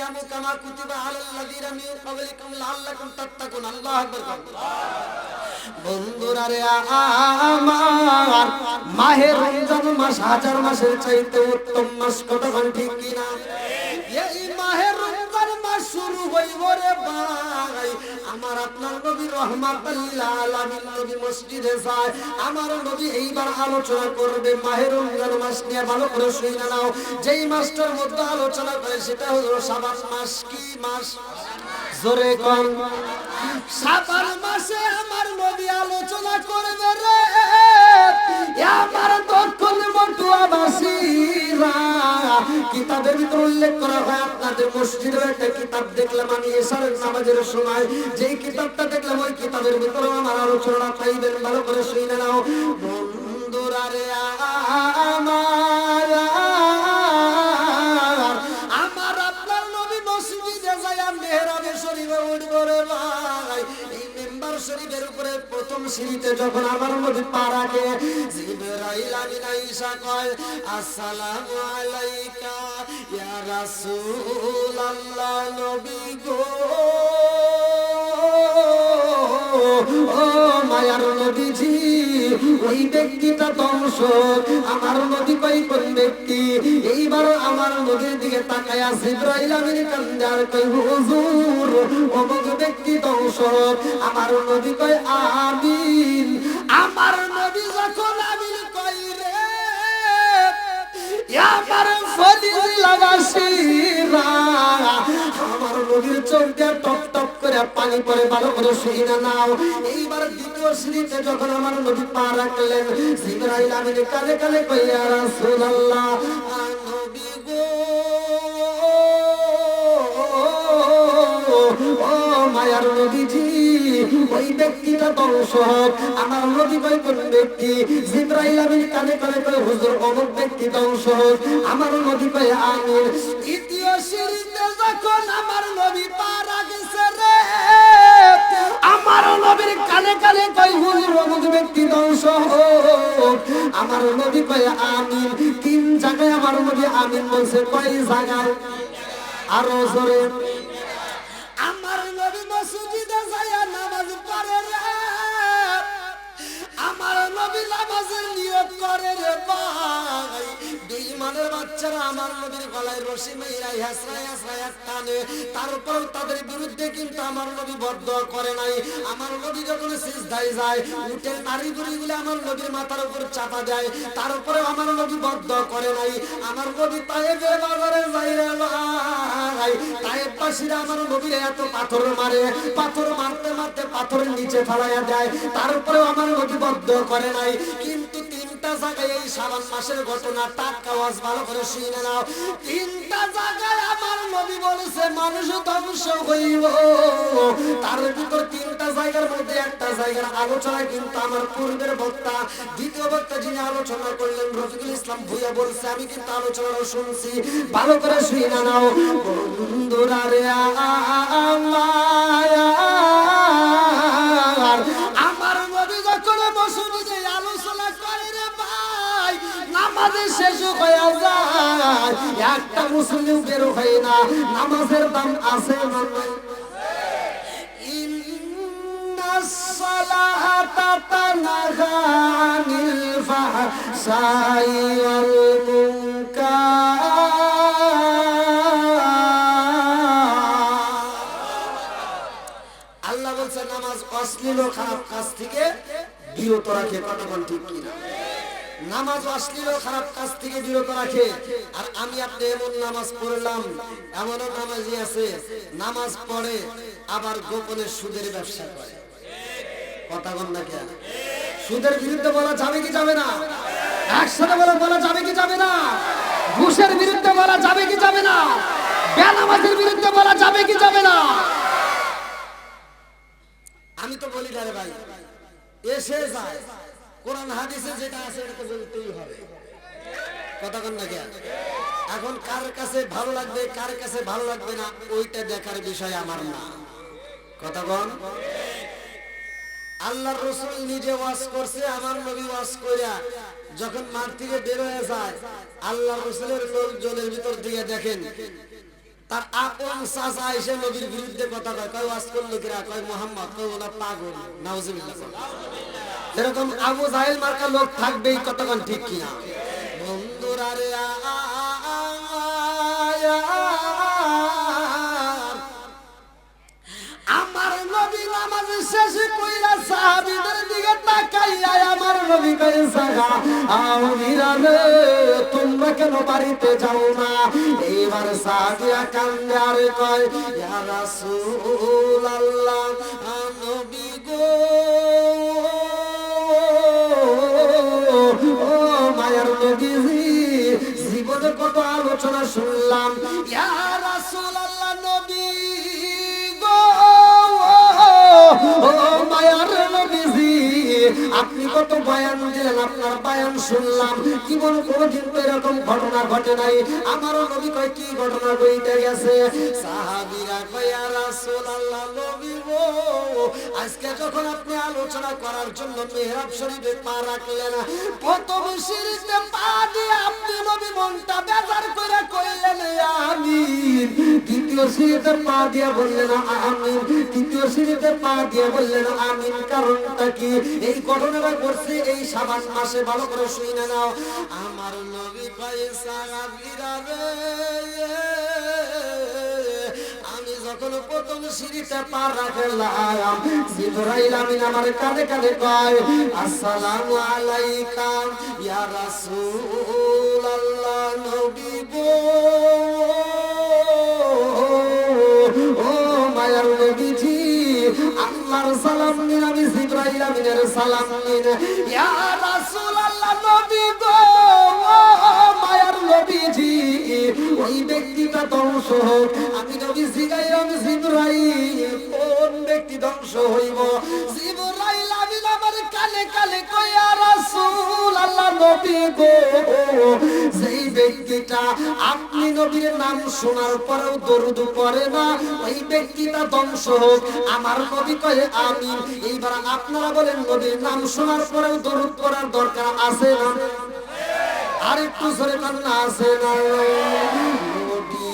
সিয়ামু কামা কুতিবা আলাল্লাযিনা মিন ক্বাবলিকুম লাআল্লাকুম তাত্তাকুন। আল্লাহু আকবার। বন্ধুরা রে আমার, মাহে রমজান মাস হাজার মাসের চাইতে উত্তম মাস, কতক্ষণ ঠিক কিনা? এই মাহে রমজান মাস শুরু হইব রে ভাই, আমার আপনার নবী রাহমাতুল লিল আলামিন নবী মসজিদে যায়। আমার নবী এইবার আলোচনা করবে মাহে রমজান মাস নিয়ে। ভালো করে শুনে নাও, যেই মাসটার মধ্যে আলোচনা করে সেটা হলো শাবান মাস। কি মাস? জোরে কোন? শাবান মাসে আমার নবী আলোচনা করবে রে আমার দক্ষিণ বটুয়াবাসীরা। কিতাবের ভিতর উল্লেখ করা হয়, আপনাদের মসজিদের একটা কিতাব দেখলাম আমি এশারের নামাজের সময়, যেই কিতাবটা দেখলাম ওই কিতাবের ভিতরে আমার আলোচনা পাইবেন। ভালো করে শুনে নাও বন্ধুরা রে আমার, আমার আপনার নবী মসজিদে যায় মেহরাবে শরীফে উঠবে রে ভাই। এই মেম্বার শরীফের উপরে প্রথম সিঁড়িতে যখন আমার নবী পা রাখে, জিবরাইল আমিন আয়েশা কয় আসসালামু আলাইকা ইয়া রাসূলুল্লাহ, নবী গো ও মায়ার নবীজি। ওই ব্যক্তিটা দংশক। আমার নবী কই কোন ব্যক্তি? এইবার আমার নবীর দিকে তাকায়া জিবরাইল আমিন কান্দে আর কই হুজুর অমুক ব্যক্তি দংশক। আমার নবী কই আমিন। আমার নবী যখন আমিন কই রে আমার ফজিলাবাসীরা, আমার নবীর চোখ দিয়ে টপ টপ করে পানি পড়ে। ভালো করে শুনে নাও, এইবার দ্বিতীয় সিঁড়িতে যখন আমার নবী পা রাখলেন, জিবরাইল আমিন কানে কানে কই ইয়া রাসূলুল্লাহ, নবী গো ও মায়ার নবীজি, ওই ব্যক্তিটা দংশক। আমার নবী কই কোন ব্যক্তি? জিবরাইল আমিন কানে কানে কই হুজুর অমুক ব্যক্তি দংশক। আমার নবী কই আমিন। তৃতীয় সিঁড়িতে যখন আমার নবী পা রাখছে রে, আমার নবীর কানে কানে কই হুজুর অমুক ব্যক্তি দংশক। আমার নবী কই আমিন। তিন জায়গায় আমার নবী আমিন বলছে। কয় জায়গায়? আরো জোরে। আমার নবী মসজিদে যায় নামাজ পড়ে রে, আমার নবী নামাজের নিয়ত করে রে ভাই। দুই মানের বাচ্চারা আমার নবীর গলায় রশি মেইরাই হাসরায় হাসরায় টানে, তারপর তাদের বিরুদ্ধে কিন্তু আমার নবী বদদোয়া করে নাই। আমার নবী যখন সিজদায় যায়, উটের নাড়িগুড়িগুলো আমার নবীর মাথার উপর চাপা দেয়, তারপরে আমার নবী বদদোয়া করে নাই। আমার নবী তায়েফের বাজারে যায় রে ভাই, তায়েফবাসীরা আমার নবীর এত পাথর মারে, পাথর মারতে মারতে পাথরের নিচে ফেলাইয়া দেয়, তারপরেও আমার নবী বদদোয়া করে নাই। কিন্তু তিনটা জায়গায় এই শাবান মাসের ঘটনা, টাটকা ওয়াজ ভালো করে শুনে নাও। তিনটা জায়গায় আমার নবী বলেছে মানুষ ধ্বংস হইব। তার ভিতর তিনটা জায়গার মধ্যে একটা জায়গার আলোচনা কিন্তু আমার পূর্বের বক্তা, দ্বিতীয় বক্তা যিনি আলোচনা করলেন রফিকুল ইসলাম ভুইয়া বলছে, আমি কিন্তু আলোচনাটা শুনছি। ভালো করে শুনে নাও বন্ধুরা রে আমার নবী যখন মসজিদে আলোচনা করে রে ভাই, নামাজের শেষ হয়ে যায়, একটা মুসলিম বের হয় না। নামাজের দাম আছে না? ইন্নাস সালাতা তানহা আনিল ফাহশাই ওয়াল মুনকার। আল্লাহ বলছে নামাজ অশ্লীল ও খারাপ কাজ থেকে বিরত রাখে। কতক্ষণ ঠিক কিনা? নামাজ অশ্লীল ও খারাপ কাজ থেকে বিরত রাখে। আর আমি আপনি এমন নামাজ পড়লাম, এমনও নামাজি আছে নামাজ পড়ে আবার গোপনে সুদের ব্যবসা করে। কথা বল না কেন? সুদের বিরুদ্ধে বলা যাবে কি যাবে না? একসাথে বলা যাবে কি যাবে না? ঘুষের বিরুদ্ধে বলা যাবে কি যাবে না? বেনামাজের বিরুদ্ধে বলা যাবে কি যাবে না? আমি তো বলি না রে ভাই, এসে যায় কোরআন হাদিসে যেটা আছে এটা তো বলতেই হবে। কথা বল না কেন? এখন কার কাছে ভালো লাগবে কার কাছে ভালো লাগবে না ওইটা দেখার বিষয় আমার না। কথা বল। আল্লাহর রাসূল নিজে ওয়াজ করছে, আমার নবী ওয়াজ কইরা যখন মাঠ থেকে বের হয়ে যায়, আল্লাহর রাসূলের লোকজনের ভিতর থেকে দেখেন তার আপন চাচা এসে নবীর বিরুদ্ধে কথা কয়, কয় ওয়াজ করলো কিরা, কয় মুহাম্মদ, কয় ওনা পাগল, নাউজুবিল্লাহ। এরকম আবু জাহেল মার্কা লোক থাকবেই, কতক্ষণ ঠিক কিনা? বন্ধুরা রে আমার নবী নামাজ শেষ কইরা সাহাবীদের দিকে তাকাইয়া আমার নবী কয়, সাগা আমিরা রে তোমরা কেন বাড়িতে যাও না? এইবার সাহাবীরা কান্দে আর কয়, ইয়া রাসূলুল্লাহ, নবী গো, ও মায়ার নবীজি, জীবনে কত আলোচনা শুনলাম, ইয়া রাসূলুল্লাহ, নবী গো, ও মায়ার নবীজি, আপনি কত বয়ান দিলেন, আপনার বয়ান শুনলাম, জীবন কোনদিন তো এরকম ঘটনা ঘটে নাই। আমার নবী কয়, কি ঘটনা ঘটে গেছে? সাহাবীরা কয়, ইয়া রাসূলুল্লাহ, নবী গো, আজকে যখন আপনি আলোচনা করার জন্য মিহরাব শরীফে পা রাখলেন, প্রথম সিঁড়িতে পা দিয়ে আপনি নবী মনটা বেজার করে কইলেন আমিন, দ্বিতীয় সিঁড়িতে পা দিয়ে বললেন আমিন, তৃতীয় সিঁড়িতে পা দিয়ে বললেন আমিন। কারণটা কি? এই ঘটনাটা ঘটছে এই শাবান মাসে, ভালো করে শুনে নাও। আমার নবী কয়, সাহাবীরা রে, আমি যখন প্রথম সিঁড়িতে পা রাখলাম, জিবরাইল আমিন আমার কানে কানে কয়, আসসালামু আলাইকা ইয়া রাসূলুল্লাহ, নবী গো, ও মায়ার নবীজি, আল্লাহর সালাম নিন, আমি জিবরাইল আমিনের সালাম নিন, ইয়া রাসূলুল্লাহ, নবী গো, ও মায়ার নবীজি, ওই ব্যক্তিটা ধ্বংস হোক। আমি নবী জিগাইলাম, জিবরাইল, কোন ব্যক্তি ধ্বংস হইব? জিবরাইল আমিন আমার কানে কানে কয়, ইয়া রাসূলুল্লাহ, নবী গো, যেই ব্যক্তিটা আপনি নবীর নাম শোনার পরেও দরুদ পড়ে না, ওই ব্যক্তিটা ধ্বংস হোক। আমার নবী কয় আমিন। এইবার আপনারা বলেন, নবীর নাম শোনার পরেও দরুদ পড়ার দরকার আছে না? আর একটু জোরে কান্না আছে না? নবী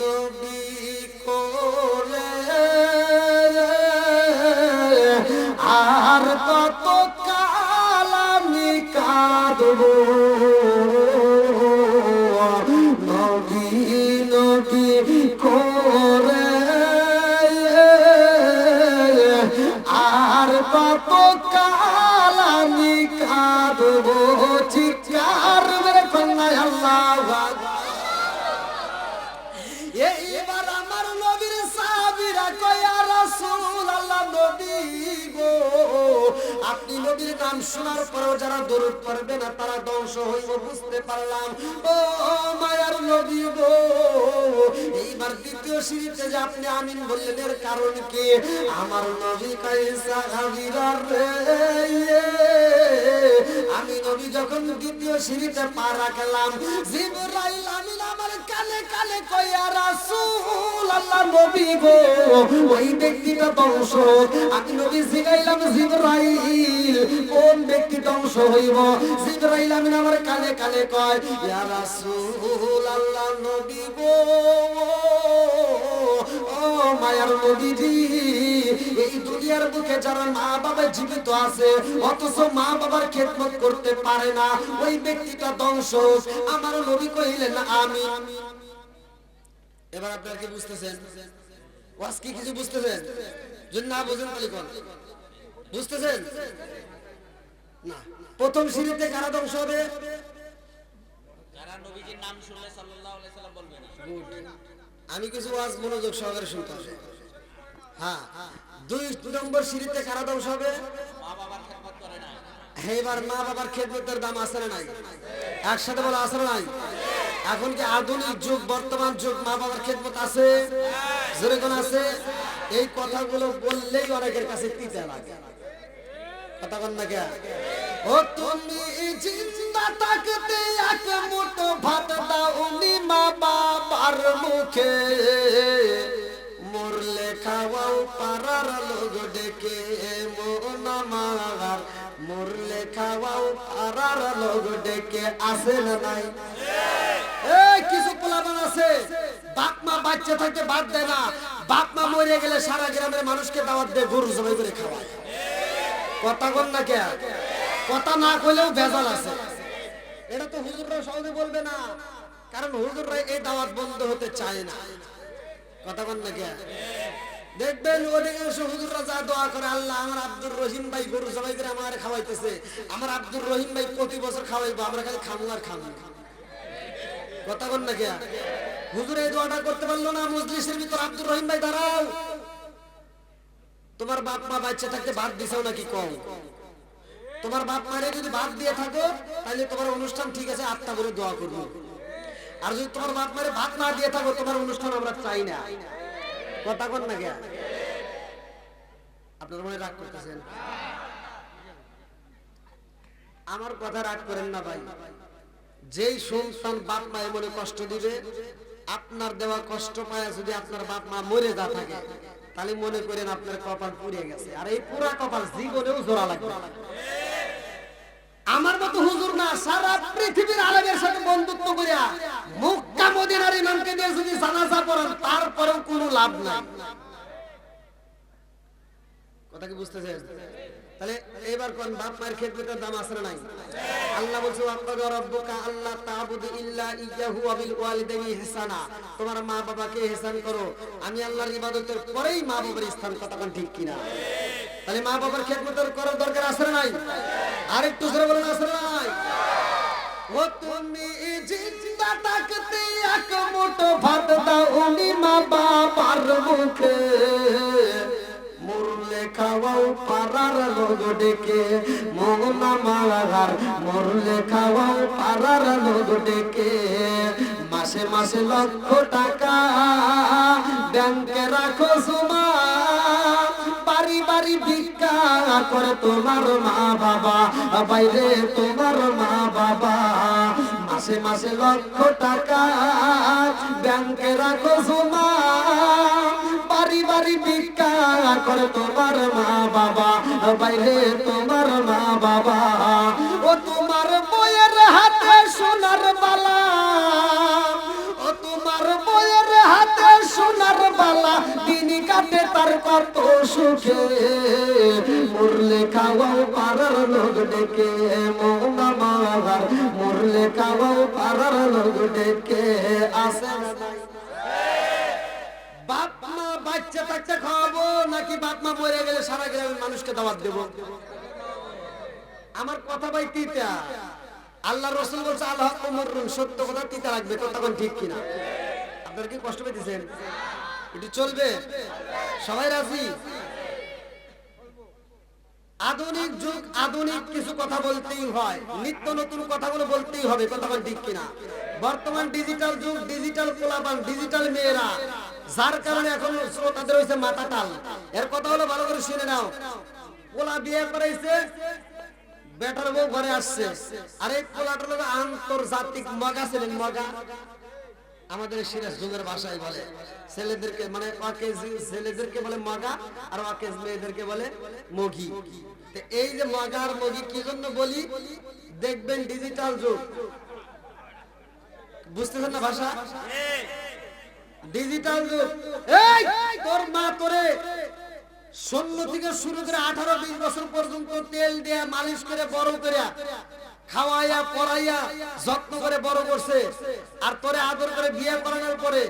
নবী করে আর কত কাল আমি কাঁদবো, নবী নবী করে আর কত কাল আমি কাঁদবো। চিৎকার মেরে কন্যায় আল্লাহু আকবার। এইবার আমার নবীর সাহাবীরা কয়, ইয়া রাসূলুল্লাহ, নবী গো, আপনি নবীর নাম শোনার পরেও যারা দরুদ পড়বে না তারা ধ্বংস হইব, বুঝতে পারলাম। ও মায়ার নবী গো, এইবার দ্বিতীয় সিঁড়িতে যে আপনি আমিন বললেন, এর কারণ কি? আমার নবী কয়, সাহাবীরা রে, আমি নবী যখন দ্বিতীয় সিঁড়িতে পা রাখলাম, জিবরাইল আমিন আমার কানে কানে কয়, ইয়া রাসূলুল্লাহ, নবী গো, ওই ব্যক্তিটা ধ্বংস হোক। আমি নবী জিগাইলাম, জিবরাইল, কোন ব্যক্তি ধ্বংস হইব? জিবরাইল আমিন আমার কানে কানে কয়, ইয়া রাসূলুল্লাহ, নবী গো, ও মায়ার নবীজি, এই দুনিয়ার বুকে যারা মা বাবা জীবিত আছে অথচ মা বাবার খেদমত করতে পারে না, ওই ব্যক্তিটা ধ্বংস হোক। আমার নবী কইলেন আমিন। এবার আপনারা কি বুঝতেছেন? ওয়াজ কি কিছু বুঝতেছেন? যদি না বুঝেন তাহলে কোন বুঝতেছেন না? প্রথম সিঁড়িতে কারা ধ্বংস হবে? যারা নবীজির নাম শুনলে সাল্লাল্লাহু আলাইহি সাল্লাম বলবেন। আমি কিছু ওয়াজ মনোযোগ সহকারে শুনতে হবে। হ্যাঁ, দুই নম্বর সিঁড়িতে কারা ধ্বংস হবে? মা বাবার খেদমত করে না। এবার মা বাবার খেদমতের দাম আছে না নাই? একসাথে বলা আছে না নাই? এখন কি আধুনিক যুগ, বর্তমান যুগ, মা বাবার খেদমত আছে? জোরে কোন আছে? এই কথাগুলো বললেই অনেকের কাছে তিতা লাগে। কথা বল না কে? ও তুমি জিন্দা থাকতে এক মুঠো ভাত দাওনি মা বাবার মুখে, মরলে খাওয়াও পাড়ার লোক ডেকে, মন আমার মরলে খাওয়াও পাড়ার লোক ডেকে, আছে না নাই? এই কিছু পোলাপান আছে বাপ মা বাচ্চা থাকতে বাদ দেয় না, বাপ মা মরে গেলে সারা গ্রামের মানুষকে দাওয়াত দিয়ে গরু জবাই করে খাওয়ায়। কথা কোন না কে? কথা না কইলেও ভেজাল আছে। এটা তো হুজুররা সহজে বলবে না, কারণ হুজুররা এই দাওয়াত বন্ধ হতে চায় না। কথা কোন না কে? দেখবেন অধিকাংশ হুজুররা যা দোয়া করে, আল্লাহ আমার আব্দুর রহিম ভাই গরু জবাই করে আমার খাওয়াইতেছে, আমার আব্দুর রহিম ভাই প্রতি বছর খাওয়াইবো, আমরা খালি খামু আর খামু। কথা কোন না কে? হুজুর এই দোয়াটা করতে পারলো না, মজলিসের ভিতর আব্দুর রহিম ভাই দাঁড়াও, তোমার বাপ মা বাচ্চা থাকতে বাদ দিছাও নাকি কম? তোমার বাপ মারে যদি বাদ দিয়ে থাকো তাহলে তোমার অনুষ্ঠান ঠিক আছে, আত্মা করে দোয়া করবো। আর যদি তোমার বাপ মারে ভাত না দিয়ে থাকো, তোমার অনুষ্ঠান আমরা চাই না। কথা কোন না কে? আপনারা মনে রাগ করতেছেন? আমার কথা রাগ করেন না ভাই। যেই সন্তান বাপ মায়ের মনে কষ্ট দিবে, আপনার দেওয়া কষ্ট পায় যদি আপনার বাপ মা মরে যা থাকে, তাহলে মনে করেন আপনার কপাল পুড়ে গেছে। আর এই পুরা কপাল জীবনেও জোড়া লাগবে। আমার মতো হুজুর না, সারা পৃথিবীর আলেমের সাথে বন্ধুত্ব করিয়া মক্কা মদিনার ইমামকে দিয়ে যদি জানাজা পড়ান, তারপরেও কোনো লাভ নাই। কথা কি বুঝতেছেন? তাহলে এবার কোন বাপ মায়ের খেদমতের দাম আছে না নাই? আল্লাহ বলছে ওয়াক্কাদা রাব্বুকা আল্লা তা'বুদু ইল্লা ইয়্যাহু ওয়া বিল ওয়ালিদাইনি ইহসানা, তোমার মা বাবাকে ইহসান করো। আমি আল্লাহর ইবাদতের পরেই মা বাবার স্থান। কথা কোন ঠিক কিনা? তাহলে মা বাবার খেদমতের করার দরকার আছে না নাই? আরেকটু জোরে বলেন, আছে না নাই? ও তুমি জিন্দা থাকতে এক মুঠো ভাত দাও উনি মা বাবার মুখে, মরলে খাওয়াও পারার লোক ডেকে, মোনা মালাগার মরলে খাওয়াও পারার লোক ডেকে, মাসে মাসে লক্ষ টাকা ব্যাংকে রাখো জমা, বাড়ি বাড়ি ভিক্ষা করে তোমার মা বাবা, বাইরে তোমার মা বাবা, মাসে মাসে লক্ষ টাকা ব্যাংকে রাখো জমা, বাড়ি বাড়ি ভিক্ষা করে তোমার মা বাবা, বাইরে তোমার মা বাবা। ও তোমার বইয়ের হাতে সোনার বালা, ও তোমার বইয়ের হাতে সোনার বালা, দিন কাটে তার কত সুখে, মরলে খাওয়াও পারার লোক ডেকে, মোনা মালাগার মরলে খাওয়াও পারার লোক ডেকে। আসে না নাই? বাপ মা বাচ্চা কাচ্চা খাওয়াবো নাকি বাপ মা মরে গেলে সারা গ্রামের মানুষকে দাওয়াত দেবো? আমার কথা ভাই তিতা। আল্লাহ রাসূল বলছে আল হাক্কু মুররুন, সত্য কথা তিতা লাগবে। কথা কোন ঠিক কিনা? আপনারা কি কষ্ট পেতেছেন? এটি চলবে? সবাই রাজি? আধুনিক যুগ, আধুনিক কিছু কথা বলতেই হয়, নিত্য নতুন কথাগুলো বলতেই হবে। কথা কোন ঠিক কিনা? বর্তমান ডিজিটাল যুগ, ডিজিটাল পোলাপান, ডিজিটাল মেয়েরা, যার কারণে এখন শ্রোতাদের হয়েছে মাথা টাল। এর কথা হলো ভালো করে শুনে নাও। পোলা বিয়ে করাইছে, বেটার বউ ঘরে আসছে, আর এই পোলাটার লোক আন্তর্জাতিক মগা ছিলেন। মগা আমাদের সিরাজ যুগের ভাষায় বলে ছেলেদেরকে, মানে ওয়াকেজি ছেলেদেরকে বলে মগা, আর ওয়াকেজ মেয়েদেরকে বলে মগি। তো এই যে মগা আর মগি কি জন্য বলি? দেখবেন ডিজিটাল যুগ, বুঝতেছেন না ভাষা? ডিজিটাল যুগ। এই তোর মা তোরে 16 থেকে শুরু করে 18-20 বছর পর্যন্ত তেল দেয়া মালিশ করে বড় করে খাওয়াইয়া পড়াইয়া যত্ন করে বড় করছে, আর তোরে আদর করে বিয়ে করানোর পরে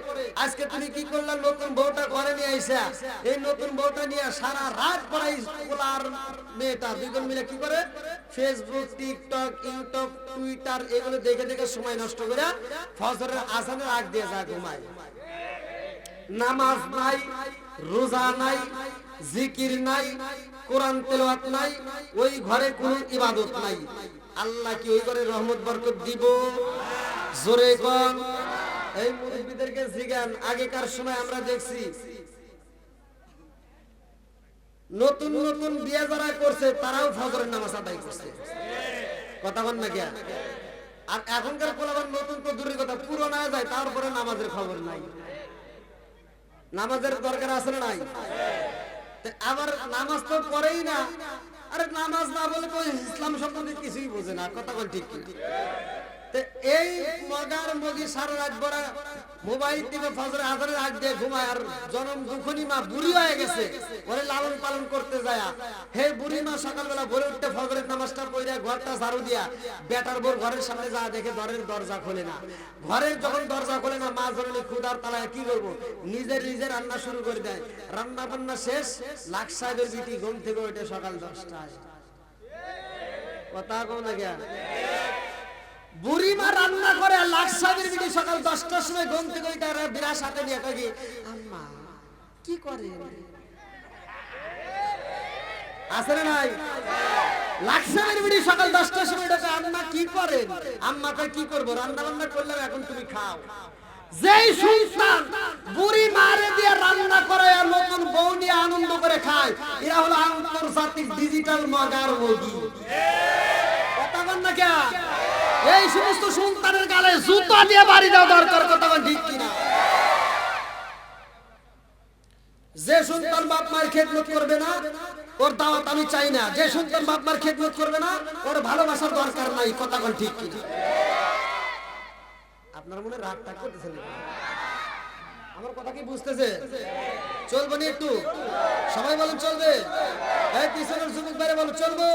আজকে তুমি কি করলা? নতুন বউটা ঘরে নিয়ে আইসা, এই নতুন বউটা নিয়ে সারা রাত পড়াই পোলার মেয়েটা দুজন মিলে কি করে? ফেসবুক, টিকটক, ইউটিউব, টুইটার এগুলো দেখে দেখে সময় নষ্ট করে ফজরের আজানের আগ দিয়ে যা ঘুমায়। নামাজ নাই, রোজা নাই, জিকির নাই, কোরআন তেলাওয়াত নাই, ওই ঘরে কোনো ইবাদত নাই। আল্লাহ কি ওই ঘরে রহমত বরকত দিব? জোরে কোন? এই মুরব্বিদেরকে জিজ্ঞান, আগেকার সময় আমরা দেখছি নতুন নতুন বিয়ে যারা করছে তারাও ফজরের নামাজ আদায় করছে। কথা বল না কে? আর এখনকার পোলাপান নতুন তো দূরের কথা, পুরোনো যায় তারপরে নামাজের খবর নাই। নামাজের দরকার আছে না নাই? আবার নামাজ তো পড়েই না। আরে নামাজ না বলে তো ইসলাম সম্বন্ধে কিছুই বোঝে না। কথা বল ঠিক কিনা? তো এই মগার মগি সারা রাত ভরা মোবাইল টিপে ফজরের আজানের আগ দিয়ে ঘুমায়, আর জনম দুখনি মা বুড়ি হয়ে গেছে, ওরে লালন পালন করতে যায়। হে বুড়ি মা সকালবেলা ভোরে উঠতে ফজরের নামাজটা পড়িয়া ঘরটা ঝাড়ু দিয়া বেটার বোর ঘরের সামনে যা দেখে ঘরের দরজা খোলে না। ঘরের যখন দরজা খোলে না, মা জননী ক্ষুধার তালায় কি করবো, নিজে রান্না শুরু করে দেয়। রান্না বান্না শেষ, লাখ সাহেবের বিটি ঘুম থেকে ওঠে সকাল 10টায়। কথা কও না গিয়া, বুড়ি মা রান্না করে, লাখ সাহেবের বিটি সকাল 10টার সময় ঘুম থেকে ওইটা বিরাস হাতে নিয়ে কয় কি, আম্মা কি করে আছে না নাই? লাখ সাহেবের বিটি সকাল 10টার সময় এটা আম্মা কি করেন? আম্মা কয় কি করবো, রান্না বান্না করলাম, এখন তুমি খাও। যেই সন্তান বুড়ি মারে দিয়ে রান্না করে আর নতুন বউ নিয়ে আনন্দ করে খায়, এরা হলো আন্তর্জাতিক ডিজিটাল মগার মগি। কথা বল না কে? এই সমস্ত সন্তানের গালে জুতা দিয়ে বাড়ি দেওয়া দরকার। কথা বল ঠিক কিনা? যে সন্তান বাপ মায়ের খেদমত করবে না, ওর দাওয়াত আমি চাই না। যে সন্তান বাপ মায়ের খেদমত করবে না, ওর ভালোবাসার দরকার নাই। কথা বল ঠিক কিনা? আপনার মনে রাগ টাগ করতেছেন? আমার কথা কি বুঝতেছে? চলবে না একটু? সবাই বলেন চলবে। এই পিছনের যুবক বাইরে বলো চলবো।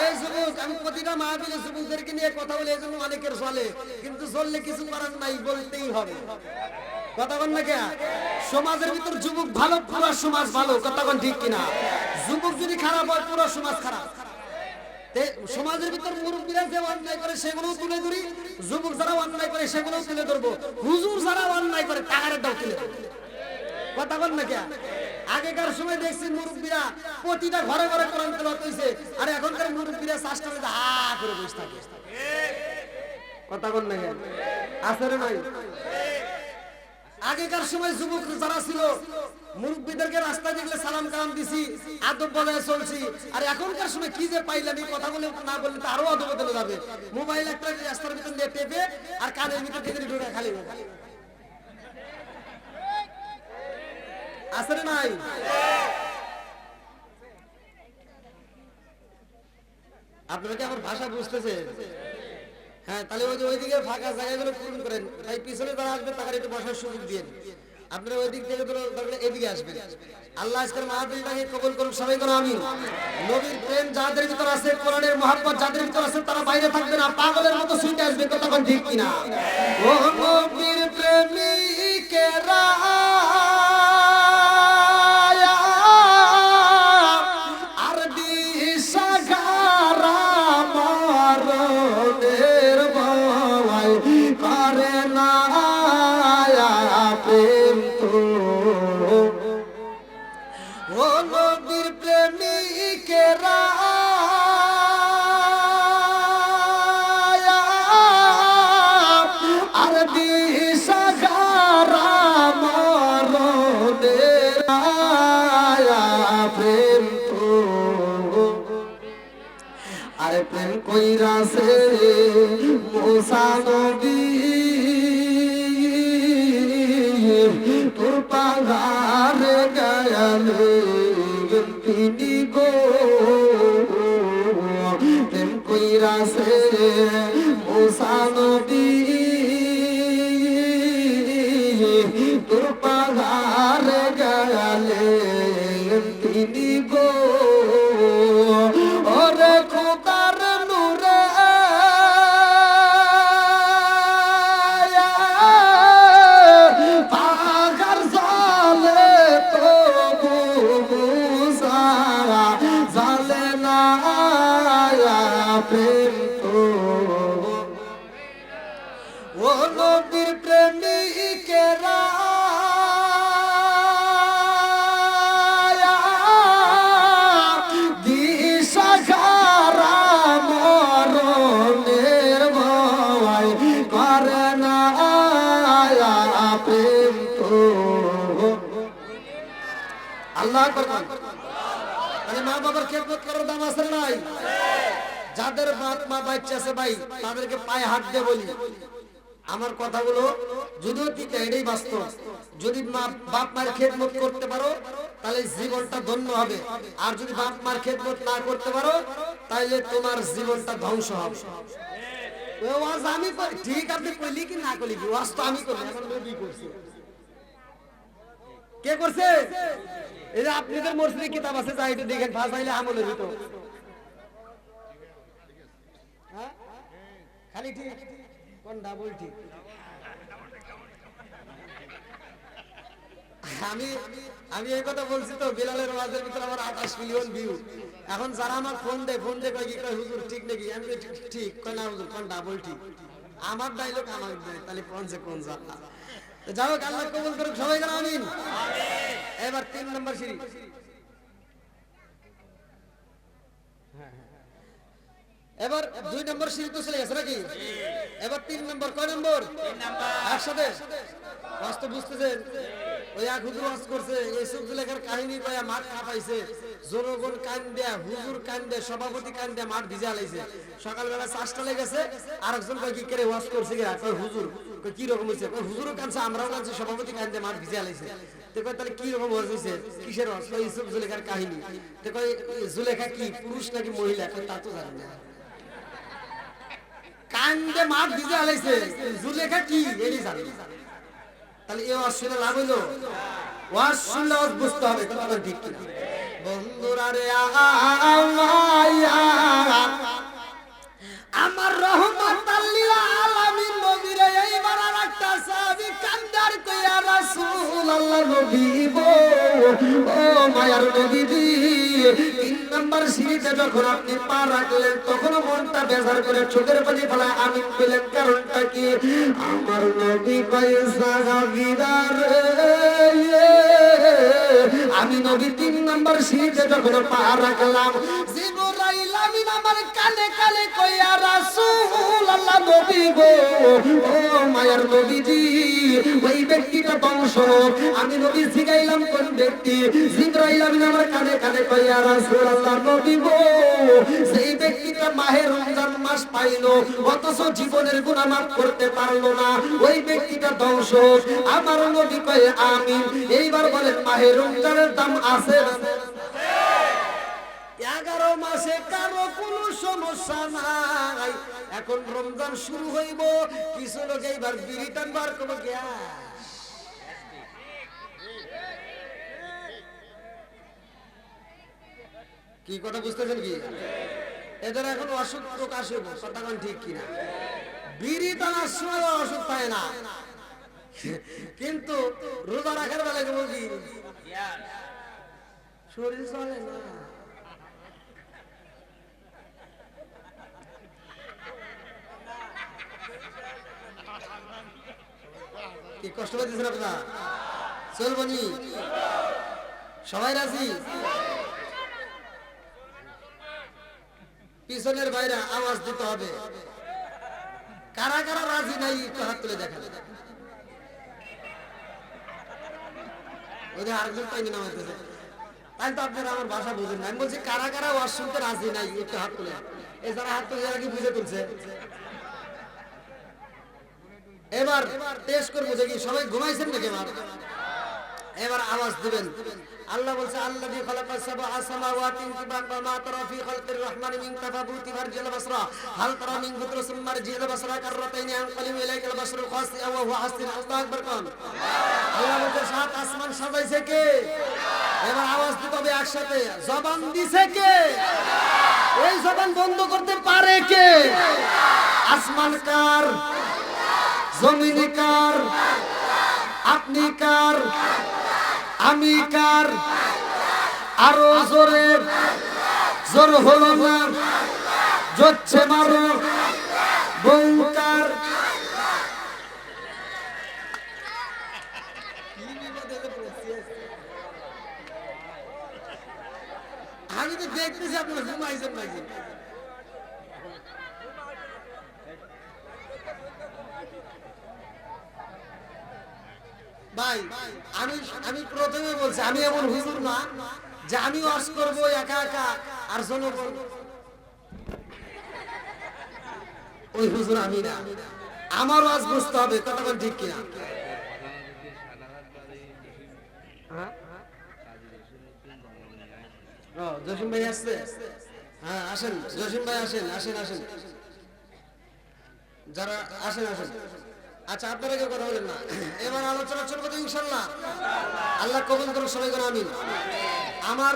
এই যুবক, আমি প্রতিটা মাহফিলে যুবকদেরকে নিয়ে কথা বলি, এজন্য অনেকের চলে, কিন্তু চললে কিছু করার নাই, বলতেই হবে। কথা বল না কে? সমাজের ভিতর যুবক ভালো, পুরো সমাজ ভালো। কথা বল ঠিক কিনা? যুবক যদি খারাপ হয়, পুরো সমাজ খারাপ। সমাজের ভিতর মুরব্বীরা যে অন্যায় করে সেগুলো তুলে ধরি, যুবক যারা অন্যায় করে সেগুলো তুলে ধরবো, হুজুর যারা অন্যায় করে তাহারে দাও তুলে ধরবো। কথা বল না কে? আগেকার সময় দেখছি মুরব্বীরা প্রতিটা ঘরে ঘরে কোরআন তেলাওয়াত হইছে, আর এখনকার মুরব্বীরা চাষটা করে হা করে বসে থাকে। কথা বল না কে? আসরে নাই? আগেকার সময় যুবক যারা ছিল, মুরব্বীদেরকে রাস্তায় দেখলে সালাম কালাম দিছি, আদব বজায় চলছি। আর এখনকার সময় কি যে পাইলাম, এই কথাগুলো না বললে তো আরো আদব বদলে যাবে। মোবাইল একটা রাস্তার ভিতর দিয়ে টেপে আর কানের ভিতর থেকে ঢুকে খালি আসরে নাই? আপনারা কি আমার ভাষা বুঝতেছেন? হ্যাঁ, তাহলে ওই যে ওইদিকে ফাঁকা জায়গাগুলো পূরণ করেন। তাই পিছনে যারা আসবে তাদের একটু বসার সুযোগ দিন। আপনারা ওই দিক থেকে এদিকে আসবেন। আল্লাহ আজকের মাহফিলটাকে কবুল করুন, সবাই করুন আমিন। নবীর প্রেম যাদের ভিতর আছে, কোরআনের মহব্বত যাদের ভিতর আছে, তারা বাইরে থাকবে না, পাগলের মতো ছুটে আসবে। কথা কোন ঠিক কিনা? ও নবীর প্রেমিকেরা আর দিশাহারা মরণের ভয় করে না প্রেম তো। ও নবীর প্রেমিকেরা আর দিশাহারা মরণের প্রেম তো। আরে প্রেম কইরাছে মুসা নবী তোর পাহাড়ে গয়ালে তিনি গো। প্রেম কইরাছে মুসা নবী তোর পাহাড়ে গয়ালে তিনি গো। ওরে খোদার নূরে পাহাড় জালে তো মুসারা জালে না প্রেম তো। ও নবীর প্রেমিকেরা দিশাহারা মরণের ভয় করে না প্রেম তো। আল্লাহ করবেন। মানে মা বাবার খেদমত করার দাম আছে নাই? যাদের বাপ মা বাচ্চা আছে ভাই, তাদেরকে পায়ে হাত দিয়ে বলি, আমার কথাগুলো যদিও ঠিক এটাই বাস্তব। যদি বাপ মার খেদমত করতে পারো তাহলে জীবনটা ধন্য হবে, আর যদি বাপ মার খেদমত না করতে পারো তাহলে তোমার জীবনটা ধ্বংস হবে। ওই ওয়াজ আমি করি, ঠিক আপনি কইলি কি না কইলি কি, ওয়াজ তো আমি করি, আমার নবী করছে। কে করছে? এই যে আপনাদের মসজিদে কিতাব আছে, যাই একটু দেখেন, ফাজাইলে আমলের ভিতর। হ্যাঁ খালি ঠিক কোন ডাবল ঠিক। আমি আমি এই কথা বলছি তো, বিলালের ওয়াজের ভিতরে আমার 28 মিলিয়ন ভিউ। এখন যারা আমার ফোন দেয় কয় কি, কয় হুজুর ঠিক নাকি, আমি কই ঠিক, কয় না হুজুর কোন ডাবল ঠিক। আমার ডায়লগ আমার দেয়, তাহলে কোন সে কোন জানা। তো যাও, আল্লাহ কবুল করুক, সবাই বলেন আমিন। এবার 3 নম্বর সিঁড়ি। এবার 2 নম্বর সিঁড়ি তো চলে গেছে নাকি? এবার 3 নম্বর, কয় নম্বর? 3 নাম্বার। একসাথে বাস্তব বুঝতেছেন? ওই এক হুজুর ওয়াজ করছে, ইউসুফ জুলেখার কাহিনী কয়া মাঠ কাঁপাইছে, জনগণ কান্দে, হুজুর কান্দে, সভাপতি কান্দে, মাঠ ভিজে আলাইছে। সকালবেলা 4টা লেগেছে, আরেকজন কয় কি করে ওয়াজ করছে কি, কয় হুজুর, কয় কি রকম হইছে, কয় হুজুরও কাঁদছে, আমরাও কাঁদছি, সভাপতি কান্দে, মাঠ ভিজে আলাইছে। তো কয় তাহলে কি রকম ওয়াজ হইছে, কিসের ওয়াজ? কয় ইউসুফ জুলেখার কাহিনী। তো কয় জুলেখা কি পুরুষ নাকি মহিলা? কয় তা তো জানি না। কান্দে মাঠ ভিজে আলাইছে, জুলেখা কি এটাই জানি না। তাহলে এই ওয়াজ শুনে লাভ হইলো? ওয়াজ শুনলে ওয়াজ বুঝতে হবে, কথা ঠিক কিনা? বন্ধুরা রে, আমার রহমাতাল লিল আলামিন নবী রে, এইবার আরেকটা সাহাবী কান্দার কইয়া রাসূলুল্লাহ নবী গো, ও মায়ার নবীজি, 3 নাম্বার সিঁড়িতে যখন আপনি পা রাখলেন, তখন মনটা বেজার করে চোখের পানি ফেলায় আমিন বললেন, কারণটা কি? আমার নবী কয় সাহাবীরা রে, আমি নবী 3 নাম্বার সিঁড়িতে যখন পা রাখলাম, জিবরাইল আমিন আমার কানে কানে কইয়া রাসূলুল্লাহ নবী গো, ও মায়ার নবীজি, ওই ব্যক্তিটা বংশ। আমি নবী শিখাইলাম কোন ব্যক্তি? জিবরাইল আমিন আমার কানে কানে কইয়া রাসূলুল্লাহ নবী গো, সেই ব্যক্তিটা মাহে রমজান মাস পাইলো, অথচ জীবনের গুনাহ মাফ করতে পারলো না, ওই ব্যক্তিটা ধ্বংস। আমার নবী কয় আমিন। এইবার বলেন, মাহে রমজানের দাম আছে না? 11 মাসে কারো কোনো সমস্যা নাই। এখন রমজান শুরু হইব, কিছু লোক এইবার বিড়ি টানবার করবো, কি কথা বুঝতেছেন কি? এদের এখন অসুখ প্রকাশ হইব, কথা কোন ঠিক কিনা? বিড়ি টানার সময় অসুখ পায় না, কিন্তু রোজা রাখার বেলায় কেবল কি শরীর চলে না। কি কষ্ট পাইতেছেন আপনারা? চলবো নি? সবাই রাজি? পিছনের বাইরে আওয়াজ দিতে হবে। কারা কারা রাজি নাই একটু হাত তুলে দেখা। ওই যে আরেকজন পাইনি নামাইতেছে, তাই তো আপনারা আমার ভাষা বুঝেন না। আমি বলছি কারা কারা ওয়াজ শুনতে রাজি নাই একটু হাত তুলে। এই যারা হাত তুলে কি বুঝে তুলছে? এবার টেস্ট করবো দেখি সবাই ঘুমাইছেন নাকি। এবার আওয়াজ দিবেন। আল্লাহ বলছে, আল্লাযী খালাকাস সাবআ সামাওয়াতিন তিবাকা মা তারা ফি খালকির রহমানি মিন তাফাবুতি ফারজিল বাসরা হাল তারা মিন ফুতর সুম্মার জিল বাসরা কাররাতাইনি আনকালিম ইলাইকাল বাসরু খাসিয়া ওয়া হুয়া হাসিন। আল্লাহু আকবার কোন। আল্লাহ বলছে, সাত আসমান সাজাইছে কে? এবার আওয়াজ দিতে হবে একসাথে। জবান দিছে কে? এই জবান বন্ধ করতে পারে কে? আসমান কার? জমিন কার? আপনি কার? আমি কার? আরো জোরে, জোর হলো না, জোচ্ছে মারো, বউকার। আমি তো দেখতেছি আপনারা ঘুমাইছেন নাকি। ভাই আমি প্রথমে বলছি, আমি এমন হুজুর না যে আমি ওয়াজ করব একা একা আর জনগণ। ওই হুজুর আমি না, আমার ওয়াজ বুঝতে হবে, কথা বল ঠিক কিনা? জসিম ভাই আসছে? হ্যাঁ আসেন, জসিম ভাই আসেন, আসেন আসেন। যারা আসেন আসেন। আচ্ছা আপনারা কেউ কথা বলেন না, এবার আলোচনা চলবে তো ইনশাল্লাহ। আল্লাহ কবুল করুন, সবাই করে আমিন। আমার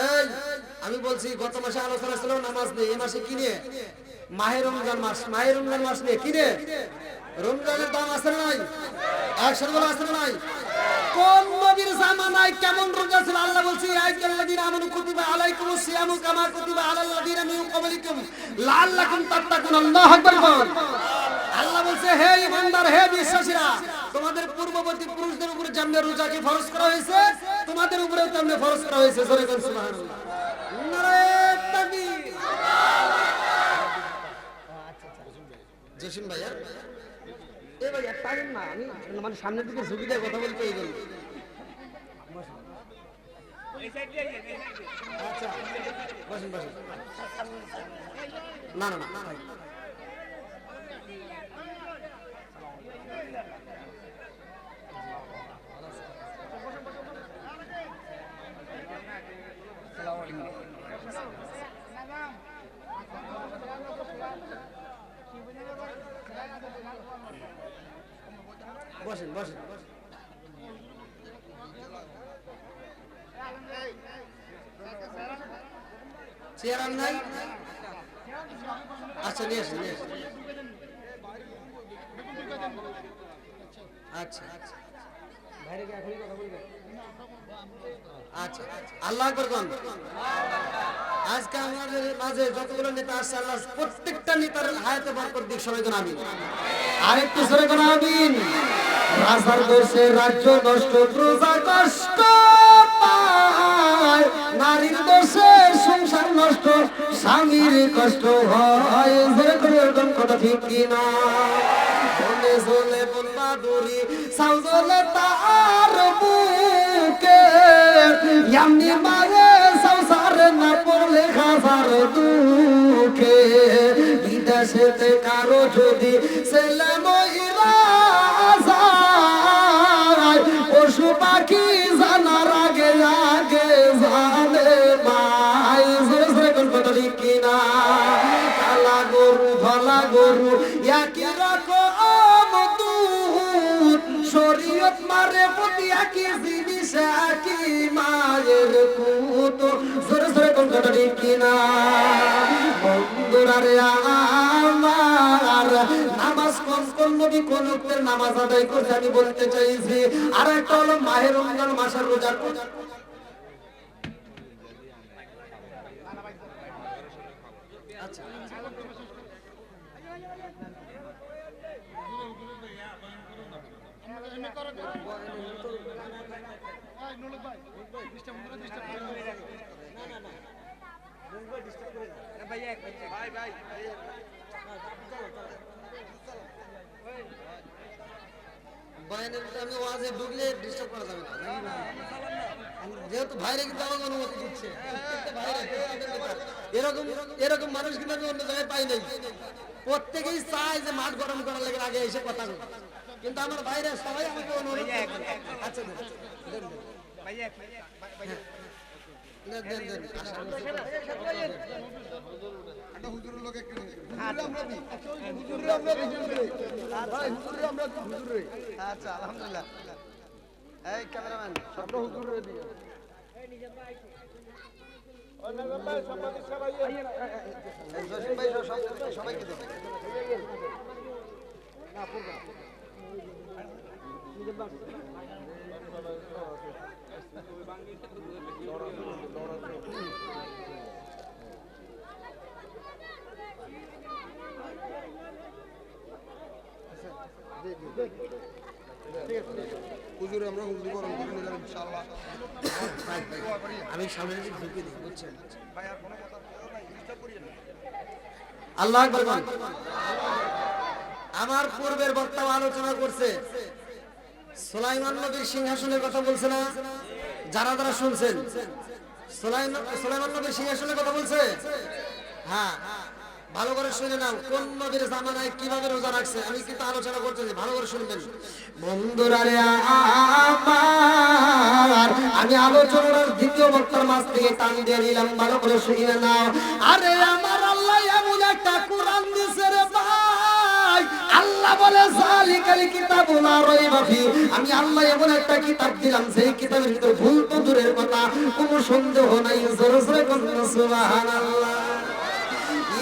এই আমি বলছি গত মাসে আলোচনা ছিল নামাজ নিয়ে, এই মাসে কি নিয়ে? মাহে রমজান মাস, মাহে রমজান মাস নিয়ে কি নিয়ে? রমজানের দাম আছে না নাই? একশো বলা আছে না নাই? কোন নবীর জামানায় কেমন রোজা ছিল? আল্লাহ বলছে আইয়াল্লাযীনা আমানু কুতিবা আলাইকুমুস সিয়ামু কামা কুতিবা আলাল লাযীনা মিন ক্বাবলিকুম লাআল্লাকুম তাত্তাকুন। আল্লাহু আকবার বল। আল্লাহ বলছে হে ঈমানদার, হে বিশ্বাসীরা, তোমাদের পূর্ববর্তী পুরুষদের উপরে যেমন রোজাকে ফরজ করা হয়েছে তোমাদের উপরেও তেমনি ফরজ করা হয়েছে। জোরে বল সুবহানাল্লাহ। নারে তাকবীর। জসিম ভাইয়া এ ভাই একটা আছেন না, আমি মানে সামনের দিকে ঝুঁকি দিয়ে কথা বলতে এই জন্য। আচ্ছা বসেন বসেন। না না না ভাই বসেন বসেন। চেয়ার আর নাই? আচ্ছা নিয়ে আসেন নিয়ে আসেন। আচ্ছা ভাইরে কি এখনই কথা বলবেন? আচ্ছা আল্লাহ আকবার কোন। আজকে আমাদের মাঝে যতগুলো নেতা আসছে আল্লাহ প্রত্যেকটা নেতার হায়াতে বরকত দিক, সবাই কোন আমিন। আরেকটু জোরে কোন আমিন। রাজার দেশে রাজ্য নষ্ট, প্রজা কষ্ট পায়, নারীর দোষে সংসার নষ্ট, স্বামীর কষ্ট হয়। জোরে করে এরকম কথা ঠিক কিনা? বলে চলে বলবা দড়ি সাউজলে তার বুকে, এমনি মারে সংসার না পড়লে খাবার দুঃখে। বিদেশেতে কারো যদি ছেলে মহিলা যায়, পশু পাখি জানার আগে আগে জানে মাই। জোরে জোরে কোন কথা ঠিক কিনা? কালা গরু ধলা গরু একই রকম দুধ, শরীয়ত মারে প্রতি একই জিনিস একই মায়ের পুত। জোরে জোরে কোন কথা ঠিক কিনা? বন্ধুরা রে আমার, নামাজ কোন কোন নবী কোন উক্তের নামাজ আদায় করছে আমি বলতে চাইছি। আর একটা হলো মাহে রমজান মাসের রোজা। আচ্ছা আমি ওয়াজে ঢুকলে ডিস্টার্ব করা যাবে না, যেহেতু ভাইরে কিন্তু আমাকে অনুমতি দিচ্ছে। এরকম এরকম মানুষ কিন্তু আমি অন্য জায়গায় পাই নাই। প্রত্যেকেই চায় যে মাঠ গরম করার লাগে আগে এসে কথা বলে, কিন্তু আমার ভাইরা সবাই আমাকে অনুরোধ। আচ্ছা দেন দেন আচ্ছা আলহামদুলিল্লাহ। এই ক্যামেরাম্যান সবটা হুজুর দিয়ে সবাইকে দেবে। হুজুরে আমরা হুজুরি গরম করে নিলাম ইনশাআল্লাহ। আমি সামনে দিকে ঢুকে দিই, বুঝছেন ভাই? আর কোনো কথা নাই, ডিস্টার্ব করিয়েন না। আল্লাহু আকবার। আমার পূর্বের বক্তা আলোচনা করছে সুলাইমান নবীর সিংহাসনের কথা বলছে না? যারা যারা শুনছেন সুলাইমান নবীর সিংহাসনের কথা বলছে। হ্যাঁ ভালো করে শুনে নাও, কোন নবীর জামানায় কিভাবে রোজা রাখছে আমি কিন্তু আলোচনা করতেছি, ভালো করে শুনবেন বন্ধুরা রে আমার। আমি আলোচনার দ্বিতীয় বক্তার মাঝ থেকে টান দিয়ে নিলাম, ভালো করে শুনে নাও। আরে আমার আল্লাহ এমন একটা কোরআন দিয়েছে রে ভাই, আল্লাহ বলে যালিকাল কিতাবু লা রাইবা ফি, আমি আল্লাহ এমন একটা কিতাব দিলাম সেই কিতাবের ভিতর ভুল তো দূরের কথা কোনো সন্দেহ নাই। জোরে জোরে বলুন সুবহানাল্লাহ।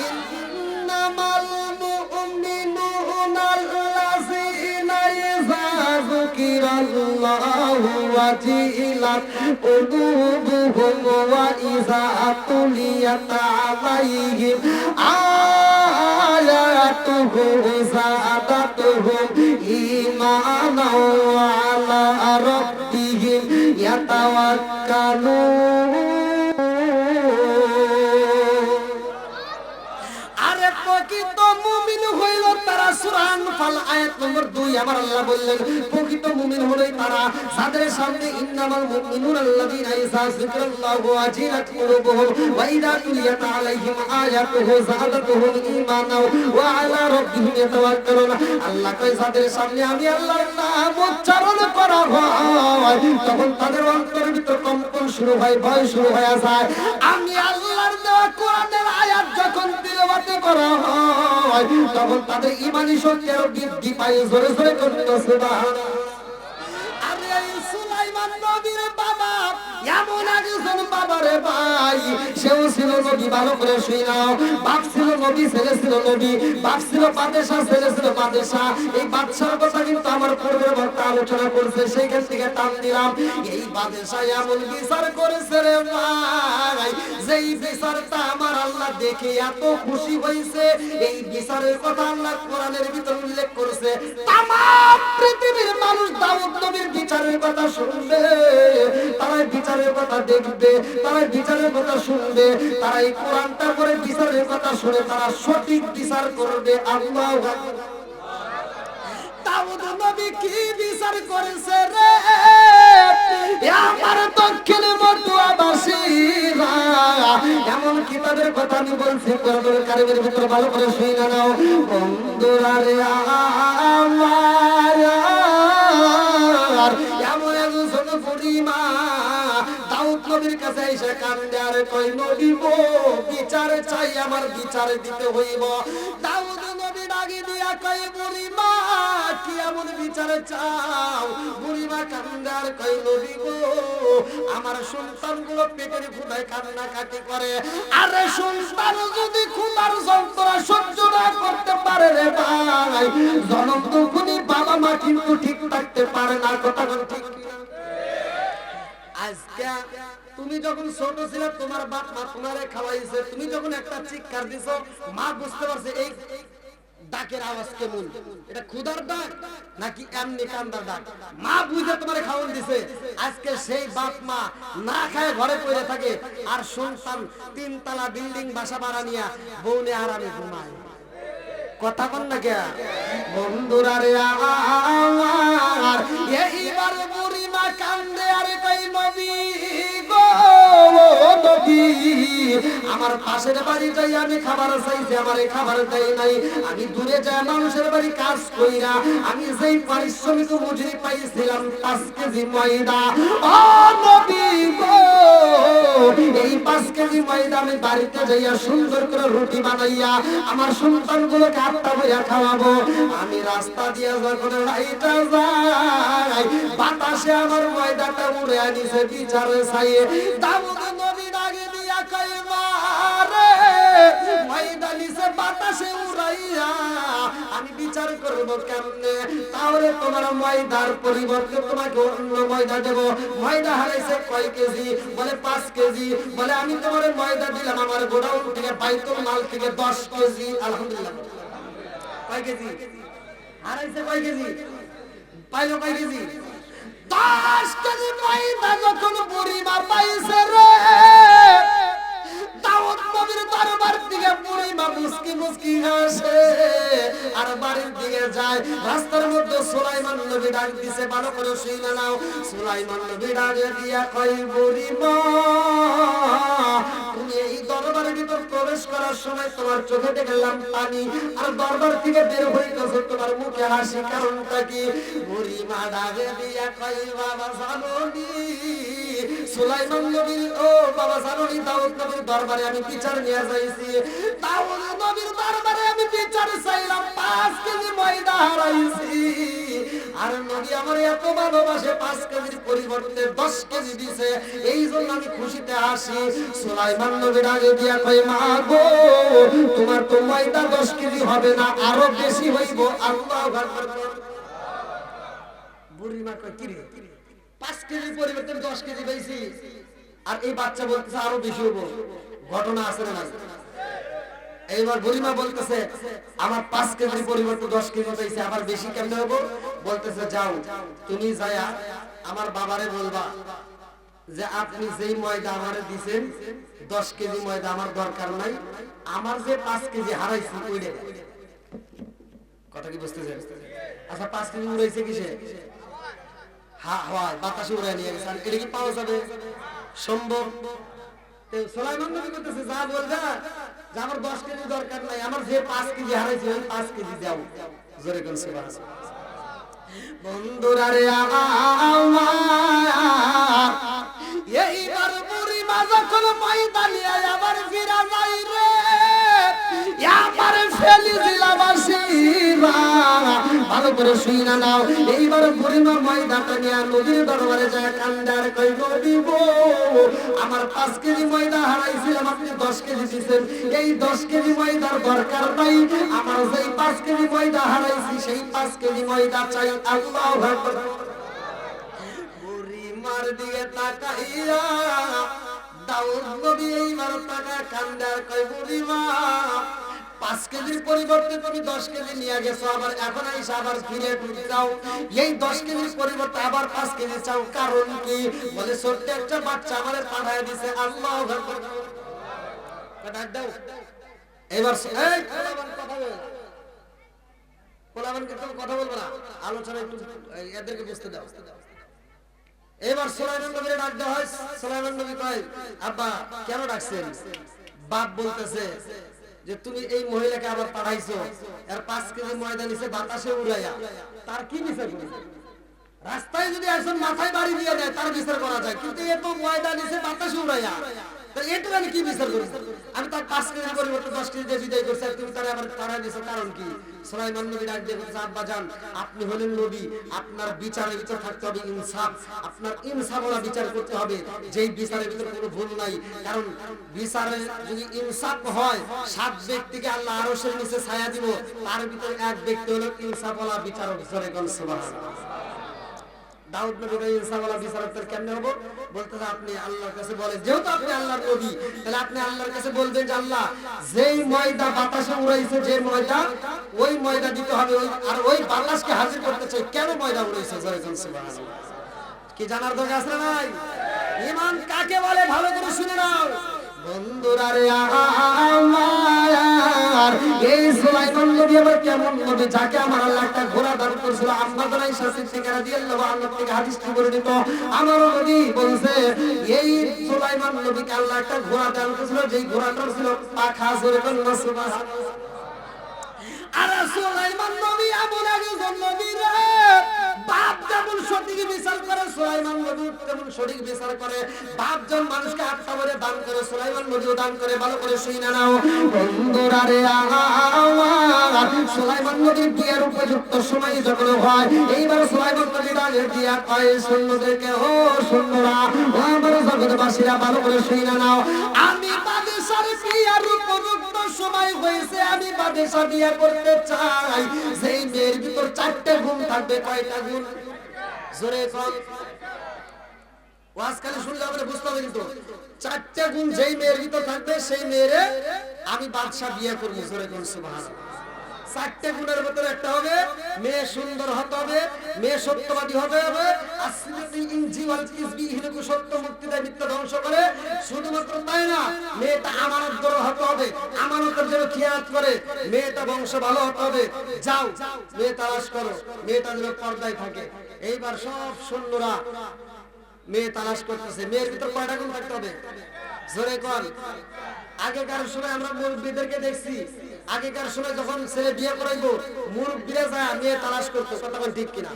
ইন্নামাল মুমিনুনা আল্লাযীনা ইযা যুকিরাল্লাহু ওয়াজিলাত কুলুবুহুম ওয়া ইযা তুলিয়াত আলাইহিম আয়াতুহু যাদাতুহুম ঈমানাও ওয়া আলা রাব্বিহিম ইয়াতাওয়াক্কালুন। আরে প্রকৃত মুমিন হইল তারা, সূরা আনফাল আয়াত নম্বর 2 আমার আল্লাহ বললেন প্রকৃত মুমিন হলোই তারা যাদের সামনে ইন্নামাল মুমিনুনা আল্লাযীনা ইযা যিকরাল্লাহু ওয়াজিলাত কুলুবুহুম ওয়া ইযা তুলিয়াত আলাইহিম আয়াতুহু যাদাতুহুম ঈমানাও ওয়া আলা রাব্বিহিম ইয়াতাওয়াক্কালুন। আল্লাহ কয় যাদের সামনে আমি আল্লাহর নাম উচ্চারণ করা হয় তখন তাদের অন্তরের ভিতর কম্পন শুরু হয়, ভয় শুরু হয়ে যায়। আমি আল্লাহর দেওয়া কোরআনের আয়াত যখন তিলাওয়াত করা হয় তখন তাদের ঈমানি শক্তি আরো বৃদ্ধি পায়। জোরে জোরে করুন সুবহানাল্লাহ। আরে এই সুলাইমান নবীর বাবা এমন একজন বাবারে ভাই, সেও ছিল নবী, ভালো করে শুনাও। বাপ ছিল নবী, ছেলে ছিল নবী, বাপ ছিল বাদশা, ছেলে ছিল বাদশা। এই বাদশার কথা কিন্তু আমার পূর্বের বক্তা আলোচনা করছে, সেইখান থেকে টান দিলাম। এই বাদশা এমন বিচার করেছে রে ভাই, যেই বিচারটা আমার আল্লাহ দেখে এত খুশি হয়েছে। এই বিচারের কথা আল্লাহ কোরআনের ভিতর উল্লেখ করেছে। তামাম পৃথিবীর মানুষ দাউদ নবীর বিচারের কথা শুনবে, তারা বিচারের কথা দেখবে, তারা বিচারের কথা শুনবে, তারা এই কোরআনটা করে বিচারের কথা শুনে তারা সঠিক বিচার করবে। আল্লাহু আকবার। দাউদ নবী কি বিচার করেছে রে আমার দক্ষিণ মধ্যবাসীরা, এমন কিতাবের কথা আমি বলছি কোরআনুল কারীমের ভিতর, ভালো করে শুনে নাও বন্ধুরা রে আমার। এমন একজন বুড়িমা দাউদ নবীর কাছে এসে কান্দে আর কই নবী গো বিচার চাই, আমার বিচার দিতে হইব। দাউদ নবী ডাকি দিয়া কই বুড়িমা কি এমন বিচার চাও? বুড়িমা কান্দে আর কই নবী গো আমার সন্তানগুলো পেটের ক্ষুধায় কান্নাকাটি করে, আরে সন্তান যদি ক্ষুধার যন্ত্রণা সহ্য না করতে পারে রে ভাই, জনম দুঃখী বাবা মা কিন্তু ঠিক থাকতে পারে না। কথা ঠিক কিনা? আজকে তুমি যখন ছোট ছিলে তোমার বাপ মা তোমারে খাওয়াইছে, তুমি যখন একটা চিৎকার দিছো মা বুঝতে পারছে এই ডাকের আওয়াজ কেমন, এটা ক্ষুধার ডাক নাকি এমনি কান্দার ডাক, মা বুঝে তোমারে খাওয়ান দিছে। আজকে সেই বাপ মা না খায় ঘরে পড়ে থাকে, আর সন্তান 3 তলা বিল্ডিং বাসা ভাড়া নিয়া বউনে আরামে ঘুমায়। কথা কন না কে বন্ধুরা রে আমার। এইবার বুড়িমা কান্দে আর কই নবী গো নবী আমার পাশের বাড়ি যাই আমি খাবার চাইছি, আমারে খাবার দেয় নাই। আমি দূরে যাই মানুষের বাড়ি কাজ কইরা আমি যেই পারিশ্রমিক মজুরি পাইছিলাম 5 কেজি ময়দা, ও নবী গো এই 5 কেজি ময়দা আমি বাড়িতে যাইয়া সুন্দর করে রুটি বানাইয়া আমার সন্তানগুলোকে আটটা বইয়া খাওয়াবো। আমি রাস্তা দিয়ে যখন রাইটা যাই বাতাসে আমার ময়দাটা উড়ে আনিছে বিচারে ছাইয়ে। দাউদ নবী ডাকে দিয়া কই মারে ময়দা নিছে বাতাসে উড়াইয়া আমি বিচার করব কেমনে? তাহলে তোমার ময়দার পরিবর্তে তোমাকে অন্য ময়দা দেব। ময়দা হারাইছে কয় কেজি? বলে 5 কেজি। বলে আমি তোমার ময়দা দিলাম আমার গোডাউন থেকে বাইতুল মাল থেকে 10 কেজি। আলহামদুলিল্লাহ। কয় কেজি হারাইছে? কয় কেজি পাইলো? কয় কেজি? 10 কেজি ময়দা যখন বুড়িমা পাইছে রে দাউদ নবীর দরবার থেকে বুড়িমা মুস্কি মুস্কি হাসে আর বাড়ির দিকে যায়। রাস্তার মধ্যে সুলাইমান নবী ডাক দিছে, ভালো করে শুনে নাও। সুলাইমান নবী ডাক দিয়া কই বুড়িমা তুমি এই দরবারের ভিতর প্রবেশ করার সময় তোমার চোখে দেখলাম পানি, আর দরবার থেকে বের হইতেছে তোমার মুখে হাসি, কারণটা কি? বুড়িমা ডাক দিয়া কই বাবা জানোনি সুলাইমান নবীর ও বাবা জানোনি দাউদ নবীর দরবারে আমি বিচার নিয়ে যাইছি। দাউদ নবীর দরবারে আমি বিচার চাইলাম 5 কেজি ময়দা হারাইছি, আর নবী আমার এত ভালোবাসে 5 কেজির পরিবর্তে 10 কেজি দিছে, এই জন্য আমি খুশিতে আসি। সুলাইমান নবী ডাকে দিয়া কয়, মা গো তোমার তো ময়দা 10 কেজি হবে না, আরো বেশি হইব। আল্লাহু আকবার। বুড়িমা কয়, কি রে 5 কেজির পরিবর্তে 10 কেজি পেয়েছি, আর এই বাচ্চা বলতেছে আরো বেশি হবো। ঘটনা আছে না? এইবার বুড়িমা বলতেছে আমার 5 কেজির পরিবর্তে 10 কেজি পেয়েছে, আবার বেশি কেমনে হবো? বলতেছে যাও তুমি যায়া আমার বাবারে বলবা যে আপনি যেই ময়দা আমারে দিবেন 10 কেজি ময়দা আমার দরকার নাই, আমার যে 5 কেজি হারাইছি ওইটা দেন। কথা কি বুঝতেছেন? আচ্ছা 5 কেজি উড়াইছে কিসে? হাওয়া বাতাসে উড়াই নিয়ে গেছে, এটা কি পাওয়া যাবে সম্ভব? সুলাইমান নবী বলতেছে যা বলবে যে আমার 10 কেজি দরকার নাই, আমার যে 5 কেজি হারাইছে ওই 5 কেজি দাও। জোরে কোন সুবহানাল্লাহ। বন্ধুরা রে আমার, এইবার বুড়িমা যখন ময়দা নিয়ে আবার ফিরা যাই রে, আবার ফেলি জেলাবাসীরা ভালো করে শুইনা নাও। এইবার বুড়িমা ময়দাটা নিয়ে নদীর দরবারে যায় কান্দার কই, নবী গো আমার 5 কেজি ময়দা হারাইছিলাম, আপনি 10 কেজি দিয়েছেন, এই 10 কেজি ময়দার দরকার নাই, আমার যেই 5 কেজি ময়দা হারাইছি সেই 5 কেজি ময়দা চাই। আল্লাহু আকবার। বুড়িমার দিকে তাকাইয়া দাউদ নবী এইবার তাকা কান্দার কই, বুড়িমা 5 কেজির পরিবর্তে তুমি 10 কেজি নিয়ে গেছো, আবার এখন আইসা আবার ফিরে যাও, এই 10 কেজির পরিবর্তে আবার 5 কেজি চাও, কারণ কি? বলে ছোট্ট একটা বাচ্চা আমারে পাঠায় দিছে। আল্লাহু আকবার। ডাক দাও এবার। এই কোলাবান কথা বল, কোলাবান কিন্তু কথা বলবো না, আলোচনা একটু এদেরকে বুঝতে দাও। এবার সুলাইমান নবীর ডাক দেওয়া হয়। সুলাইমান নবী কয়, আব্বা কেন ডাকছেন? বাপ বলতেছে যে তুমি এই মহিলাকে আবার পাঠাইছো, এর 5 কেজি ময়দা নিছে বাতাসে উড়াইয়া, তার কি বিচার করবে? রাস্তায় যদি একজন মাথায় বাড়ি দিয়ে দেয় তার বিচার করা যায়, কিন্তু এ তো ময়দা নিছে বাতাসে উড়াইয়া, তাহলে এটা আমি কি বিচার করব? আমি তার 5 কেজির পরিবর্তে 10 কেজি দিয়ে বিদায় করছি, আর তুমি তার আবার পাঠাই দিছো, কারণ কি? সুলাইমান নবী ডাক দিয়ে বলছে, আব্বা জান আপনি হলেন নবী, আপনার বিচারের ভিতর থাকতে হবে ইনসাফ, আপনার ইনসাফওয়ালা বিচার করতে হবে, যেই বিচারের ভিতর কোনো ভুল নাই। কারণ বিচারে যদি ইনসাফ হয় 7 ব্যক্তিকে আল্লাহ আরশের নিচে ছায়া দিব, তার ভিতর এক ব্যক্তি হলো ইনসাফওয়ালা বিচারক। জোরে কোন সুবহানাল্লাহ। দাউদ নবীর ইনসাফওয়ালা বিচারক কেমনে হবো? বলতেছে আপনি আল্লাহর কাছে বলেন, যেহেতু আপনি আল্লাহর নবী, তাহলে আপনি আল্লাহর কাছে বলবেন যে আল্লাহ যেই ময়দা বাতাসে উড়াইছে, যে ময়দা ওই ময়দা দিতে হবে, আর ওই বাতাসকে হাজির করতে চাই, কেন ময়দা উড়াইছে? জয় সুবহানাল্লাহ। কি জানার দরকার আছে নাই? ঈমান কাকে বলে ভালো করে শুনে নাও বন্ধুরা রে আমার। এই সুলাইমান নবী আবার কেমন নবী, যাকে আমার আল্লাহ একটা ঘোড়া দান করেছিল। আম্মা জান আয়েশা সিদ্দিকা রাদিয়াল্লাহু আনহা থেকে হাদিসটি বর্ণিত, আমার নবী বলছে এই সুলাইমান নবীকে আল্লাহ একটা ঘোড়া দান করেছিল, যেই ঘোড়াটার ছিল পাখা। জোরে বলুন সুবহানাল্লাহ। আর সুলাইমান নবী এমন একজন নবী রে, বাপ যেমন সঠিক বিচার করে সুলাইমান নবী তেমন সঠিক বিচার করে। বাপ যেমন মানুষকে আটটা করে দান করে, সুলাইমান নবীও দান করে। ভালো করে শুনে নাও বন্ধুরা রে আমার। সুলাইমান নবীর বিয়ের উপযুক্ত সময় যখন হয়, এইবার সুলাইমান নবী ডাকে দিয়া কয়, সৈন্যদেরকে, ও সৈন্যরা, ও আমার জগৎবাসীরা, ভালো করে শুনে নাও, আমি বাদশার বিয়ের উপযুক্ত সময় হয়েছে, আমি বাদশা বিয়ে করতে চাই। সেই মেয়ের ভিতর 4টে গুণ থাকবে। কয়টা গুণ? জোরে কর। ওয়াজখালি শুনলে আমরা বুঝতে হবে, কিন্তু 4টে গুণ যেই মেয়ের ভিতর থাকবে সেই মেয়েরে আমি বাদশা বিয়ে করব। জোরে কোন সুবহানাল্লাহ। 4টে গুণের ভিতরে একটা হবে মেয়ে সুন্দর হতে হবে, মেয়ে সত্যবাদী হতে হবে, আসলিয়াতি ইনজিওয়াল কিসবি, ইহলোকে সত্য মুক্তি দেয়, মিথ্যা ধ্বংস করে। শুধুমাত্র তাই না, মেয়েটা আমানতদার হতে হবে, আমানতের যেন খেয়াল করে, মেয়েটা বংশ ভালো হতে হবে। যাও মেয়ে তালাশ করো, মেয়েটা যেন পর্দায় থাকে। এইবার সব সৈন্যরা মেয়ে তালাশ করতেছে। মেয়ের ভিতর কয়টা গুণ থাকতে হবে? জোরে কর। আগেকার সময় আমরা মুরব্বীদেরকে দেখছি, আগেকার সময় যখন ছেলে বিয়ে করাইবো, মুরব্বীরা যায় মেয়ে তালাশ করতো। কথা বল ঠিক কিনা?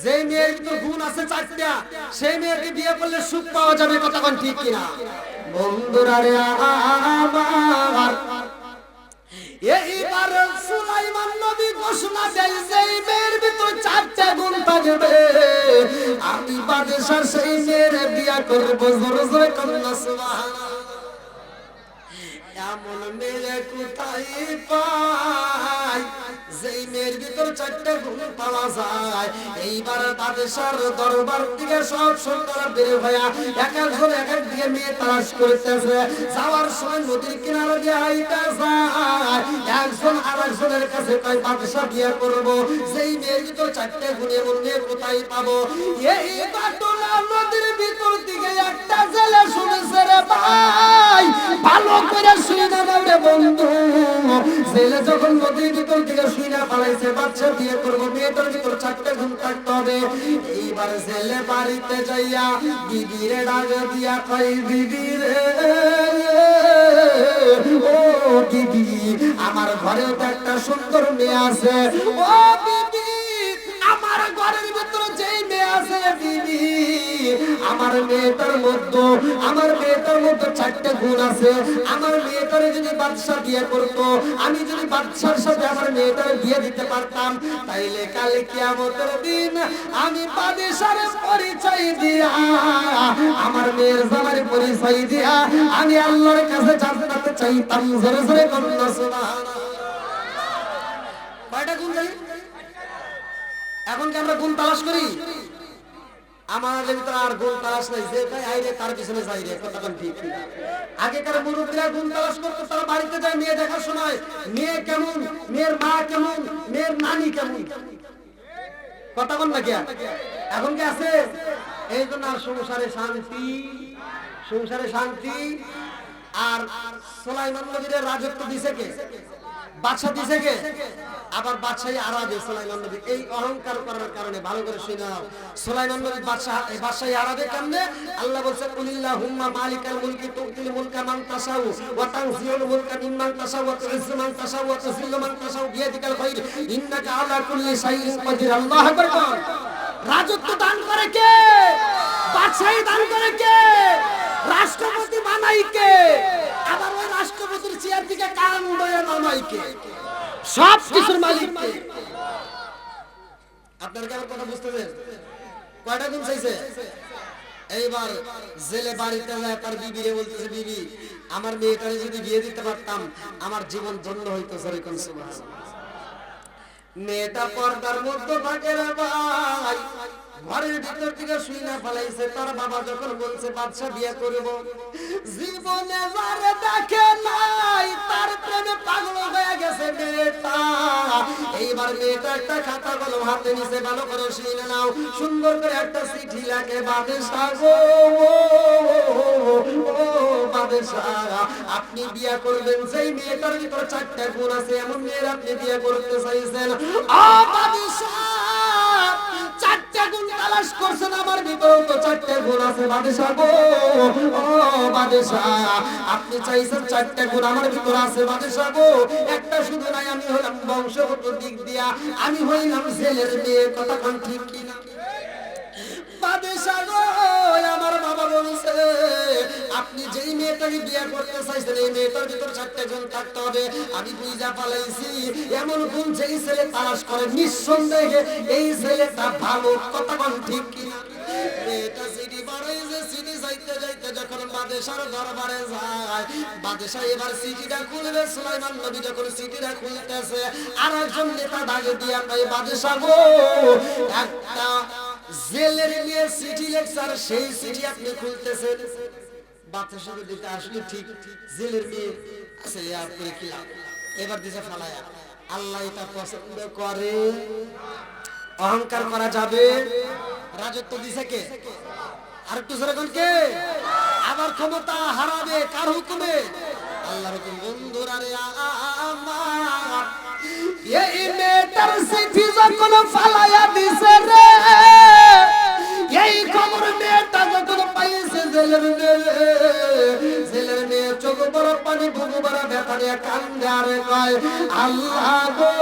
যেই মেয়ের ভিতর গুণ আছে 4টা, সেই মেয়েকে বিয়ে করলে সুখ পাওয়া যাবে। কথা বল ঠিক কিনা? বন্ধুরা রে আমার, এইবার সুলাইমান নবী ঘোষণা দেয় যে এই মেয়ের ভিতর 4টা গুণ থাকবে, আমি বাদশাহ সেই মেয়ের বিয়া করব। জোরে জোরে কন্যা সুবহানাল্লাহ। এমন মেয়ে কোথায় পাই যেই মেয়ের ভিতর 4টা গুণ পাওয়া যায়। এইবার বাদশার দরবার থেকে সব সৈন্যরা বের হইয়া এক একজন এক এক দিকে মেয়ে তালাশ করতেছে। যাওয়ার সময় নদীর কিনারে দিয়ে হাইটা যায়, একজন আরেকজনের কাছে কয় বাদশা বিয়ে করব। যেই মেয়ের ভিতর 4টা গুণ, এমন মেয়ে কোথায় পাবো? এই ঘটনা নদীর ভিতর থেকে একটা জেলে শুনেছে রে ভাই, ভালো করে শুনে দাও রে বন্ধু। জেলে যখন নদীর ভিতর থেকে শুনে পালাইছে বাদশা বিয়ে করব, মেয়েটার ভিতর 4টা গুণ থাকতে হবে। এইবার জেলে বাড়িতে যাইয়া বিবিরে ডাক দিয়া কই, বিবি রে ও বিবি, আমার ঘরেও তো একটা সুন্দর মেয়ে আছে। ও বিবি, আমার ঘরের ভিতরে যেই মেয়ে আছে বিবি, আমার মেয়েটার মধ্যে 4টা গুণ আছে। আমার মেয়েটারে যদি বাদশা বিয়ে করতো, আমি যদি বাদশার সাথে আমার মেয়েটারে বিয়ে দিতে পারতাম, তাইলে কালে কিয়ামতের দিন আমি বাদশার পরিচয় দিয়া, আমার মেয়ের জামার পরিচয় দিয়া আমি আল্লাহর কাছে জান্নাতে চাইতাম। জোরে জোরে কন্যা সুবহানাল্লাহ। কয়টা গুণ চাই? এখন কি আমরা গুণ তালাশ করি? আমাদের ভিতরে আর গুণ তালাশ নাই, যে কয় আইরে তার পিছনে যাই রে। কথা কোন ঠিক? আগেকার মুরব্বীরা গুণ তালাশ করতো, তারা বাড়িতে যায় মেয়ে দেখার সময়, মেয়ে কেমন, মেয়ের মা কেমন, মেয়ের নানি কেমন। কথা কোন নাকি? এখন কি আছে? এই জন্য আর সংসারে শান্তি। আর সুলাইমান নবীর রাজত্ব দিছে কে? বাদশা দিছে কে? আবার বাদশাহী আরাবে সুলাইমান নবী। এই অহংকার করার কারণে ভালো করে শুনে নাও, সুলাইমান নবী বাদশাহী আরাবে কেমনে? আল্লাহ বলছে, কুলিল্লাহুম্মা মালিকাল মুলকি তুতিল মুলকা মান তাশাউ ওয়া তানজিউল মুলকা মিম্মান তাশাউ ওয়া তুইজ্জু মান তাশাউ ওয়া তুযিল্লু মান তাশাউ বিয়াদিকাল খায়র ইন্নাকা আলা কুল্লি শাইইন কাদির। আল্লাহু আকবার। রাজত্ব দান করে কে? বাদশাহী দান করে কে? রাষ্ট্রপতি বানাই কে? আবার ওই রাষ্ট্রপতির চেয়ার থেকে কান ধরে নামাই কে? সব কিছুর মালিক কে? আপনার কি আমার কথা বুঝতেছেন? কয়টা গুণ চাইছে? এইবার জেলে বাড়িতে যায় তার বিবিরে বলতেছে, বিবি, আমার মেয়েটারে যদি বিয়ে দিতে পারতাম আমার জীবন ধন্য হইতো। সরি কোন সুবহানাল্লাহ। মেয়েটা পর্দার মধ্যে থাকে রে ভাই, ঘরের ভিতর থেকে শুই না ফেলাইছে। তার বাবা যখন বলছে বাদশা বিয়ে করব, জীবনে যারে দেখে নাই তার প্রেমে পাগল হয়ে গেছে মেয়েটা। এইবার মেয়েটা একটা খাতা কলম হাতে নিছে, ভালো করে শুনে নাও, সুন্দর করে একটা চিঠি লেখে, বাদশা গো, ও বাদশা, আপনি বিয়ে করবেন যেই মেয়েটার ভিতর 4টা গুণ আছে, এমন মেয়ের আপনি বিয়ে করতে চাইছেন। ও বাদশা, 4টা গুণ তালাশ করছেন, আমার ভিতরেও তো 4টা গুণ আছে বাদশা গো। ও বাদশা, আপনি চাইছেন 4টা গুণ আমার ভিতরে আছে বাদশা গো। একটা শুধু নাই, আমি হলাম বংশগত দিক দিয়া আমি হইলাম ছেলের মেয়ে। কথা কোন ঠিক কিনা? বাদশা গো, আমার বাবা বলছে আপনি যেই মেয়েটাকে বিয়ে করতে চাইছেন এই মেয়েটার ভিতর 4টা গুণ থাকতে হবে। আমি বুঝা পালাইছি এমন গুণ যেই ছেলে তালাশ করে নিঃসন্দেহে এই ছেলেটা ভালো। কথা কোন ঠিক কিনা? এটা সিটি বাড়াইছে, সিটি যাইতে যাইতে যখন বাদশার দরবারে যায়, বাদশা এবার সিটিটা খুলবে। সুলাইমান নবী যখন সিটিটা খুলতেছে, আর একজন নেতা ডাকে দিয়া কয়, বাদশা গো, একটা জেলের মেয়ে চিঠি লেখছে, আর সেই চিঠি আপনি খুলতেছেন। বাদশা দিতে আসলে ঠিক জেলের মেয়ে আছে, আর করে কি লাভ? এবার দিছে ফালায়া। আল্লাহ এটা পছন্দ করে? অহংকার করা যাবে? রাজত্ব দিছে কে? আর একটু জোরে কোন কে? আবার ক্ষমতা হারাবে কার হুকুমে? আল্লাহর হুকুম। বন্ধুরা রে আমার, এই মেয়েটার চিঠি যখন ফালায়া দিছে রে, এই খবর মেয়েটা যখন পাইছে জেলের মেয়ে চোখ বড় পানি, বুকু বড় ব্যথা নিয়ে কান্দে আর কয়, আল্লাহ গো,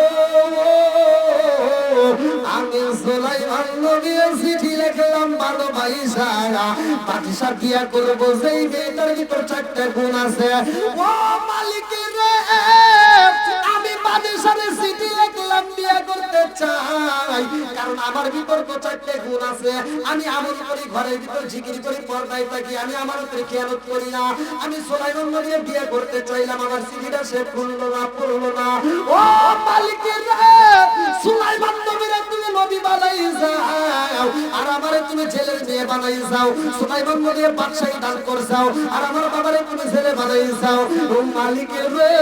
আমি সুলাইমান নবীর চিঠি লিখলাম ভালোবাসা বাদশা বিয়া করব যেই মেয়েটার ভিতর 4টা গুণ আছে। ও মালিক রে, বাদশার সিটি লিখলাম বিয়ে করতে চাই, কারণ আমার ভিতর তো 4টে গুণ আছে। আমি আমল করি, ঘরের ভিতর জিকির করি, পর্দায় থাকি, আমি আমার উপরে খেয়ানত করি না। আমি সুলাইমান নবীকে বিয়ে করতে চাইলাম, আমার সিটিটা সে পড়লো না। ও মালিকের রে, সুলাইমান নবীরে তুমি নবী বানাইছাও আর আমারে তুমি ছেলের মেয়ে বানাইছাও। সুলাইমান নবীর বাদশাহী দান করছাও আর আমার বাবারে তুমি ছেলে বানাইছাও। ও মালিকের রে,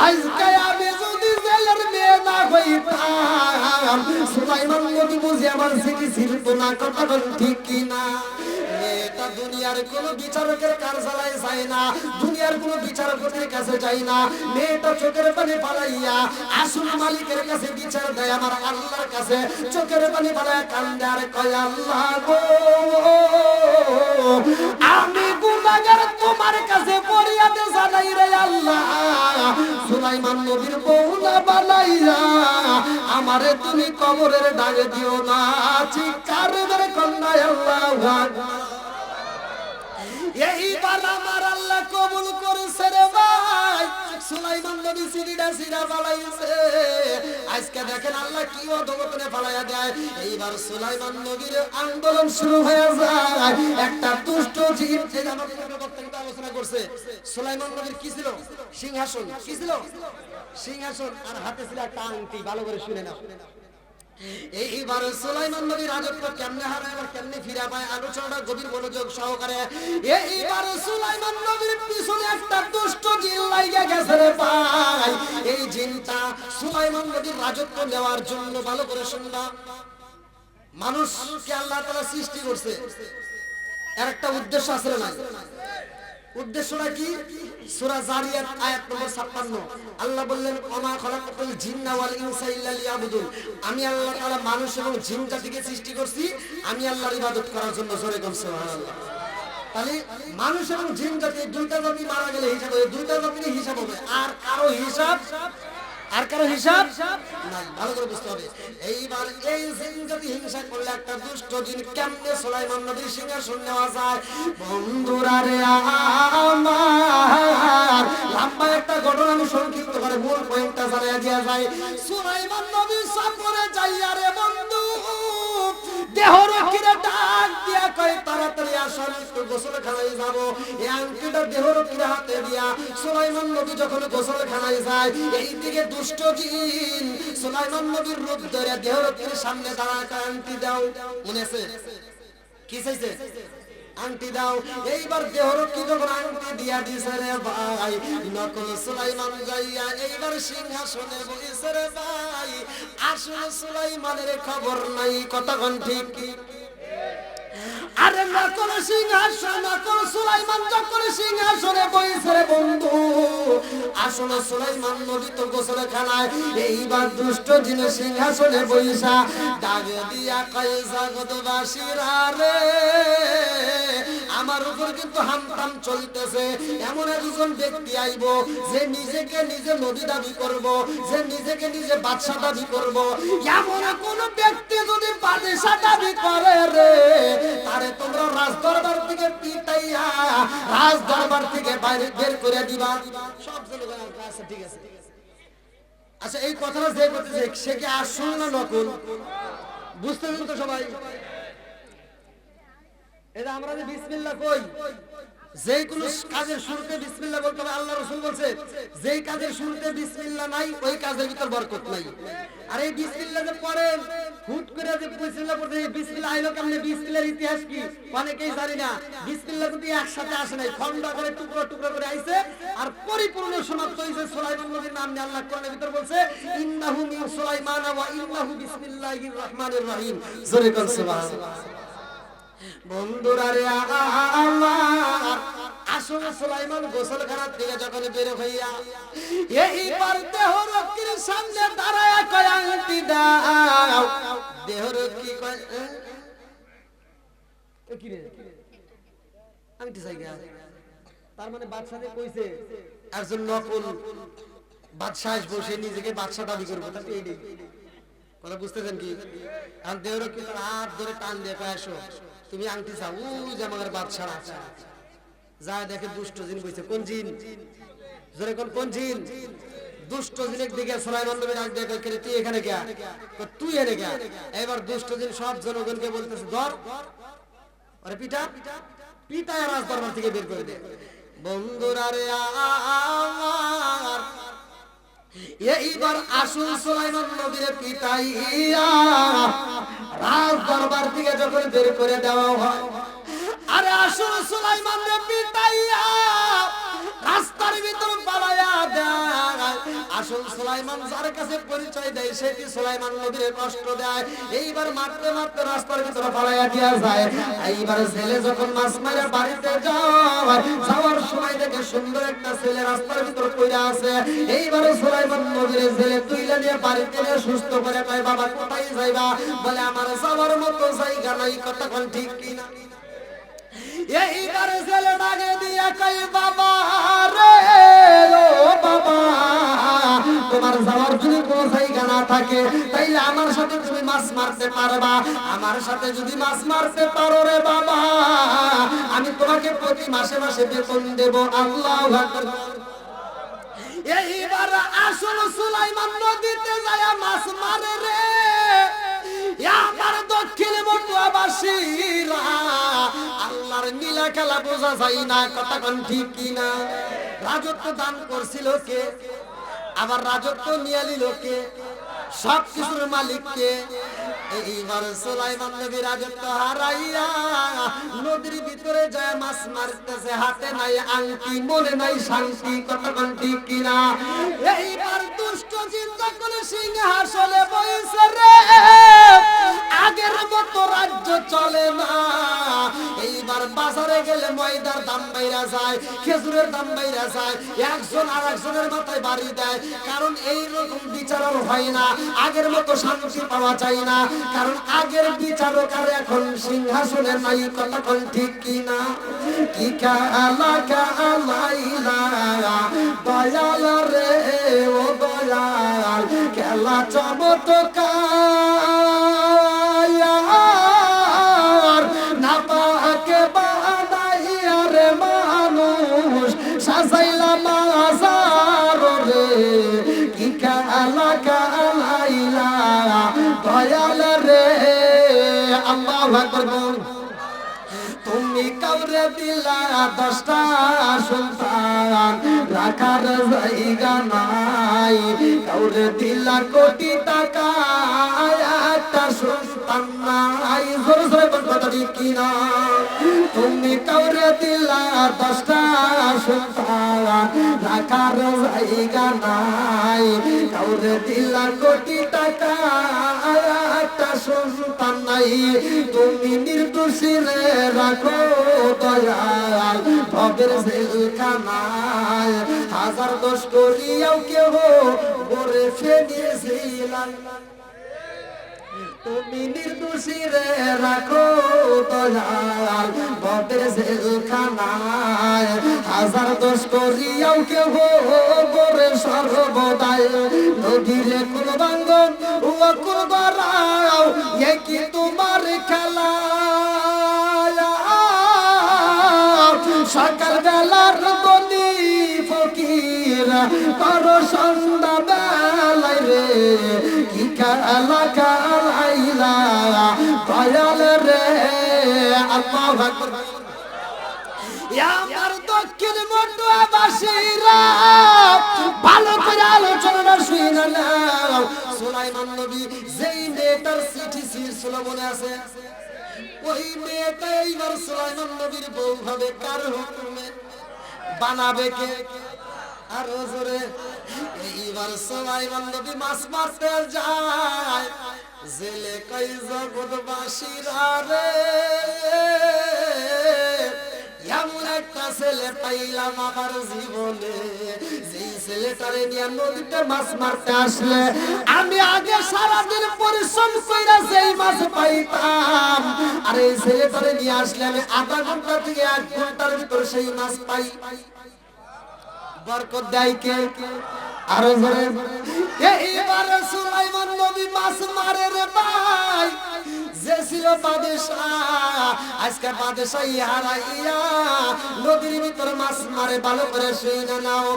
আজকে আমি যদি ছেলের মেয়ে না হইতাম, সুলাইমান নবী বুঝি আমার সিটি ছিল না। কথা বল ঠিক কি না? মেয়েটা দুনিয়ার কোন বিচারকের কার্যালয়ে যায় না, দুনিয়ার কোন বিচারপতির কাছে যায় না। মেয়েটা চোখের পানি পালাইয়া আসল মালিকের কাছে বিচার দেয়, আমার আল্লাহর কাছে চোখের পানি পালাইয়া কান্দে আর কয়, আল্লাহ গো, আমি গুনাহগার তোমার কাছে ফরিয়াদ জানাই রে আল্লাহ। সুলাইমান নবীর বউ না বানাইয়া আমারে তুমি কবরের ডাকে দিও না। চিৎকার করে কন্যা আল্লাহু আকবার। এইবার আমার আল্লাহ কবুল করেছে রে ভাই। সুলাইমান নবী সিরা বানাইছে। আজকে দেখেন আল্লাহ কি অধবতনে ফালাইয়া দেয়। এইবার সুলাইমান নবীর আন্দোলন শুরু হয়ে যায়। একটা দুষ্ট জিন আলোচনা করছে। সুলাইমান নবীর কি ছিল? সিংহাসন। কি ছিল? সিংহাসন। আর হাতে ছিল একটা আংটি। ভালো করে শুনে নাও। এইবার সুলাইমান নবীর রাজত্ব কেমনে হারায় আর কেমনে ফিরে পায়, আলোচনাটা গভীর মনোযোগ সহকারে। এইবার সুলাইমান নবীর পিছনে একটা দুষ্ট জিন লাগা গেছে রে ভাই। এই জিনটা সুলাইমান নবীর রাজত্ব নেওয়ার জন্য, ভালো করে শুনবা, মানুষকে আল্লাহ তাআলা সৃষ্টি করছে, এর একটা উদ্দেশ্য আছে না? উদ্দেশ্যটা কি? সূরা জারিয়াত আয়াত নম্বর 56 আল্লাহ বললেন, ওমা খালাকাতুল জিন্না ওয়াল ইনসা ইল্লা লিয়াবুদুন। আমি আল্লাহ তাআলা মানুষ এবং জিন জাতিকে সৃষ্টি করছি আমি আল্লাহর ইবাদত করার জন্য। জোরে বলুন সুবহানাল্লাহ। তাহলে মানুষ এবং জিন জাতি দুইটা জাতি মারা গেলে হিসাব হবে, দুইটা জাতির হিসাব হবে, আর কারো হিসাব নাই। ভালো করে বুঝতে হবে। এইবার এই জিন জাতি হিংসা করলে একটা দুষ্ট জিন কেমনে সুলাইমান নবীর সিংহাসন নেওয়া যায়? বন্ধুরা রে আমার, লম্বা একটা ঘটনা আমি সংক্ষিপ্ত করে মূল পয়েন্টটা জানাইয়া দেয়া যায়। সুলাইমান নবী সফরে যাইয়া রে বন্ধু দেহরক্ষীরা ডাক দিয়া কয়, তাড়াতাড়ি আসুন, একটু গোসলখানায় যাব। এই আংটিটা দেহরক্ষীর হাতে দিয়া সুলাইমান নবী যখন গোসলখানায় যায়, এইদিকে দুষ্ট জিন সুলাইমান নবীর রূপ ধরে দেহরক্ষীর সামনে দাঁড়ায়, আংটি দাও। মনে আছে কি চাইছে? আংটি দাও। এইবার দেহরক্ষী যখন আংটি দিয়া দিছে রে ভাই, নকল সুলাইমান যাইয়া এইবার সিংহাসনে বসেছে রে ভাই। আসলে সুলাইমানের খবর নাই। কতক্ষণ ঠিক? আরে নকল সিংহাসন, নকল সুলাইমান যখন সিংহাসনে বসেছে রে বন্ধু, আসলে সুলাইমান নবী তো গোসলখানায়। এইবার দুষ্ট জিন সিংহাসনে বসা ডাক দিয়া কয়, জগৎবাসীরা রে, আমার উপর কিন্তু হামতাম চলতেছে। এমন একজন ব্যক্তি আইব যে নিজেকে নিজে নবী দাবি করব, যে নিজেকে নিজে বাদশা দাবি করব। এমন কোন ব্যক্তি যদি বাদশা দাবি করে রে, তারে তোমরা রাজদরবার থেকে পিটাইয়া রাজদরবার থেকে বাইরে বের করে দিবা। সব জনগণ আছে, ঠিক আছে। আচ্ছা, এই কথাটা যে বলতেছে সে কি আসল না নকল? বুঝতেছেন তো সবাই? এটা আমরা যে বিসমিল্লাহ কই, যেই কোন কাজের শুরুতে বিসমিল্লাহ বলতে হবে। আল্লাহ রাসূল বলছে, যেই কাজের শুরুতে বিসমিল্লাহ নাই ওই কাজের ভিতর বরকত নাই। আর এই বিসমিল্লাহ যে পড়েন, হুট করে যে বিসমিল্লাহ পড়তে, বিসমিল্লাহ আইলো কেমনে? বিসমিল্লাহর ইতিহাস কি অনেকেই জানি না। বিসমিল্লাহ কিন্তু একসাথে আসে নাই, খন্ড করে টুকরো টুকরো করে আইছে, আর পরিপূর্ণ সমাপ্ত হইছে সুলাইমান নবীর নাম নিয়ে। আল্লাহ কোরআনের ভিতর বলছে, ইন্নাহু মিন সুলাইমান ওয়া ইন্নাহু বিসমিল্লাহির রহমানির রহিম। জোরে কোন সুবহানাল্লাহ। বন্ধুরা রে আমার, আসলে সুলাইমান গোসলখানা থেকে যখন বের হইয়া এইবার দেহরক্ষীর সামনে দাঁড়ায়া কয়, আংটি দাও। দেহরক্ষী কয়, কি রে আংটি চাই? তার মানে বাদশাকে কইছে একজন নকল বাদশা আসবো, সে নিজেকে বাদশা দাবি করবো। তাহলে এই কথা বুঝতেছেন কি? আর দেহরক্ষী তার হাত ধরে টান দিয়ে কয়, আসো তুমি আংটি চাও। ওই যে আমার বাদশা আছে, যা দেখে দুষ্ট জিন কইছে। কোন জিন? জোরে কোন? কোন জিন? দুষ্ট জিনের দিকে সুলাইমান নবী ডাক দিয়ে কই তুই এখানে কে? কই তুই এনে কে? এবার দুষ্ট জিন সব জনগণকে বলতেছে ধর আরে পিটা পিটা আর রাজ দরবার থেকে বের করে দে। বন্ধুরা রে আমার এইবার আসুন সুলাইমান নবীর পিটাইয়া রাজ দরবার থেকে যখন বের করে দেওয়া হয়, আরে আসুন সুলাইমান রে পিটাইয়া রাস্তার ভিতর পালাইয়া দেয়। আসুন সুলাইমান যার কাছে পরিচয় দেয় সেটি সুলাইমান নবীর কষ্ট দেয়। এইবার মারতে মারতে রাস্তার ভিতর পালাইয়া দিয়া যায়। এইবার ছেলে যখন মাছ মারে বাড়িতে যায়, যাওয়ার সময় দেখে সুন্দর একটা ছেলে রাস্তার ভিতর পড়ে আছে। এইবার সুলাইমান নবীর ছেলে তুইলা নিয়ে বাড়িতে নিয়ে সুস্থ করে কয় বাবা কোথায় যাইবা? বলে আমার যাওয়ার মতো জায়গা নাই। কথা কোন ঠিক কিনা? এইবার ছেলে ডাকে দিয়া কই বাবা রে ও বাবা, তোমার যাওয়ার যদি কোনো জায়গা না থাকে তাইলে আমার সাথে তুমি মাছ মারতে পারবা। আমার সাথে যদি মাছ মারতে পারো রে বাবা, আমি তোমাকে প্রতি মাসে মাসে বেতন দেব। আল্লাহু আকবার। এইবার আসল সুলাইমান নদীতে যায় মাছ মারে রে। আমার দক্ষিণ বটুয়াবাসীরা আল্লাহর নীলা খেলা বোঝা যায় না। কথা কোন ঠিক কিনা? রাজত্ব দান করছিল কে? আবার রাজত্ব নিয়ে নিল কে? সব কিছুর মালিক কে? এইবার সুলাইমান নবী রাজত্ব হারাইয়া নদীর ভিতরে যায় মাছ মারতেছে। হাতে নাই আংটি, মনে নাই শান্তি। কথা কোন ঠিক কিনা? এইবার দুষ্ট চিন্তা করে সিংহাসনে বসে রে। আগের মতো রাজ্য চলে না। এইবার বাজারে গেলে ময়দার দাম বাইরা যায়, খেজুরের দাম বাইরা যায়। একজন আর একজনের মাথায় বাড়ি দেয়। কারণ এই রকম বিচারক হয় না, আগের মতো শান্তি পাওয়া যায় না। কারণ আগের বিচারক আর এখন সিংহাসনে নাই। কথা কোন ঠিক কিনা? কি কালা কালাইলা দয়াল রে ও দয়াল, খেলা চমৎকার না পাকে বানাইয়া রে মানুষ সাজাইলা মাজার রে। কি কালা কালাইলা দয়াল রে। আল্লাহু আকবার। তুমি কাউরে দিলা 10টা সন্তান, রাখার জায়গা নাই। কাউরে দিলা কোটি টাকা, একটা সন্তান নাই। জোরে জোরে কথা ঠিক কিনা? তুমি কাউরে দিলা 10টা সন্তান, রাখার জায়গা নাই। কাউরে দিলা কোটি টাকা, একটা সন্তান নাই। তুমি নির্দোষী রে রাখো দয়াল ভবের জেলখানায়। হাজার দোষ করিয়াও কেহ করে ফেলিয়েছিলাম। তুমি নির্দোষী রে রাখো দয়াল ভবের জেলখানায়। হাজার দোষ করিয়াও কেহ করে সর্বদাই। নদীরে কোন বাঙ্গন ও কোন গড়াও, এ কি তোমার খেলা? সকাল বেলার বলি ফকির করো সন্ধ্যা বেলায় রে। কি কালা কালাইলা দয়াল রে। আল্লাহু আকবার। আমার দক্ষিণ বটুয়াবাসীরা ভালো করে আলোচনাটা শুনে নাও। সুলাইমান নবী যেই মেয়েটার চিঠি ছিল মনে আছে? ওই মেয়েটা এইবার সুলাইমান নবীর বউ হবে। কার হুকুমে বানাবে কে? আরো জোরে। এইবার সুলাইমান নবী মাছ মারতে যায়। জেলে কই জগৎবাসীরা রে, এমন একটা ছেলে পাইলাম আমার জীবনে, যেই ছেলেটারে নিয়ে নদীতে মাছ মারতে আসলে আমি আগে সারাদিন পরিশ্রম কইরা সেই মাছ পাইতাম, আর এই ছেলেটারে নিয়ে আসলে আমি আধা ঘন্টা থেকে 1 ঘন্টার ভিতর সেই মাছ পাই। বরকত দেয় কে? আরো জোরে। এইবার সুলাইমান নবী মাছ মারে রে ভাই। যে ছিল বাদশাহ, আজকে বাদশাহী হারাইয়া নদীর ভিতরে মাছ মারে, ভালো করে শুনে নাও।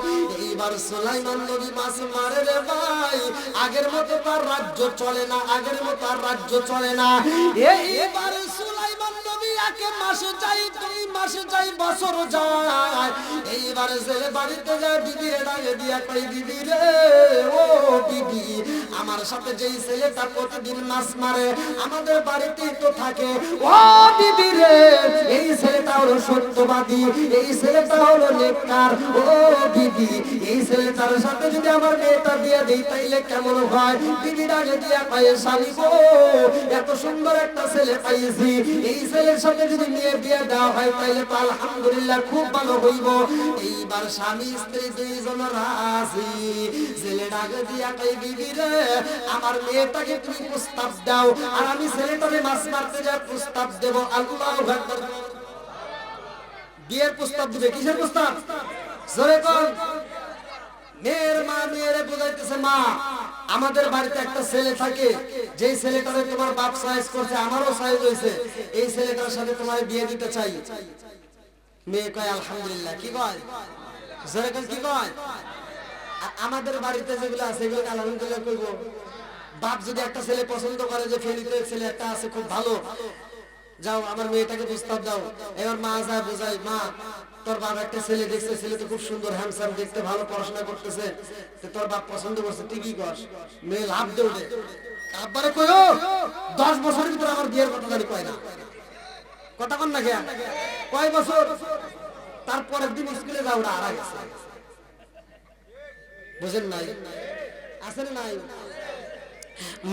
এইবার সুলাইমান নবী মাছ মারে রে ভাই, আগের মতো তার রাজ্য চলে না, আগের মতো আর রাজ্য চলে না। এইবার সুলাইমান নবী একে মাসে যাই, 2 মাসে যাই, বছর যায়। এইবার ছেলে বাড়িতে যায়, বিবিরে ডাকে দিয়া কই, বিবি রে ও বিবি, আমার সাথে যেই ছেলেটা প্রতিদিন মাছ মারে আমাদের বাড়িতেই তো থাকে, ও বিবি রে এই ছেলেটা হলো সত্যবাদী, এই ছেলেটা হলো নেককার, ও বিবি এই ছেলেটার সাথে যদি আমার মেয়েটা বিয়ে দেই তাইলে কেমন হয়? বিবি ডাকে দিয়া কয়, স্বামী গো এত সুন্দর একটা ছেলে পাইছি, এই ছেলের সাথে যদি মেয়ে বিয়ে দেওয়া হয় তাইলে তো আলহামদুলিল্লাহ খুব ভালো হইব। এইবার স্বামী স্ত্রী 2 জন রাজি। ছেলে ডাকে দিয়া কয়, বিবি রে আমার মেয়েটাকে তুমি প্রস্তাব দাও, আর আমি ছেলেটারে মাছ মারতে যা প্রস্তাব দেব। আল্লাহু আকবার। বিয়ের প্রস্তাব দিবে, কিসের প্রস্তাব? জোরে কোন? মেয়ের মা মেয়েরে বুঝাইতেছে, মা আমাদের বাড়িতে একটা ছেলে থাকে, যেই ছেলেটারে তোমার বাপ চয়েস করছে, আমারও চয়েস হয়েছে, এই ছেলেটার সাথে তোমার বিয়ে দিতে চাই। মেয়ে কয় আলহামদুলিল্লাহ। কি কয়? জোরে কোন কি কয়? আমাদের বাড়িতে যেগুলো আছে এগুলো আলহামদুলিল্লাহ কইব। বাপ যদি একটা ছেলে পছন্দ করে যে ফেলিতে ছেলে একটা আছে খুব ভালো, যাও আমার মেয়েটাকে প্রস্তাব দাও। এবার মা যায় বোঝাই, মা তোর বাবা একটা ছেলে দেখছে, ছেলে তো খুব সুন্দর হ্যান্ডসাম, দেখতে ভালো, পড়াশোনা করতেছে, তোর বাপ পছন্দ করছে, তুই কি কর? মেয়ে লাভ দে ওঠে, আব্বারে কইও 10 বছরের ভিতরে আমার বিয়ের কথা জানি কয় না, কথা কন না কে কয় বছর? তারপরের দিন স্কুলে যাও, ওরা হারা গেছে। বুঝেন নাই? আসেন নাই?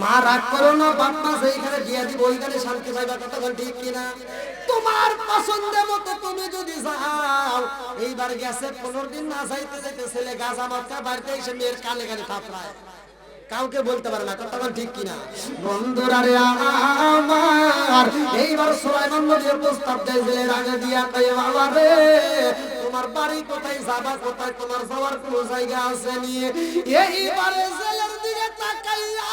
মা রাগ করো না, বাপ মা সেইখানে বিয়া দিব, ওইখানে শান্তি পাইবা, কথা বল ঠিক কিনা? তোমার পছন্দের মতো তুমি যদি যাও, এইবার গেছে 15 দিন না যাইতে যাইতে ছেলে গাছা মাথা বাড়িতে এসে মেয়ের কানে কানে থাপড়ায়, কাউকে বলতে পারে না, কথা বল ঠিক কিনা? বন্ধুরা রে আমার, এইবার সুলাইমান নবীর প্রস্তাব দেয়, ছেলে রাগে দিয়া কয়, বাবা রে তোমার বাড়ি কোথায়, যাবা কোথায়, তোমার যাওয়ার কোনো জায়গা আছে নি? এইবারে ছেলের দিকে তাকাইয়া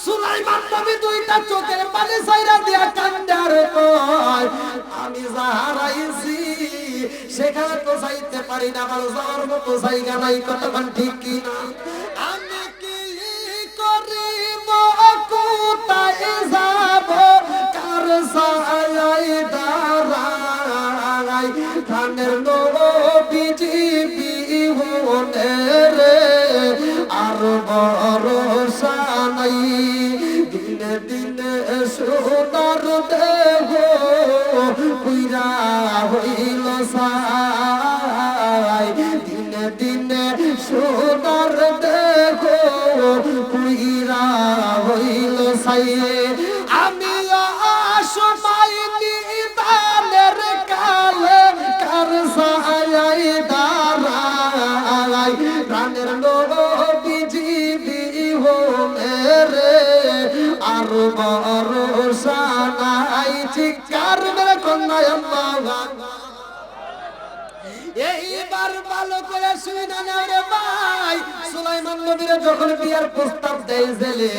সুলাইমান নবী 2টা চোখের পানি ছাইরা দিয়া কান্দে আর কয়, আমি যা হারাইছি সেখানে তো যাইতে পারি না, আমার যাওয়ার মতো জায়গা নাই, কথা বল ঠিক কিনা? আমি কি করিব, কোথায় যাব, কার ছায়ায় দাঁড়াই, প্রাণের নবীজি বিহনে রে আর ভরসা নাই, দিনে দিনে সোনার দেহ পুইরা হইল ছাই, দিনে দিনে সোনার দেহ পুইরা হইল ছাই। আমি সময় নিদানের কালে কার ছায়ায় দাঁড়াই, প্রাণের নবীজি বিহনে রে আর ভরসা নাই, চিৎকার মেরে কন্যা আল্লাহ। এইবার ভালো করে শুনে নাও রে ভাই, সুলাইমান নবীর যখন বিয়ার প্রস্তাব দেয় ছেলে,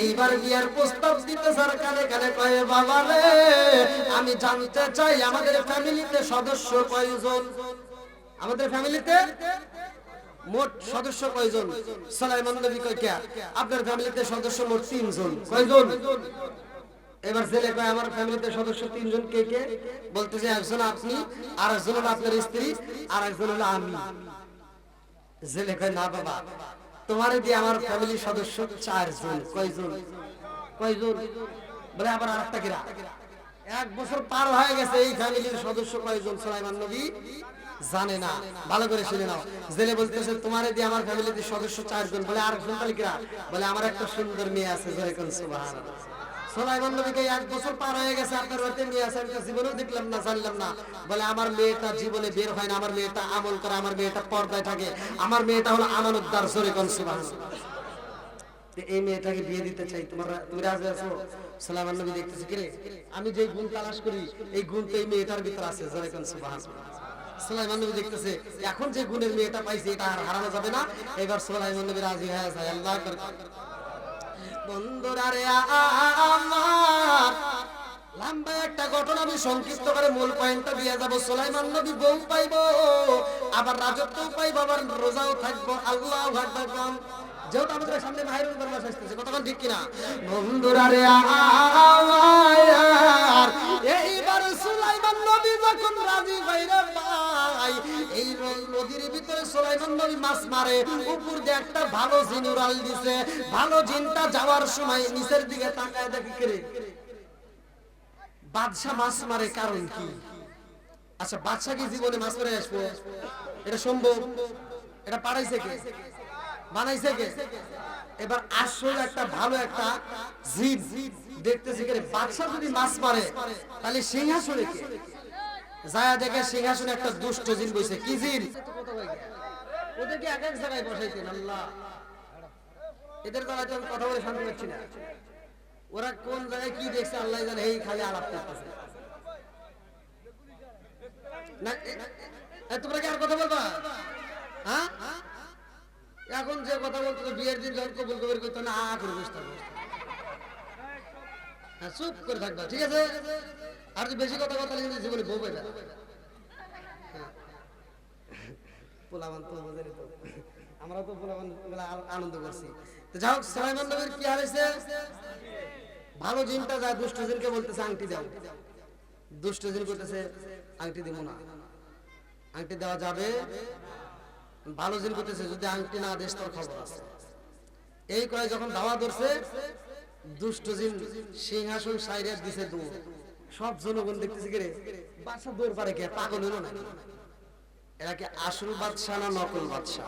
এইবার বিয়ার প্রস্তাব দিতে স্যার কানে কানে কয়, বাবা রে আমি জানতে চাই আমাদের ফ্যামিলিতে সদস্য কয়জন? আমাদের ফ্যামিলিতে মোট সদস্য কয়জন? সুলাইমান নবী কয়, কে আপনার ফ্যামিলিতে সদস্য মোট 3 জন। কয়জন? এবার ছেলে কয়, আমার ফ্যামিলিতে সদস্য 3 জন। কে কে? বলতেছে, একজন আপনি, আর একজন হলো আপনার স্ত্রী, আর একজন হলো আমি। ছেলে কয়, না বাবা তোমারে দিয়ে আমার ফ্যামিলির সদস্য 4 জন। কয়জন? কয়জন? বলে আবার আরেকটা কিরা? 1 বছর পার হয়ে গেছে, এই ফ্যামিলির সদস্য কয়জন সুলাইমান নবী জানে না। ভালো করে শুনে নাও। জেলে বলতেছে, তোমারে দিয়ে আমার ফ্যামিলিতে সদস্য 4 জন। বলে আরেকজন তাহলে কিরা? বলে আমার একটা সুন্দর মেয়ে আছে। সুবহানাল্লাহ। সুলাইমান নবীকে 1 বছর পার হয়ে গেছে, আপনার বাড়িতে মেয়ে আছে, আমি জীবনেও দেখলাম না, জানলাম না। বলে আমার মেয়েটা জীবনে বের হয় না, আমার মেয়েটা আমল করে, আমার মেয়েটা পর্দায় থাকে, আমার মেয়েটা হলো আমানতদার। সুবহানাল্লাহ। এই মেয়েটাকে বিয়ে দিতে চাই, তুমি রাজি আছো? সুলাইমান নবী দেখতেছে, কি রে আমি যে গুণ তালাশ করি এই গুণ তো এই মেয়েটার ভিতর আছে। সুবহানাল্লাহ। সুলাইমান নবী দেখতেছে, এখন যে গুণের মেয়েটা পাইছে এটা আর হারানো যাবে না। এবার সুলাইমান নবী রাজি হয়ে যায়। আল্লাহু আকবার। বন্ধুরা রে আমার, লম্বা একটা ঘটনা আমি সংক্ষিপ্ত করে মূল পয়েন্টটা দিয়ে যাব। সুলাইমান নবী বউ পাইবো, আবার রাজত্বও পাইবো, আবার রোজাও থাকবো। আল্লাহু আকবার। যেহেতু আমাদের সামনে মাহের রমজান মাস আসতেছে, কতক্ষণ ঠিক কিনা বন্ধুরা রে? আর এইবার সুলাইমান নবী যখন রাজি হইরা পাই, এই নদীর ভিতরে সুলাইমান নবী মাছ মারে, উপর দিয়ে একটা ভালো জিন উড়াল দিছে। ভালো জিনটা যাওয়ার সময় নিচের দিকে তাকায় দেখি করে বাদশা মাছ মারে, কারণ কি? আচ্ছা, বাদশা কি জীবনে মাছ মারে আসবো? এটা সম্ভব? এটা পাঠাইছে কে? বানাইছে কে? এবার আসলে একটা ভালো একটা জীব দেখতেছি কে, বাদশা যদি মাছ মারে তাহলে সিংহাসনে কে? যায় দেখে সিংহাসনে একটা দুষ্ট জিন বসে। কি জিন? ওদেরকে এক এক জায়গায় বসাইতেন আল্লাহ। এদের দ্বারা আমি কথা বলে শান্তি পাচ্ছি না। ওরা কোন জায়গায় কি দেখছে আল্লাহ জানে, এই খালি আলাপ করতেছে না। তোমরা কি আর কথা বলবা? হ্যাঁ, এখন যে কথা বলতো বিয়ের দিন যখন কবুল কবুল করতো না, করে বুঝতে হবে, চুপ করে থাকবা, ঠিক আছে? আর যদি বেশি কথা বলতে কিন্তু জীবনে বউ পাইবা। পোলাবান তো বোঝেনি তো, আমরা তো পোলাবান আনন্দ করছি। তো যাই হোক, সুলাইমান নবীর কি হারাইছে? ভালো জিনটা যায় দুষ্ট জিনকে বলতেছে আংটি দাও। দুষ্ট জিন করতেছে আংটি দিব না। আংটি দেওয়া যাবে? ভালো জিন করতেছে যদি আংটি না দেশ তোর খবর আছে। এই করে যখন ধাওয়া ধরছে, দুষ্ট জিন সিংহাসন সাইরে দিছে দৌড়। সব জনগণ দেখতেছে কে রে, বাদশা দৌড় পারে কে? পাগল হলো নাকি? এরা কি আসল বাদশা না নকল বাদশা?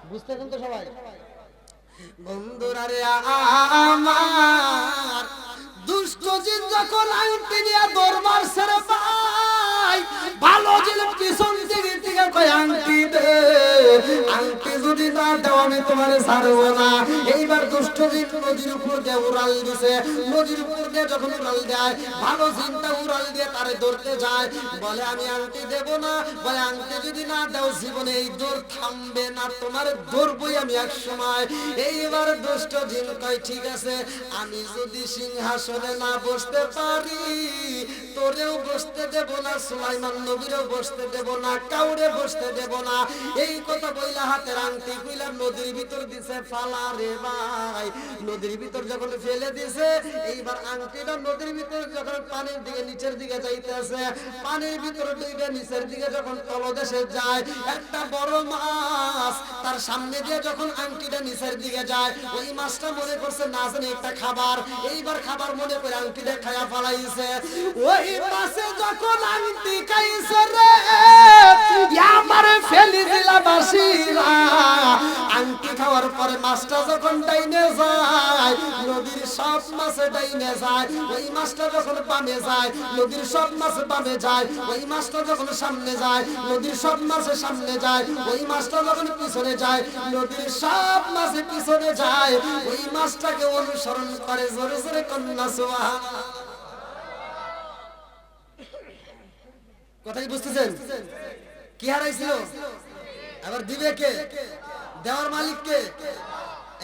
বুঝতেছেন তো সবাই? বন্ধুরা রে আমার, দুষ্ট জিন যখন আংটি নিয়ে দরবার ছেড়ে পাই, ভালো জিন পিছন দিকে থেকে কয় আংটি দে, আংটি যদি না দাও আমি তোমার ছাড়বো না। এইবার দুষ্ট জিন নদীর উপর দিয়ে উড়াল দিছে। নদীর উপর দিয়ে যখন উড়াল দেয়, ভালো জিনটা উড়াল দিয়ে তারে ধরতে যায়, বলে আমি আংটি দেব না। বলে আংটি যদি না দাও জীবনে এই দৌড় থামবে না, তোমার ধরবই আমি এক সময়। এইবার দুষ্ট জিন কয় ঠিক আছে, আমি যদি সিংহাসনে না বসতে পারি তোরেও বসতে দেব না, সুলাইমান নবীরও বসতে দেব না, কাউরে বসতে দেব না। এই কথা বইলা হাতের আংটি কইলা নদীর ভিতর দিছে ফালা রে ভাই। নদীর ভিতর যখন ফেলে দিছে, এইবার আংটিটা নদীর ভিতর যখন পানির দিকে নিচের দিকে যাইতেছে, পানির ভিতর ডুবে নিচের দিকে যখন তলদেশে যায়, একটা বড় মাছ তার সামনে দিয়ে যখন আংটিটা নিচের দিকে যায়, ওই মাছটা মনে করছে না জানি একটা খাবার। এইবার খাবার মনে করে আংটিটা খায়া ফেলাইছে। ওই মাছে যখন আংটি খাইছে রে, আমারে ফেলি দিলা বাসিরা। আংটি খাওয়ার পরে মাছটা যখন ডাইনে যায়, নদীর সব মাছে ডাইনে যায়। ওই মাছটা যখন বামে যায়, নদীর সব মাছ বামে যায়। ওই মাছটা যখন সামনে যায়, নদীর সব মাছে সামনে যায়। ওই মাছটা যখন পিছনে যায়, নদীর সব মাছে পিছনে যায়। ওই মাছটাকে অনুসরণ করে জোরে জোরে কন্যা সুবহানাল্লাহ। কথাই বুঝতেছেন? কি হারাইছিল? আবার দিবে কে? দেওয়ার মালিক কে?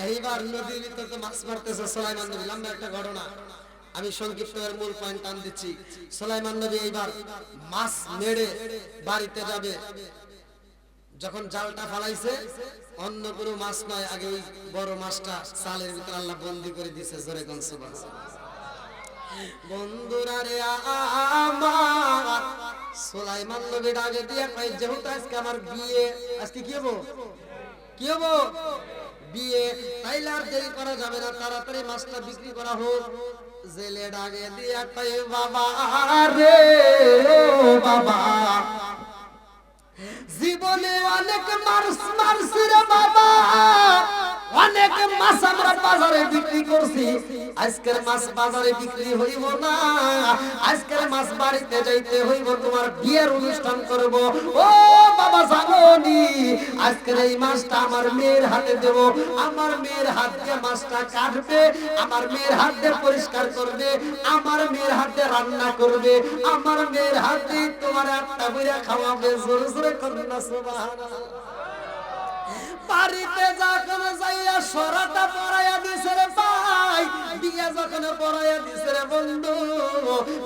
এইবার নদীর ভিতরে তো মাছ মারতেছে সুলাইমান নবী। লম্বা একটা ঘটনা, আমি সংক্ষিপ্ত এর মূল পয়েন্ট টান দিচ্ছি। সুলাইমান নবী এইবার মাছ মেরে বাড়িতে যাবে। যখন জালটা ফালাইছে, অন্য কোনো মাছ নয়, আগে ওই বড় মাছটা চালের ভিতরে আল্লাহ বন্দি করে দিয়েছে। জোরে কোন সুবহানাল্লাহ। বন্ধুরা রে আমার, সুলাইমান নবী ডাকে দিয়ে কয় যেহেতু আজকে আমার বিয়ে, আজকে কি হবো? কি হবো? বিয়ে, তাইলে আর দেরি করা যাবে না, তাড়াতাড়ি মাছটা বিক্রি করা হোক। জেলে ডাকে দিয়ে কয় বাবা রে ও বাবা, জীবনে অনেক মারছি রে বাবা, অনেক মাছ আমরা বাজারে বিক্রি করছি, আজকের মাছ বাজারে বিক্রি হইব না, আজকের মাছ বাড়িতে যাইতে হইব, তোমার বিয়ের অনুষ্ঠান করব। ও বাবা জানোনি, আজকের এই মাছটা আমার মেয়ের হাতে দেব, আমার মেয়ের হাত দিয়ে মাছটা কাটবে, আমার মেয়ের হাত দিয়ে পরিষ্কার করবে, আমার মেয়ের হাত দিয়ে রান্না করবে, আমার মেয়ের হাত দিয়ে তোমার একটা বইয়া খাওয়াবে। জোরে জোরে কন্যা সুবহানাল্লাহ। বাড়িতে যখন যাইয়া সরাটা পরাইয়া দিছে রে ভাই, বিয়ে যখন পড়াইয়া দিছে রে বন্ধু,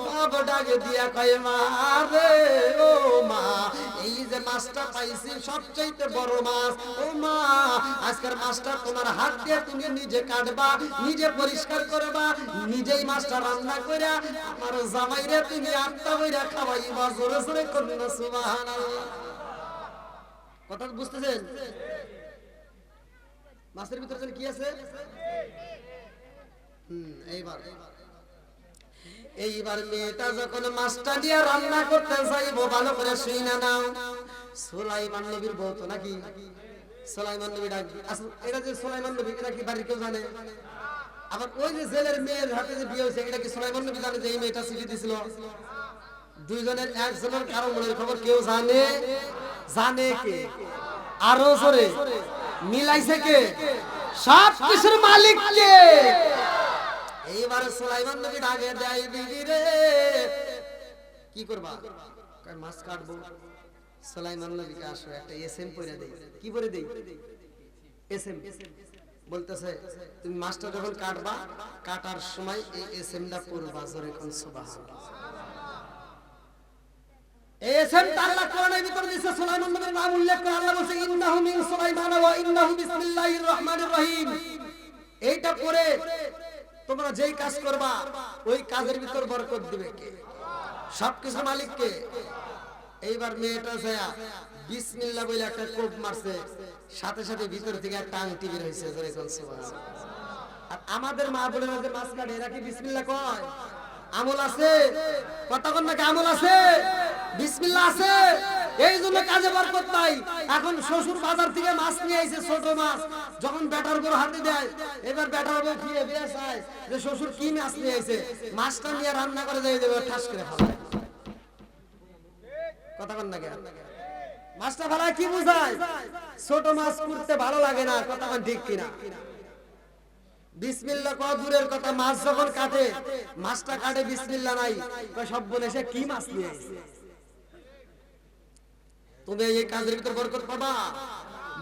বাপ ডাকে দিয়া কয় মা রে ও মা, এই যে মাছটা পাইছি সবচাইতে বড় মাছ, ও মা আজকের মাছটা তোমার হাত দিয়ে তুমি নিজে কাটবা, নিজে পরিষ্কার করবা, নিজেই মাছটা রান্না কইরা আমার জামাইরে তুমি আত্মা কইরা খাওয়াইবা। জোরে জোরে করুন সুবহানাল্লাহ। কথা বুঝতেছেন? মাছের ভিতরে কি আছে? এইবার মেয়েটা যখন মাছটা দিয়ে রান্না করতে যাইবো, ভালো করে শুই না নাও, সুলাইমান নবীর বউ তো নাকি, সুলাইমান নবী ডাক, আসলে এটা যে সুলাইমান নবী এটা কি বাড়ির কেউ জানে? আবার ওই যে জেলের মেয়ের হাতে যে বিয়ে হয়েছে এটা কি সুলাইমান নবী জানে যে এই মেয়েটা চিঠি দিছিল? দুইজনের একজনের কারো মনের খবর কেউ জানে? জানে কে? আরো জোরে মিলাইছে কে? সব কিছুর মালিক কে? এইবার সুলাইমান নবী ডাকে দেয়, বিবি রে কি করবা? কয় মাছ কাটবো। সুলাইমান নবীকে আসো একটা এসএম পরে দেই। কি পরে দেই? এসএম। বলতেছে তুমি মাছটা যখন কাটবা, কাটার সময় এই এসএমটা পড়বা। জোরে কোন সুবহানাল্লাহ। এসএমটা আল্লাহ কোরআনের ভিতর দিয়েছে, সুলাইমান নবীর নাম উল্লেখ করে আল্লাহ বলেছে ইন্নাহু মিন সুলাইমান ওয়া ইন্নাহু বিসমিল্লাহির রহমানির রহিম। এইটা পড়ে তোমরা যেই কাজ করবা ওই কাজের ভিতর বরকত দিবে কে? সবকিছুর মালিক কে? এইবার মেয়েটা যায় বিসমিল্লাহ বলে একটা কোপ মারছে, সাথে সাথে ভিতর থেকে একটা আংটি বের হইছে। জোরে কোন সুবহানাল্লাহ। আর আমাদের মা বোনেরা যে মাছ কাটে এরা কি বিসমিল্লাহ কয়? আমল আছে? কথা কোন নাকি আমল আছে? বিসমিল্লাহ আছে? এই জন্য কাজে বরকত নাই। এখন শ্বশুর বাজার থেকে মাছ নিয়ে আইছে, ছোট মাছ, যখন বেটার বড় হাতে দেয়, এবার বেটার বউ খেয়ে বেয়ে চায় যে শ্বশুর কি মাছ নিয়ে আইছে, মাছটা নিয়ে রান্না করে দিয়ে দেবে, ঠাস করে ফেলায়। কথা কোন নাকি? মাছটা ফেলায় কি বুঝায়? ছোট মাছ করতে ভালো লাগে না। কথা কোন ঠিক কিনা? বিসমিল্লাহ কত দূরের কথা, মাছ যখন কাটে, মাছটা কাটে বিসমিল্লাহ নাই, সব বলে সে কি মাছ নিয়ে আইছে। তুমি এই কাজের ভিতর বরকত পাবা।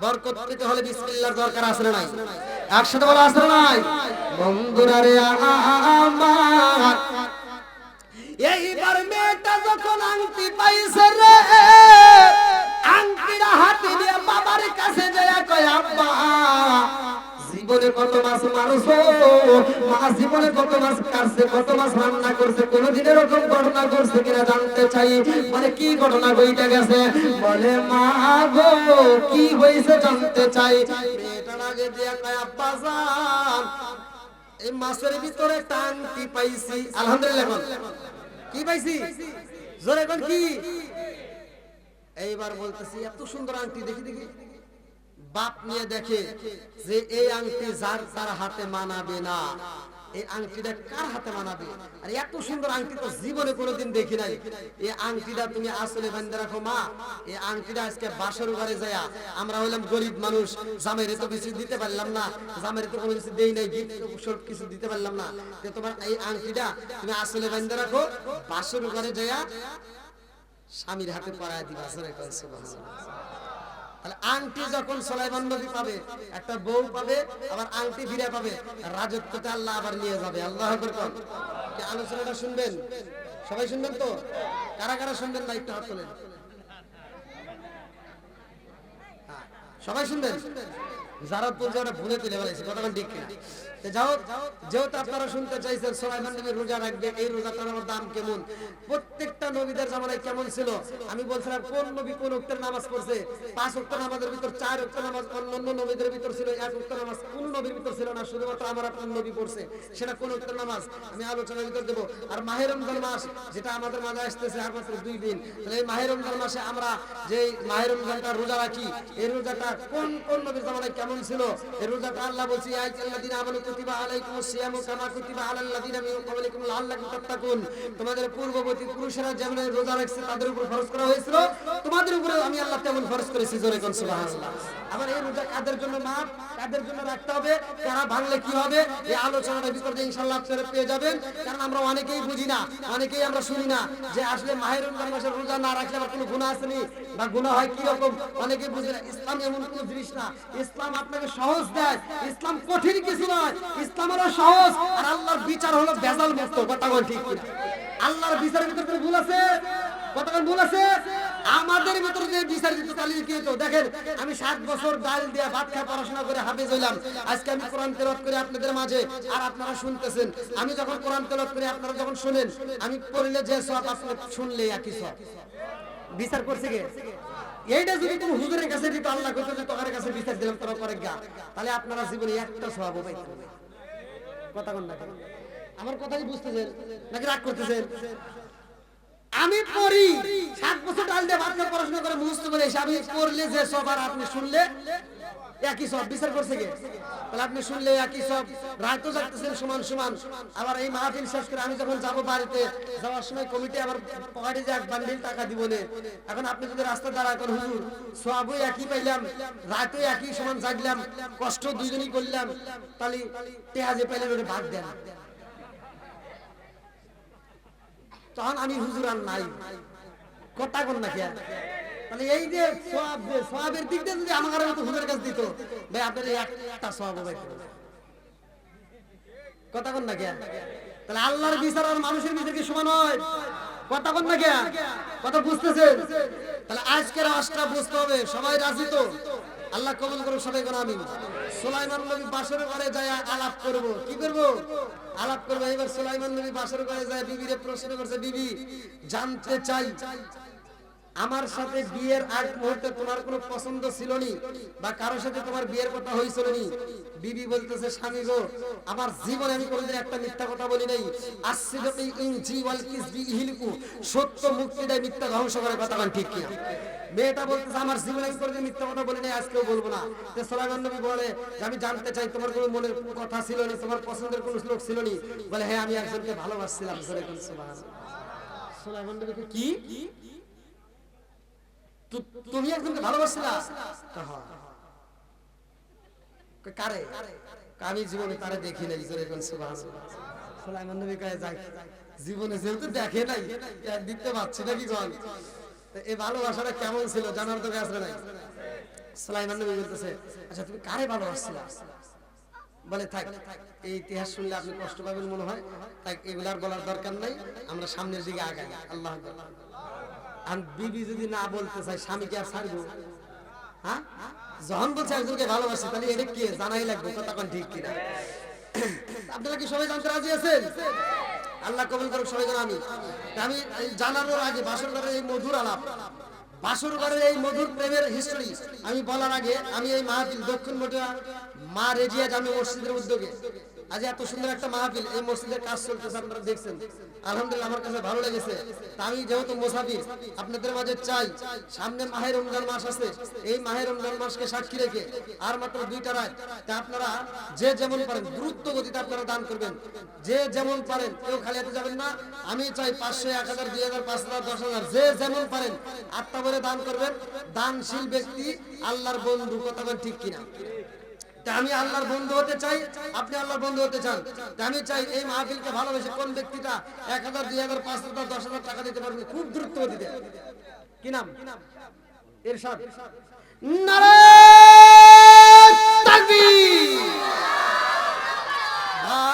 বরকত পেতে হলে বিসমিল্লাহর দরকার আছে না নাই? একসাথে বলা আছে না নাই? বন্ধুরা রে আমার, এইবার মেয়েটা যখন আংটি পাইছে রে, আংটিটা হাতে নিয়ে বাবার কাছে যায় কয় আব্বা জীবনে কত মাছ মারছো, মা জীবনে কত মাছ কাটছে, কত মাছ রান্না করছে, কোনদিন এরকম ঘটনা করছে কিনা জানতে চাই। মানে কি ঘটনা ঘটে গেছে? বলে মা গো কি হয়েছে জানতে চাই। মেয়েটার আগে দিয়া কয় আব্বা জান এই মাছের ভিতরে একটা আংটি পাইছি। আলহামদুলিল্লাহ। কি পাইছি? জোরে কোন কি? এইবার বলতেছি এত সুন্দর আংটি, দেখি দেখি। বাপ নিয়ে দেখে যে এই আংটি যার তার হাতে মানাবে না, এই আংটিটা কার হাতে মানাবে? আর এত সুন্দর আংটি তো জীবনে কোনোদিন দেখি নাই। এই আংটিটা তুমি আসলে বান্ধে রাখো মা। এই আংটিটা আজকে বাসর ঘরে যায়, আমরা হলাম গরিব মানুষ, জামাইরে তো কিছু দিতে পারলাম না, জামাইরে তো কোনো কিছু দেই নাই, গিফট সব কিছু দিতে পারলাম না, তো তোমার এই আংটিটা তুমি আসলে বান্ধে রাখো, বাসর ঘরে যায় স্বামীর হাতে পরায় দিবা। সুবহানাল্লাহ। আংটি যখন সুলাইমান নবী পাবে, একটা বউ পাবে, আবার আংটি ফিরে পাবে, রাজত্বটা আল্লাহ আবার নিয়ে যাবে। আল্লাহু আকবার। কি আলোচনাটা শুনবেন? সবাই শুনবেন তো? কারা কারা শুনবেন না একটু হাত তোলেন। সবাই শুনবেন? যারা বলছে ওরা ভুলে তুলে বলেছে, কথা ঠিক কিনা? যাও যেহেতু আপনারা শুনতে চাইছেন সুলাইমান নবী রোজা রাখবে, এই রোজাটার দাম কেমন, প্রত্যেকটা নবীদের জামানায় কেমন ছিল। আমি বলছিলাম কোন নবী কোন ওয়াক্তের নামাজ পড়ছে। 5 ওয়াক্ত নামাজের ভিতর 4 ওয়াক্ত নামাজ অন্যান্য নবীদের ভিতর ছিল, 1 ওয়াক্ত নামাজ কোন নবীর ভিতর ছিল না, শুধুমাত্র আমার আপনার নবী পড়ছে। সেটা কোন ওয়াক্তের নামাজ আমি আলোচনার ভিতর দেব। আর মাহে রমজান মাস যেটা আমাদের মাঝে আসতেছে আর মাত্র 2 দিন, তাহলে এই মাহে রমজান মাসে আমরা যে মাহে রমজানটা রোজা রাখি, এই রোজাটা কোন কোন নবীর জামানায় কেমন ছিল, এই রোজাটা আল্লাহ বলছে ইয়া আইয়ুহাল্লাযীনা আমানু কুতিবা আলাইকুমুস সিয়ামু কামা কুতিবা আলাল লাযীনা মিন ক্বাবলিকুম লাআল্লাকুম তাত্তাকুন। তোমাদের পূর্ববর্তী পুরুষেরা যেমন রোজা রাখছে তাদের উপর ফরজ করা হয়েছিল, তোমাদের উপরে আমি আল্লাহ তেমন ফরজ করেছি। জোরে কোন সুবহানাল্লাহ। আবার এই রোজা কাদের জন্য মাপ, কাদের জন্য রাখতে হবে, কারা ভাঙলে কি হবে, এই আলোচনার ভিতর দিয়ে ইনশাআল্লাহ আপনারা পেয়ে যাবেন। কারণ আমরা অনেকেই বুঝি না, অনেকেই আমরা শুনি না যে আসলে মাহে রমজান মাসে রোজা না রাখলে আবার কোনো গুনাহ আছে নি বা গুনাহ হয় কি রকম, অনেকেই বুঝে না। ইসলাম এমন কোনো জিনিস না, ইসলাম আপনাকে সহজ দেয়। ইসলাম কঠিন কিছু নয়, ইসলাম হলো সহজ। আর আল্লাহর বিচার হলো ভেজাল মুক্ত। কথা বল ঠিক কিনা? আল্লাহর বিচারের ভিতরে কোনো ভুল আছে? কথা কোন ভুল আছে? আমাদের ভিতরে যে বিচার দিতে চালিয়ে কি হতো দেখেন, আমি 7 বছর ডাল দিয়ে ভাত খায় পড়াশোনা করে হাফেজ হইলাম। আজকে আমি কোরআন তেলাওয়াত করি আপনাদের মাঝে, আর আপনারা শুনতেছেন। আমি যখন কোরআন তেলাওয়াত করি, আপনারা যখন শুনেন, আমি পড়লে যে সওয়াব, আপনি শুনলে একই সওয়াব। বিচার করছে কে? এইটা যদি কোন হুজুরের কাছে দিত, আল্লাহ কইতো যে তোমার কাছে বিচার দিলাম, তোরা করে গা, তাহলে আপনারা জীবনে একটা সওয়াবও পাইতেন না। কথা কোন না? আমার কথাই বুঝতেছেন নাকি রাগ করতেছেন? আমি পড়ি 7 বছর ডাল দিয়ে ভাত খায় পড়াশোনা করে মুখস্থ করে এসে আমি পড়লে যে সওয়াব, আর আপনি শুনলে একই সওয়াব। বিচার করছে কে? তাহলে আপনি শুনলে একই সওয়াব, রায়তো যাচ্ছেন সমান সমান। আবার এই মাহফিল শেষ করে আমি যখন যাব বাড়িতে, যাওয়ার সময় কমিটি আবার পকেটে যে 1 বান্ডিল টাকা দিব না। এখন আপনি যদি রাস্তা দাঁড়ায় করেন, হুজুর সওয়াবও একই পাইলাম, রায়তো একই সমান জাগলাম, কষ্ট দুইজনই করলাম, তাহলে টেহা যে পাইলেন ওটা ভাগ দেন। তখন আমি হুজুর আর নাই। কথা কোন না? তাহলে এই যে সওয়াব, যে সওয়াবের দিক দিয়ে যদি আমার মতো হুজুরের কাছে দিত, ভাই আপনার একটা সওয়াব হবে। কথা কোন না? তাহলে আল্লাহর বিচার আর মানুষের বিচার কি সমান হয়? কথা কোন না? কথা বুঝতেছেন? তাহলে আজকের আশটা বুঝতে হবে। সবাই রাজি তো? আল্লাহ কবুল করুন সবাই কোন আমিন। সুলাইমান নবী বাসর ঘরে যায় আলাপ করব। কি করব? আলাপ করব। এবার সুলাইমান নবী বাসর ঘরে যায় বিবিরে প্রশ্ন করছে, বিবি জানতে চাই আমার সাথে বিয়ের আগ মুহূর্তে তোমার কোনো পছন্দ ছিল নি, বা কারোর সাথে তোমার বিয়ের কথা হয়েছিল নি? বিবি বলতেছে, স্বামী গো, আমার জীবনে আমি কোনোদিন একটা মিথ্যা কথা বলি নাই। আসসিদকু ইনজি ওয়াল কিসবি ইহলিকু, সত্য মুক্তি দেয়, মিথ্যা ধ্বংস করে। কথা বলেন ঠিক কিনা? মেয়েটা বলতেছে, আমার জীবনে আমি কোনোদিন মিথ্যা কথা বলি নাই, আজকেও বলবো না। তো সুলাইমান নবী বলে যে আমি জানতে চাই তোমার কোনো মনের কথা ছিল নি, তোমার পছন্দের কোনো লোক ছিল নি? বলে হ্যাঁ, আমি একজনকে ভালোবাসছিলাম। সুবহানাল্লাহ। সুলাইমান নবী কি? তুমি একজনকে ভালোবাসছিলা? কারে? আমি জীবনে তারে দেখি নাই। সুবহানাল্লাহ। সুলাইমান নবী কয়, যাই জীবনে যেহেতু দেখে নাই, দিতে পারছি নাকি গল। এই ভালোবাসাটা কেমন ছিল জানার তো কাছে নাই। সুলাইমান নবী বলতেছে, আচ্ছা তুমি কারে ভালোবাসছিলা? বলে থাক, এই ইতিহাস শুনলে আপনি কষ্ট পাবেন মনে হয়, তাই এগুলার বলার দরকার নাই, আমরা সামনের দিকে আগাই। আল্লাহ আকবার। আর বিবি যদি না বলতে চাই, স্বামীকে আর ছাড়বো? হ্যাঁ, যখন বলছে একজনকে ভালোবাসি, তাহলে এটা কি জানাই লাগবে। কথা কোন ঠিক কিনা? আপনারা কি সবাই জানতে রাজি আছেন? আল্লাহ কবুল করুক সবাই। আমি জানানোর আগে বাসর ঘরের এই মধুর আলাপ, বাসর ঘরের এই মধুর প্রেমের হিস্টরি আমি বলার আগে, আমি এই মাহফিল দক্ষিণ মঠুয়া মা রেজিয়া জামে মসজিদের উদ্যোগে আজ এত সুন্দর একটা মাহফিল, এই মসজিদের কাজ চলতেছে, আপনারা দেখছেন, আলহামদুলিল্লাহ আমার কাছে ভালো লেগেছে। তা আমি যেহেতু মুসাফির, আপনাদের মাঝে চাই, সামনে মাহে রমজান মাস আছে, এই মাহে রমজান মাসকে সাক্ষী রেখে আর মাত্র 2টা রাত, তা আপনারা যে যেমন পারেন দ্রুত গতিতে আপনারা দান করবেন, যে যেমন পারেন, কেউ খালি হাতে যাবেন না। আমি চাই 500, 1000, 2000, 5000, 10000, যে যেমন পারেন আত্মা ভরে দান করবেন। দানশীল ব্যক্তি আল্লাহর বন্ধু। কথা বলেন ঠিক কিনা? আমি আল্লাহর বন্ধু হতে চাই, আপনি আল্লাহর বন্ধু হতে চান, আমি চাই এই মাহফিলকে ভালোবেসে কোন ব্যক্তিটা 1000, 2000, 5000, 10000 টাকা দিতে পারবেন খুব দ্রুত গতিতে। কি নাম? ইরশাদ। নারায়ে তাকবীর।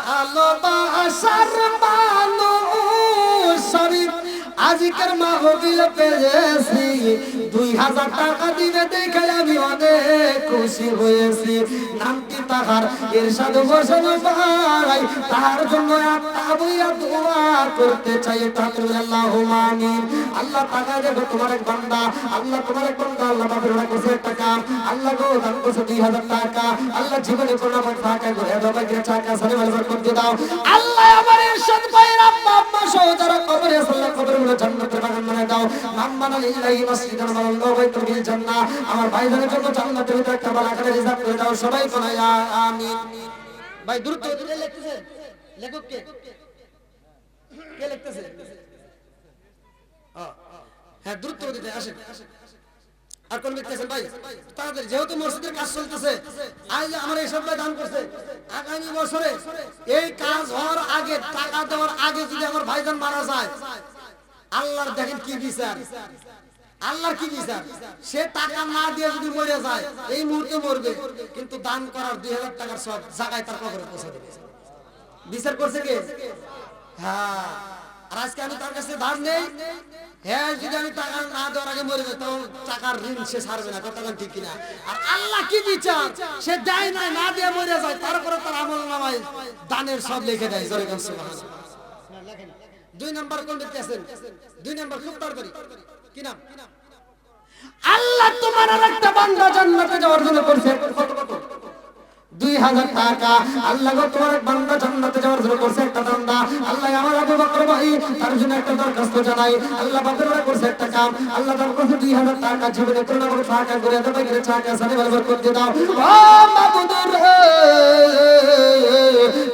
ভালোবাসার মানুষ শরীফ আজকের মাহফিল পেয়েছি, 2000 টাকা দিবে দেখে আমি অনেক খুশি হয়েছি। নামটি তাহার ইরশাদ হোসেন ভাই, তার জন্য একটা বইয়া দোয়া করতে চাই। আল্লাহুম্মা আমিন। আল্লাহ তাআলা দেখো তোমার এক বান্দা, আল্লাহ তোমার এক বান্দা, আল্লাহ মাফের রাখছে টাকা, আল্লাহ গো দান করছে 2000 টাকা, আল্লাহ জীবনে কোনো টাকা করে বাবা গিয়ে টাকা সারে বলবার করতে দাও। আল্লাহ আমার ইরশাদ ভাইয়ের আব্বা আম্মা সহ যারা কবরে আল্লাহ কবরগুলো জান্নাতের বাগান বানায় দাও। নাম্মানা লিল্লাহি মাসজিদান ওয়াল্লাহু বাইতুল ফিল জান্নাহ। আমার ভাইদের জন্য জান্নাতের ভিতরে একটা বালা করে রিজার্ভ করে দাও। সবাই বলো আমিন। ভাই দ্রুত দিলে লিখতেছেন, লেখক কে? কে লিখতেছে? হ্যাঁ দ্রুত দিতে আসেন। আর কোন লিখতেছেন ভাই? তাদের যেহেতু মসজিদের কাজ চলতেছে, আজ আমার এই সপ্তাহে দান করছে, আগামী বছরে এই কাজ হওয়ার আগে, টাকা দেওয়ার আগে যদি আমার ভাইজান মারা যায়, আল্লাহর দেখেন কি বিচার। আল্লাহর কি বিচার? সে টাকা না দিয়ে যদি মরে যায় এই মুহূর্তে মরবে, কিন্তু দান করার 2000 টাকার সব জায়গায় তার কবরে পৌঁছে দেবে। বিচার করছে কে? হ্যাঁ। আর আজকে আমি তার কাছে ধার নেই, হ্যাঁ যদি আমি টাকা না দেওয়ার আগে মরে যাই তখন টাকার ঋণ সে ছাড়বে না, কতক্ষণ ঠিক কিনা? আর আল্লাহ কি বিচার? সে দেয় না দিয়ে মরে যায়, তারপরে তার আমলনামায় দানের সব লিখে দেয়। জোরে বলুন সুবহানাল্লাহ। 2 নাম্বার কোন ব্যক্তি আছেন? 2 নাম্বার খুব তাড়াতাড়ি কি নাম? আল্লাহ তোমার আরেকটা বান্দা জান্নাতে যাওয়ার জন্য করছে কত 2000 টাকা। আল্লাহ গো তোমার এক বান্দা জান্নাতে যাওয়ার জন্য করছে একটা বান্দা। আল্লাহ আমার আবু বকর ভাই তার জন্য একটা দরখাস্ত জানাই। আল্লাহ বান্দা করছে একটা কাম, আল্লাহ তার কাছে 2000 টাকা জীবনে কোনো না কোনো টাকা করে দাও, বাইরে টাকা সাথে বরবাদ করতে দাও। ও মাবুদুর রে,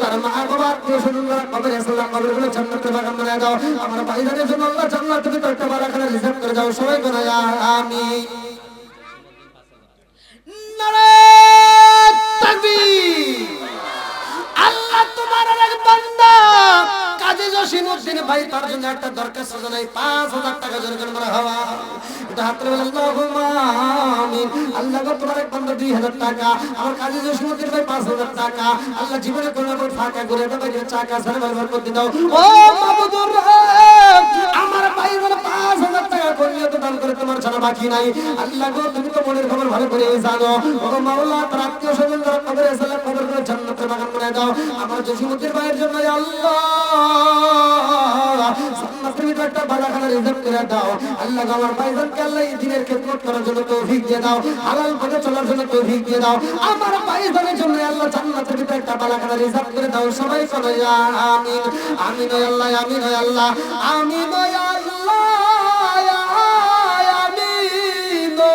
তার মা বাবা আত্মীয় স্বজনরা কবরে সালাম কবরগুলো জান্নাতের বাগান বানায় দাও। আমার ভাইদের জন্য আল্লাহ জান্নাতের ভিতর একটা বারাখানা রিজার্ভ করে দাও। সবাই বলে আমিন। নারায়ে তাকবীর। আল্লাহ তোমার এক বান্দা কাজী জসিমউদ্দিন ভাই তার জন্য একটা দরখাস্ত জানাই 5000 টাকা জরিমানা করা হওয়া। এটা হাত তুলে বলেন আল্লাহুম্মা আমিন। আল্লাহ গো তোমার এক বান্দা 2000 টাকা, আমার কাজী জসিমউদ্দিন ভাই 5000 টাকা। আল্লাহ জীবনে কোনো না ফাঁকা করে দাও, বাইরে টাকা সারা বরবাদ করে দাও। ও মাবুদুর রে, আমার ভাই বলে 5000 টাকা করলে তো দান করে তোমার ছাড়া বাকি নাই। আল্লাহ গো তুমি তো মনের খবর ভালো করে জানো। ও মাওলা তার আত্মীয় স্বজন যারা কবরে আছে কবরগুলো জান্নাতের বাগান বানায় দাও। আমার জসিমউদ্দিন ভাইয়ের জন্য আল্লাহ জান্নাতের ভিতর একটা বাগান রিজার্ভ করে দাও। আল্লাহ আমার ভাইজানকে আল্লাহ এই দিনের খেদমত করার জন্য তৌফিক দিয়ে দাও, হালাল পথে চলার জন্য তৌফিক দিয়ে দাও। আমার ভাইজানের জন্য আল্লাহ জান্নাতের ভিতর একটা বাগান রিজার্ভ করে দাও। সবাই বলো আমিন। আমিন ও আল্লাহ, আমিন ও আল্লাহ, আমিন ও আল্লাহ, আমিন ও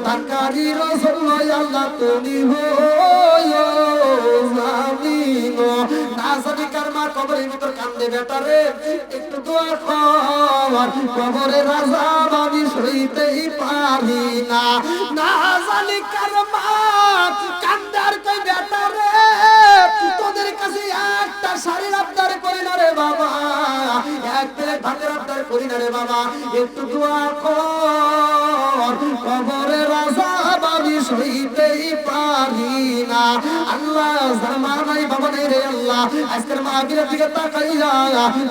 তাকারি রাসূল আল্লাহ তুমি হো আমিন। নাজানি কার মা কবরের ভিতর কান্দে বেটারে, একটু দোয়া কর, কবরের আযাব আমি সইতেই পারি না। নাজানি কার মা কান্দে আর কই বেটারে, তোদের কাছে একটা শাড়ির আবদার করি না রে বাবা, এক প্লেট ভাতের আবদার করি না রে বাবা, একটু দোয়া কর, কবরের আযাব আমি সইতেই পারি না। আল্লাহ জামানাই বাবা নেই রে আল্লাহ, আজকের মাহফিলের দিকে তাকাইয়া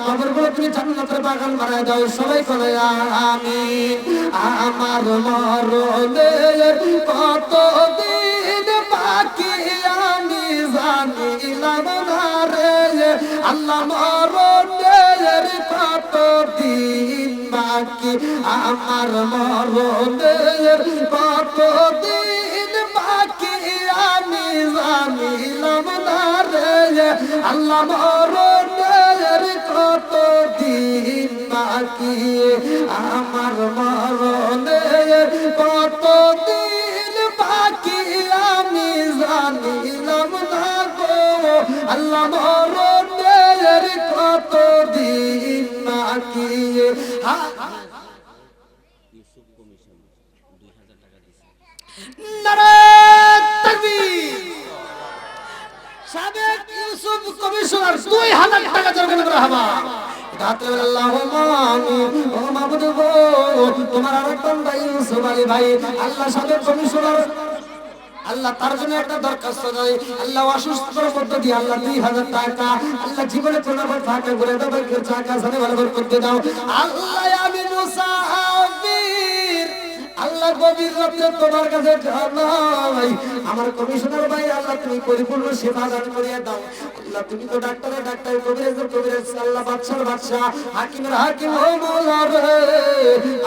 কবরগুলো তুমি জান্নাতের বাগান বানায় দাও। সবাই বলে আমিন। আমার মরণের কতদিন বাকি আমি জানিলাম না রে আল্লাহ, মরণের কতদিন বাকি, আমার মরণের কতদিন বাকি আমি জানিলাম না রে আল্লাহ, মরণের কতদিন বাকি, আমার মরণের কতদিন বাকি আমি জানিলাম না গো আল্লাহ, মরণের কতদিন বাকি। ইউসুফ কমিশন 2000 টাকা দিয়েছে। নারায়ে তাকবীর। সাবেক ইউসুফ কমিশনার 2000 টাকা জরিমানা করা হবে। দাতে আল্লাহুম্মা আমিন। ও মাবুদ গো তোমার আরেক বান্দা ইউসুফ আলী ভাই, আল্লাহ সাবেক কমিশনার আল্লাহ তার জন্য একটা দরখাস্ত দেয়। আল্লাহ অসুস্থতার মধ্যে দিয়ে আল্লাহ 2000 টাকা আল্লাহ জীবনে কোনোবার ফাঁকা করে দাও, বাইরে টাকা সাথে ভালো করতে দাও। আল্লাহ আমি মুসাফির, আল্লাহ গভীর রাতে তোমার কাছে জানাই আমার কমিশনার ভাই আল্লাহ তুমি পরিপূর্ণ সেবা দান করিয়া দাও। আল্লাহ তুমি তো ডাক্তারের ডাক্তার, কবিরাজের কবিরাজ, আল্লাহ বাদশার বাদশা, হাকিমের হাকিম ও মওলা রে,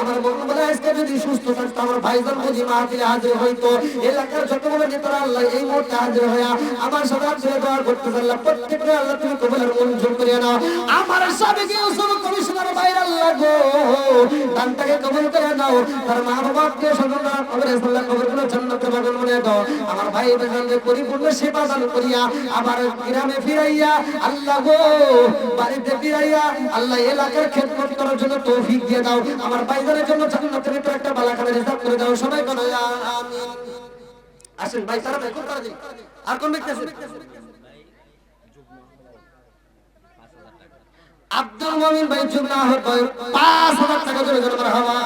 আমার বন্ধুরা আজকে যদি সুস্থ থাকতো আমার ভাইজান বুঝি মাহফিলে হাজির হইতো। এলাকার যতগুলো নেতারা আল্লাহ এই মুহূর্তে হাজির হইয়া আমার সাথে ছেড়ে দোয়া করতে আল্লাহ প্রত্যেকটা আল্লাহ তুমি কবুলের মঞ্জুর করিয়া নাও। আমার সাবেক ইউসুফ কমিশনার ভাই আল্লাহ গো দানটাকে কবুল করে নাও, তার মা বাবা আত্মীয় স্বজনরা কবরে আল্লাহ কবরগুলো জান্নাতের বাগান বানিয়ে দাও। আমার ভাই বোনদের পরিপূর্ণ সেবা দান করিয়া আবার গ্রামে ফিরাইয়া আল্লাহ গো বাড়িতে ফিরাইয়া আল্লাহ এলাকার খেদমত করার জন্য তৌফিক দিয়ে দাও। আমার ভাইদের জন্য জান্নাতের ভিতরে একটা বালাখানা রিজার্ভ করে দাও। সবাই বলো আমিন। আসেন ভাই তারা দেখুন তারা দিন। আর কোন ব্যক্তি আছে? আব্দুল মুমিন ভাই জুমনা হয় 5000 টাকা জরিমানা করা হবে।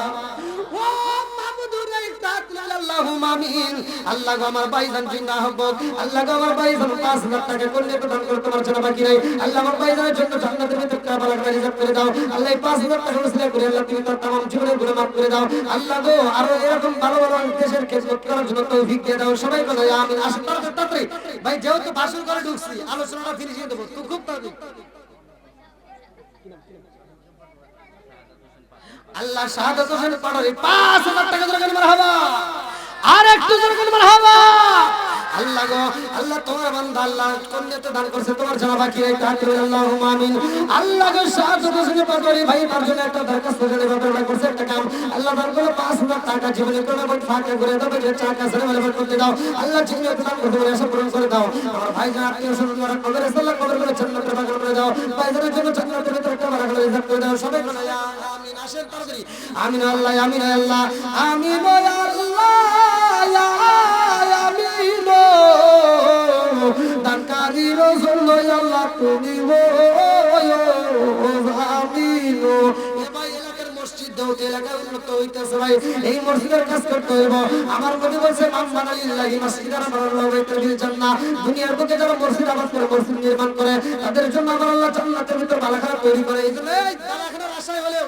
আল্লাহুম্মা আমিন। আল্লাহ গো আমার ভাইজান জিন্দা হোক, আল্লাহ গো আমার ভাইজান 5,000 টাকা করলে তো দান করে তোমার জন্য বাকি নাই। আল্লাহ আমার ভাইজানের জন্য জান্নাতের ভিতর কাবালা করে রিজার্ভ করে দাও। আল্লাহ এই 5,000 টাকা উসিলা করে আল্লাহ তুমি তার तमाम জীবনের গুনাহ মাফ করে দাও। আল্লাহ গো আরো এরকম ভালো ভালো দেশের খেদমত করার জন্য তৌফিক দিয়ে দাও। সবাই বলো আমিন। আসুন তাড়াতাড়ি ভাই, যেহেতু ভাষণ করে ঢুকছি, আলোচনাটা ফিনিশিং দেবো তো খুব তাড়াতাড়ি। আল্লাহ শাহাদাত হোসেন পাড়ারি 5,000 টাকা দরকার মারহাবা। আর একটু জোরে করে মারহাবা। আল্লাহ গো আল্লাহ তোমার বান্দা আল্লাহ কন্যাতে দান করছে, তোমার জানা বাকি নাই। তাকবীর আল্লাহুম্মা আমিন। আল্লাহ গো শাহাদাত হোসেন পাড়ারি ভাই তার জন্য একটা দরখাস্ত জেনে ব্যাপারটা করছে একটা কাম। আল্লাহ দান করে 5,000 টাকা জীবনে কোনো বড় ফাঁকা করে দাও, যে টাকা সেরে বলে করতে দাও। আল্লাহ জীবনে দান করতে বলে আশা পূরণ করে দাও। আমার ভাইজান আত্মীয় স্বজন যারা কবরে আল্লাহ কবর করে জান্নাতের বাগান করে দাও। ভাইজানের জন্য জান্নাতের ভিতর একটা বাগান করে রিজার্ভ করে দাও। সবাই বলো আমিন। আসেন তাড়াতাড়ি আমিন। আল্লাহ আমিন আল্লাহ আমিন আল্লাহ আমিন। দানকারী রাসূল আল্লাহ তুমি আমিন। এ ভাই এলাকার মসজিদ দাও, এলাকা উন্নত হইতেছে ভাই, এই মসজিদের কাজ করতে হইব। আমার নবী বলেছে মান বানালিল্লাহি মাসজিদান বানাল্লাহু বাইতাল জান্নাহ। দুনিয়ার বুকে যারা মসজিদ আবাদ করে, মসজিদ নির্মাণ করে, তাদের জন্য আমার আল্লাহ জান্নাতের ভিতর বালাখানা তৈরি করে। এইজন্য এই বালাখানার আশায় হলেও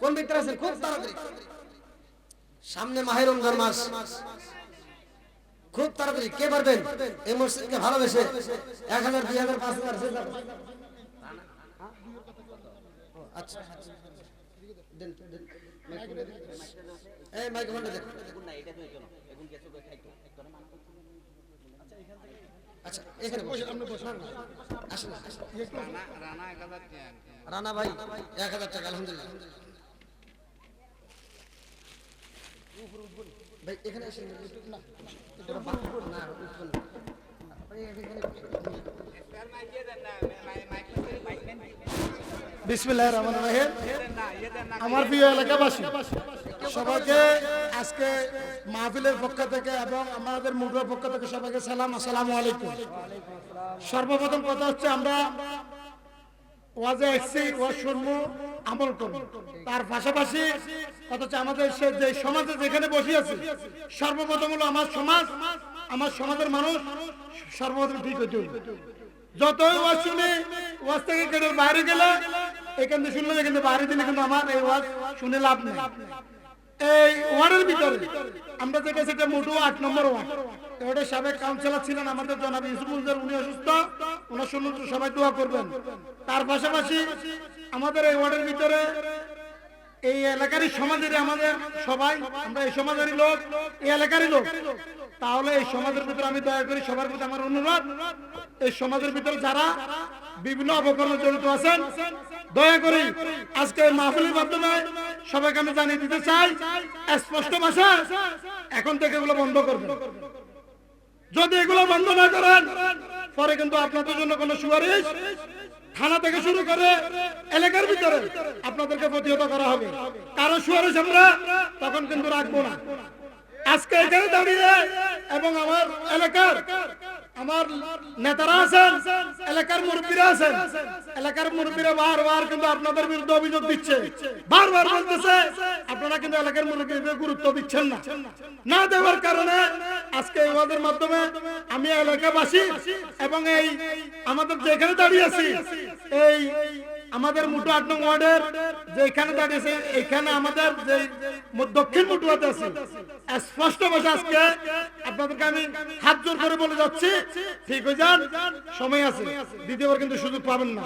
কোন ব্যক্তি আছেন খুব তাড়াতাড়ি, সামনে মাহে রমজান মাস, খুব তাড়াতাড়ি কে পারবেন এই মসজিদকে ভালোবেসে 1,000 2,000 5,000 আচ্ছা দেন দেন এই মাইক বন্ধ দেন। আচ্ছা এখানে বসে আপনি বসুন। আসেন রানা 1,000 টাকা, রানা ভাই 1,000 টাকা আলহামদুলিল্লাহ ভাই এখানে এসে না না উঠবেন ভাই এখানে বিসমিল্লাহির রহমানির রহিম। আমার প্রিয় এলাকাবাসী সবাইকে আজকে মাহফিলের পক্ষ থেকে এবং আমাদের মুঠোর পক্ষ থেকে সবাইকে সালাম, আসসালামু আলাইকুম। সর্বপ্রথম কথা হচ্ছে আমরা ওয়াজে আসছি, ওয়াজ শুনবো, আমল করবো। তার পাশাপাশি কথা হচ্ছে আমাদের যে সমাজে যেখানে বসে আছি, সর্বপ্রথম হলো আমার সমাজ, আমার সমাজের মানুষ সর্বপ্রথম ঠিক হইতে হবে। যতই ওয়াজ শুনে ওয়াজ থেকে কেটে বাইরে গেলে এখান থেকে শুনলে, কিন্তু বাইরে দিলে কিন্তু আমার এই ওয়াজ শুনে লাভ নেই। এই ওয়ার্ডের ভিতরে আমরা যেটা সেটা মোটু 8 নম্বর ওয়ার্ড, ওটা সাবেক কাউন্সিলর ছিলেন আমাদের জনাব ইউসুফুল, উনি অসুস্থ, ওনার শুনুন সবাই দোয়া করবেন। তার পাশাপাশি আমাদের এই ওয়ার্ডের ভিতরে এই এলাকারই সমাজের আমাদের সবাই, আমরা এই সমাজেরই লোক, এই এলাকারই লোক। তাহলে এই সমাজের ভিতরে আমি দয়া করি সবার প্রতি আমার অনুরোধ, এই সমাজের ভিতরে যারা বিভিন্ন অপকর্মে জড়িত আছেন, দয়া করি আজকে মাহফিলের মাধ্যমে সবাইকে আমি জানিয়ে দিতে চাই স্পষ্ট ভাষায়, এখন থেকে এগুলো বন্ধ করবেন। যদি এগুলো বন্ধ না করেন পরে কিন্তু আপনাদের জন্য কোনো সুপারিশ থানা থেকে শুরু করে এলাকার ভিতরে আপনাদেরকে প্রতিহত করা হবে। কারো সুপারিশ আমরা তখন কিন্তু রাখবো না। আজকে এখানে দাঁড়িয়ে এবং আমার এলাকার আমার নেতারা আছেন, এলাকার মুরব্বীরা আছেন, এলাকার মুরব্বীরা বারবার কিন্তু আপনাদের বিরুদ্ধে অভিযোগ দিচ্ছে, বারবার বলতেছে আপনারা কিন্তু এলাকার মুরব্বীদের গুরুত্ব দিচ্ছেন না। না দেওয়ার কারণে আজকে এই ওয়াজের মাধ্যমে আমি এলাকাবাসী এবং এই আমাদের যেখানে দাঁড়িয়ে আছি, এই আমাদের মুটু 8 নং ওয়ার্ডের যেখানে দাঁড়িয়েছে, এখানে আমাদের যে দক্ষিণ মুটুয়াতে আছে, স্পষ্ট ভাষা আজকে আপনাদেরকে আমি হাত জোর করে বলে যাচ্ছি, ঠিক হয়ে যান, সময় আছে, দ্বিতীয়বার কিন্তু সুযোগ পাবেন না।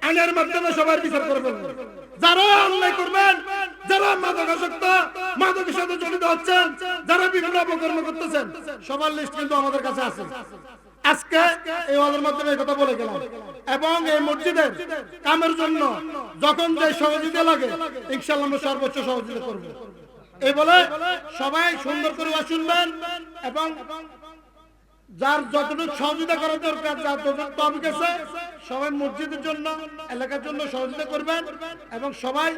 আইনের মাধ্যমে সবার বিচার করে ফেলবেন। যারা অন্যায় করবেন, যারা মাদকের সাথে জড়িত হচ্ছেন, যারা বিভিন্ন অপকর্ম করতেছেন, সবার লিস্ট কিন্তু আমাদের কাছে আছে। আজকে এই ওয়াজের মাধ্যমে এই কথা বলে গেলাম। এবং এই মসজিদের কামের জন্য যখন যে সহযোগিতা লাগে ইনশাআল্লাহ আমরা সর্বোচ্চ সহযোগিতা করব। এই বলে সবাই সুন্দর করে ওয়াজ শুনবেন এবং যার যতটুকু সহযোগিতা করার দরকার, যার যতটুকু তহবিল আছে, সবাই মসজিদের জন্য, এলাকার জন্য সহযোগিতা করবেন এবং সবাই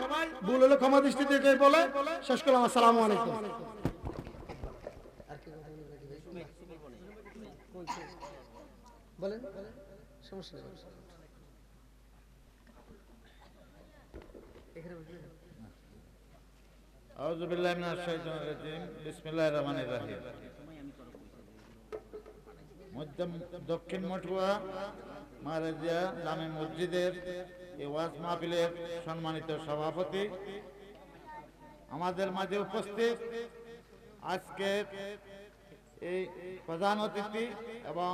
ভুল হলে ক্ষমা দৃষ্টি থেকে বলে শেষ করলাম। আসসালামু আলাইকুম। বলেন সমস্যা নেই। এখানে আউযু বিল্লাহি মিনাশ শাইতানির রাজিম বিসমিল্লাহির রহমানির রহিম। দক্ষিণ মঠুয়া মারাজিয়া জামে মসজিদের এই ওয়াজ মাহফিলের সম্মানিত সভাপতি, আমাদের মাঝে উপস্থিত আজকে এই প্রধান অতিথি এবং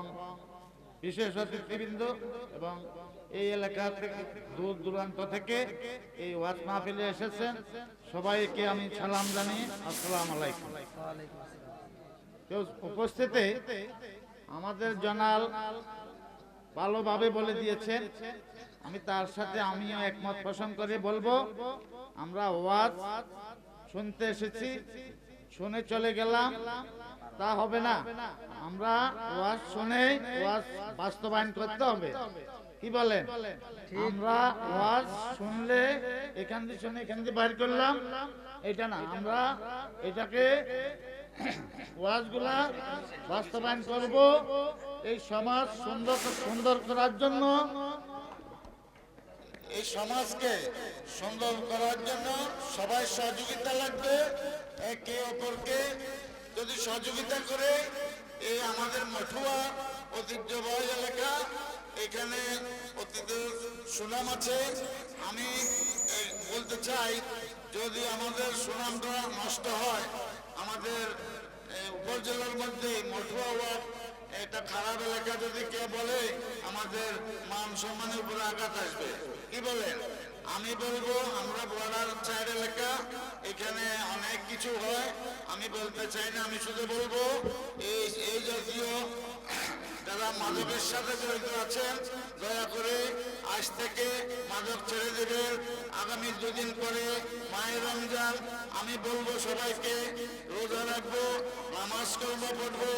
বিশেষ অতিথিবৃন্দ এবং এই এলাকা থেকে দূর দূরান্ত থেকে এই ওয়াজ মাহফিলে এসেছেন, সবাইকে আমি সালাম জানিয়ে আসসালামু আলাইকুম। উপস্থিতি আমাদের জনাল ভালোভাবে বলে দিয়েছেন, আমি তার সাথে আমিও একমত পোষণ করে বলবো, আমরা ওয়াজ শুনতে এসেছি, শুনে চলে গেলাম তা হবে না। আমরা ওয়াজ শুনে ওয়াজ বাস্তবায়ন করতে হবে। কি বলেন? আমরা ওয়াজ শুনলে এখান দিয়ে শুনে এখান দিয়ে বাইর করলাম, এটা না, আমরা এটাকে ওয়াজগুলা বাস্তবায়ন করব। এই সমাজ সুন্দর করার জন্য, এই সমাজকে সুন্দর করার জন্য সবাই সহযোগিতা লাগবে। একে অপরকে যদি সহযোগিতা করে, এই আমাদের মঠুয়া ঐতিহ্যবাহী এলাকা, এখানে অতীতের সুনাম আছে। আমি বলতে চাই, যদি আমাদের সুনামটা নষ্ট হয়, আমাদের উপজেলার মধ্যে মঠুয়া ওয়ার্ড এটা খারাপ এলাকা যদি কেউ বলে, আমাদের মান সম্মানের উপরে আঘাত আসবে। কি বলেন? আমি বলবো, আমরা বর্ডার সাইড এলাকা, এখানে অনেক কিছু হয়। আমি বলতে চাই না, আমি শুধু বলবো এই জাতীয় যারা মাদকের সাথে জড়িত আছেন, দয়া করে আজ থেকে মাদক ছেড়ে দেবেন। আগামী দুদিন পরে মায়ের রমজান, আমি বলবো সবাইকে রোজা রাখবো, নামাজ কর্ম পড়বো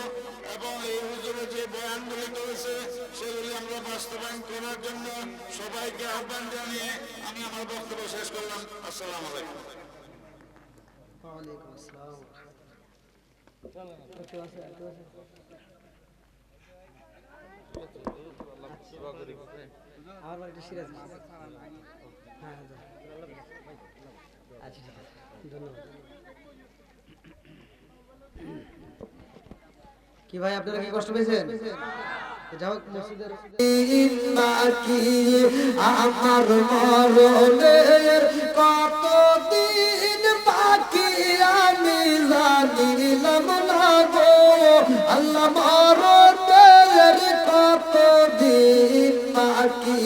এবং এই হুজুরে যে বয়ানগুলি করেছে সেগুলি আমরা বাস্তবায়ন করার জন্য সবাইকে আহ্বান জানিয়ে আমি আমার বক্তব্য শেষ করলাম। আসসালামু আলাইকুম। ওয়ালাইকুম আসসালাম। আমার বাড়িটা সিরাজ। হ্যাঁ, আচ্ছা, ঠিক আছে, ধন্যবাদ। কি ভাই, আপনারা কি কষ্ট পেয়েছেন? যাও মসজিদের আমার মরণের কতদিন বাকি আমি জানিলাম না গো, আল্লাহ মরণের কতদিন বাকি,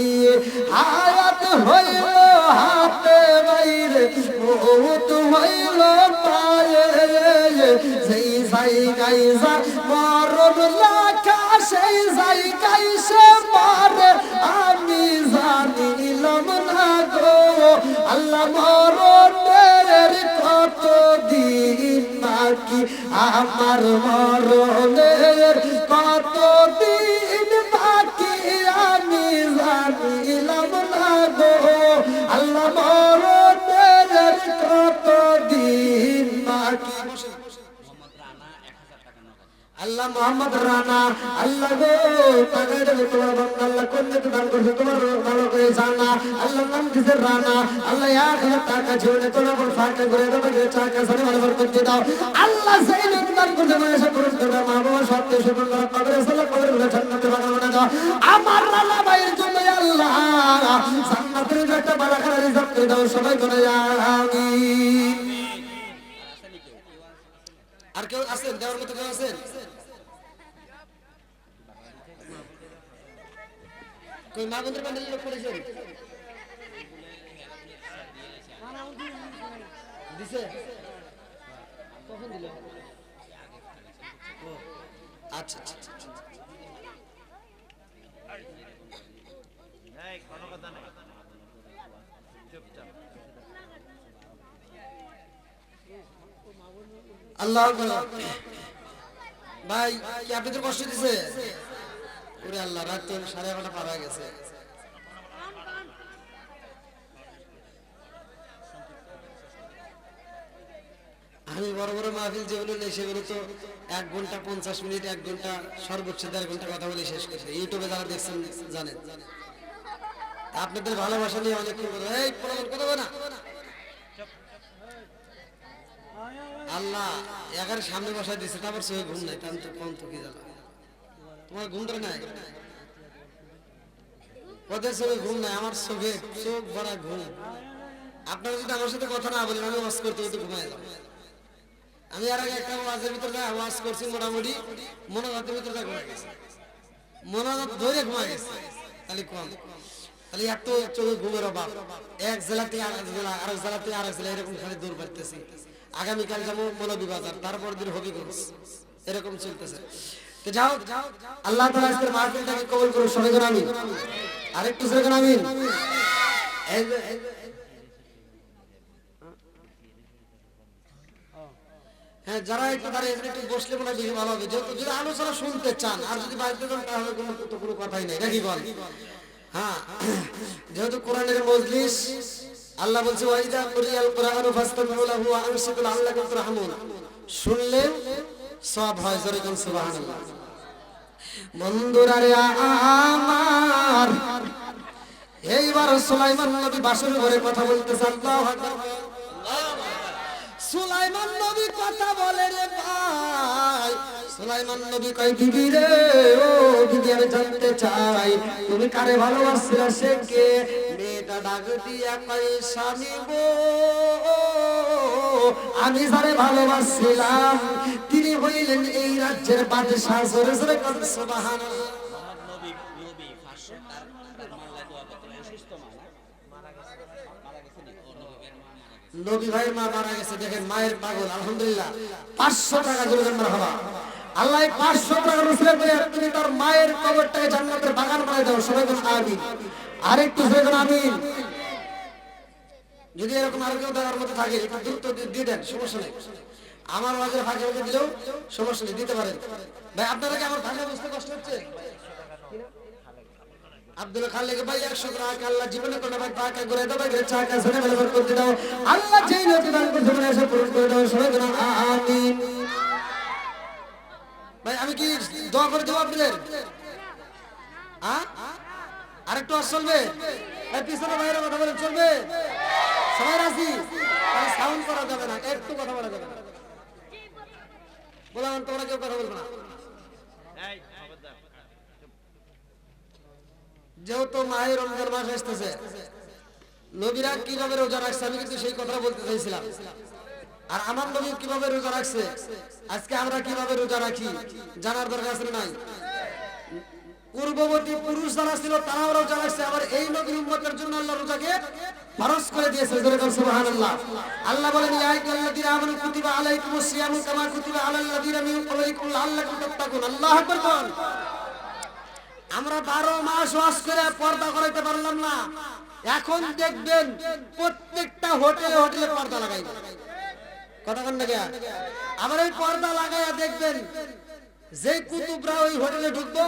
হায়াত হইল হাতে বাইরে, মৌত হইল পায়ে, সেই জায়গায় যা মরণ লেখা সেই জায়গায় সে মরে আমি জানিলাম না গো, আল্লাহ মরণের কতদিন বাকি, আমার মরণের কতদিন বাকি আমি জানিলাম না গো, আল্লাহ মরণের কতদিন বাকি। আল্লাহ মোহাম্মদ রানা, আল্লাহ গো টাকাটা তোমার বান্দা, আল্লাহ কন্যা তো দান করছে, তোমার ভালো করে জানা, আল্লাহ নাম দিছে রানা, আল্লাহ 1000 টাকা ঝুলে তোমার ফাঁকা করে তোমাকে টাকা সারে ভালো করতে দাও। আল্লাহ সেই লোক দান করতে মানুষের পুরস্কার দাও, মা বাবা সত্য শুকর করা কবরে সালাত কবরে বলে জান্নাতে বানানো দাও। আমার রানা ভাইয়ের জন্য আল্লাহ জান্নাতের একটা বালাখানা রিজক করে দাও, সবাই করে আমিন। আর কেউ আছেন দেওয়ার মতো? কেউ আছেন? কই মা বন্ধুর প্যান্ডেল লোক করেছেন? দিছে? কখন দিল? আচ্ছা আচ্ছা আচ্ছা। কোনো কথা নেই, চুপচাপ। আল্লাহ ভাই, কি আপনাদের কষ্ট দিছে? ওরে আল্লাহ, রাত তো 11:30 পার হয়ে গেছে। আমি বড় বড় মাহফিল যেগুলো নেই সেগুলো তো 1 ঘন্টা 50 মিনিট, 1 ঘন্টা সর্বোচ্চ 1.5 ঘন্টা কথা বলে শেষ করছে। ইউটিউবে যারা দেখছেন জানেন, আপনাদের ভালোবাসা নিয়ে অনেক কথা, এই কথা বলে না। আল্লাহ এগার সামনে বসায় দিছে, তারপর চোখে ঘুম নাই, তার তো কম তো কি জ্বালা। তোমার ঘুমটা নাই, ওদের চোখে ঘুম নাই, আমার চোখে চোখ ভরা ঘুম। আপনারা যদি আমার সাথে কথা না বলেন আমি ওয়াজ করতে করতে ঘুমাই যাব। আমি আর আগে একটা ওয়াজের ভিতরে ওয়াজ করছি, মোটামুটি মনোজাতের ভিতরে ঘুমাই গেছে, মনোজাত ধরে ঘুমাই গেছে। তাহলে কম, তাহলে এত চোখে ঘুমের অভাব, এক জেলা থেকে আরেক জেলা, আরেক জেলা থেকে আরেক জেলা, এরকম খালি দূর পাইতেছি। আগামীকাল যাবো মৌলভীবাজার, তারপর দিন হবিগঞ্জ, এরকম চলতেছে। তো যাও, আল্লাহ তাআলা আজকের মাহফিলটাকে কবুল করুন, সবাই বলুন আমিন। আরেকটু সবাই বলুন আমিন। হ্যাঁ, যারা একটু দাঁড়িয়ে একটু বসলে মনে হয় বেশি ভালো হবে, যেহেতু যদি আলোচনা শুনতে চান, আর যদি বাড়িতে যান তাহলে কোনো কথাই নেই, নাকি বল? হ্যাঁ, যেহেতু কোরআনের মজলিস, আল্লাহ বলছে ওয়াইদা কুরিয়াল কুরআনু ফাসতামিউ লাহু ওয়া আনসিতু লাআল্লাকুম তুরহামুন, শুনলে সওয়াব হয়, জোরে বলুন সুবহানাল্লাহ। বন্ধুরা রে আমার, এইবার সুলাইমান নবী বাসর ঘরে কথা বলতেছে, আল্লাহু আকবার। সুলাইমান নবী কথা বলে রে ভাই, সুলাইমান নবী কয় বিবি রে, ও বিবি আমি জানতে চাই তুমি কারে ভালোবাসছিলা, সে কে? মেয়েটা ডাক দিয়া কয় স্বামী গো, আমি যারে ভালোবাসছিলাম তিনি হইলেন এই রাজ্যের বাদশাহ, জোরে জোরে বলুন সুবহানাল্লাহ। নবী নবী ফাঁসো তার মাল্লায় দোয়া করতে অসুস্থ মারা গেছে নি, ও নবীর মা মারা গেছে, নবী ভাইয়ের মা মারা গেছে। দেখেন মায়ের পাগল, আলহামদুলিল্লাহ 500 টাকা জোরে মারহাবা। আল্লাহ 500 টাকা রসুল করে তুমি তার মায়ের কবরটাকে জান্নাতের বাগান বানাই দাও, সবাই বলুন আমিন। আরেকটু সবাই বলুন আমিন। যদি এরকম আর কেউ দেওয়ার মতো থাকে একটু দ্রুত দিয়ে দেন, সমস্যা নেই। আমার ওয়াজের ফাঁকে ফাঁকে দিলেও সমস্যা নেই, দিতে পারেন। ভাই আপনারা কি আমার ভাষা বুঝতে কষ্ট হচ্ছে? আব্দুল খালেক ভাই 100 টাকা, আল্লাহ জীবনে কোনো ভাই টাকা করে দাও, ভাই টাকা শুনে বলে করতে দাও, আল্লাহ যেই নবী দান করতে মনে আসে পূরণ করে দাও, সবাই বলুন আমিন। ভাই আমি কি দোয়া করে দেবো আপনাদের? আরেকটু আর চলবে? পিছনে বাইরে কথা বলে চলবে? সবাই রাজি? সাউন্ড করা যাবে না, একটু কথা বলা যাবে না, বললাম তোমরা কেউ কথা বলবে না। যেহেতু মাহে রমজান মাস আসতেছে, নবীরা কিভাবে রোজা রাখছে আমি কিন্তু সেই কথা বলতে চাইছিলাম। আর আমার নবী কিভাবে রোজা রাখছে, আজকে আমরা কিভাবে রোজা রাখি জানার দরকার আছে নাই? পূর্ববর্তী পুরুষ যারা ছিল তারাও রোজা রাখছে, আবার এই নবীর উম্মতের জন্য আল্লাহ রোজাকে ফরজ করে দিয়েছে, জোরে বলুন সুবহানাল্লাহ। আল্লাহ বলেন ইয়া আইয়ুহাল্লাযীনা আমানু কুতিবা আলাইকুমুস সিয়ামু কামা কুতিবা আলাল্লাযীনা মিন ক্বাবলিকুম লাআল্লাকুম তাত্তাকুন। আল্লাহু আকবার বল। আমরা 12 মাস ওয়াজ করে পর্দা করাইতে পারলাম না, এখন দেখবেন প্রত্যেকটা হোটেলে হোটেলে পর্দা লাগাইবে, কথা বলেন না? আবার এই পর্দা লাগাইয়া দেখবেন যে কুতুবরা ওই হোটেলে ঢুকবো,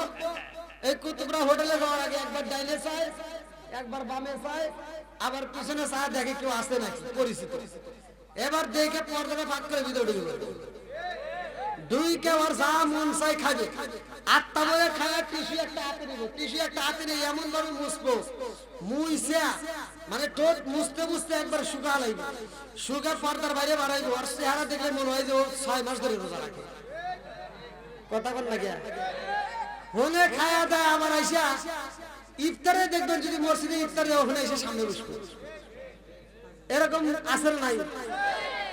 এই কুতুবরা হোটেলে যাওয়ার আগে একবার ডাইনে চায়, একবার বামে চায়, আবার পিছনে চায় দেখে কেউ আসে নাকি পরিচিত, এবার দেখে পর্দাটা ফাঁক করে ভিতরে ঢুকে পড়বে। দুই কেবার যা মন চাই খাবে, 8টা বলে খায়, টিস্যু একটা হাতে নেব, টিস্যু একটা হাতে নিয়ে এমন ভাবে মুছবো, মুইসা মানে ঠোঁট মুছতে মুছতে একবার শুকা লাগবে, শুকা পর্দার বাইরে বাড়াইবো। আর চেহারা দেখলে মনে হয় যে ও 6 মাস ধরে রোজা রাখে, কথা বল না কে? হলে খায়া দেয়, আবার আইসা ইফতারে দেখবেন যদি মসজিদে ইফতারে ওখানে এসে সামনে বসবো, এরকম আসল নাই।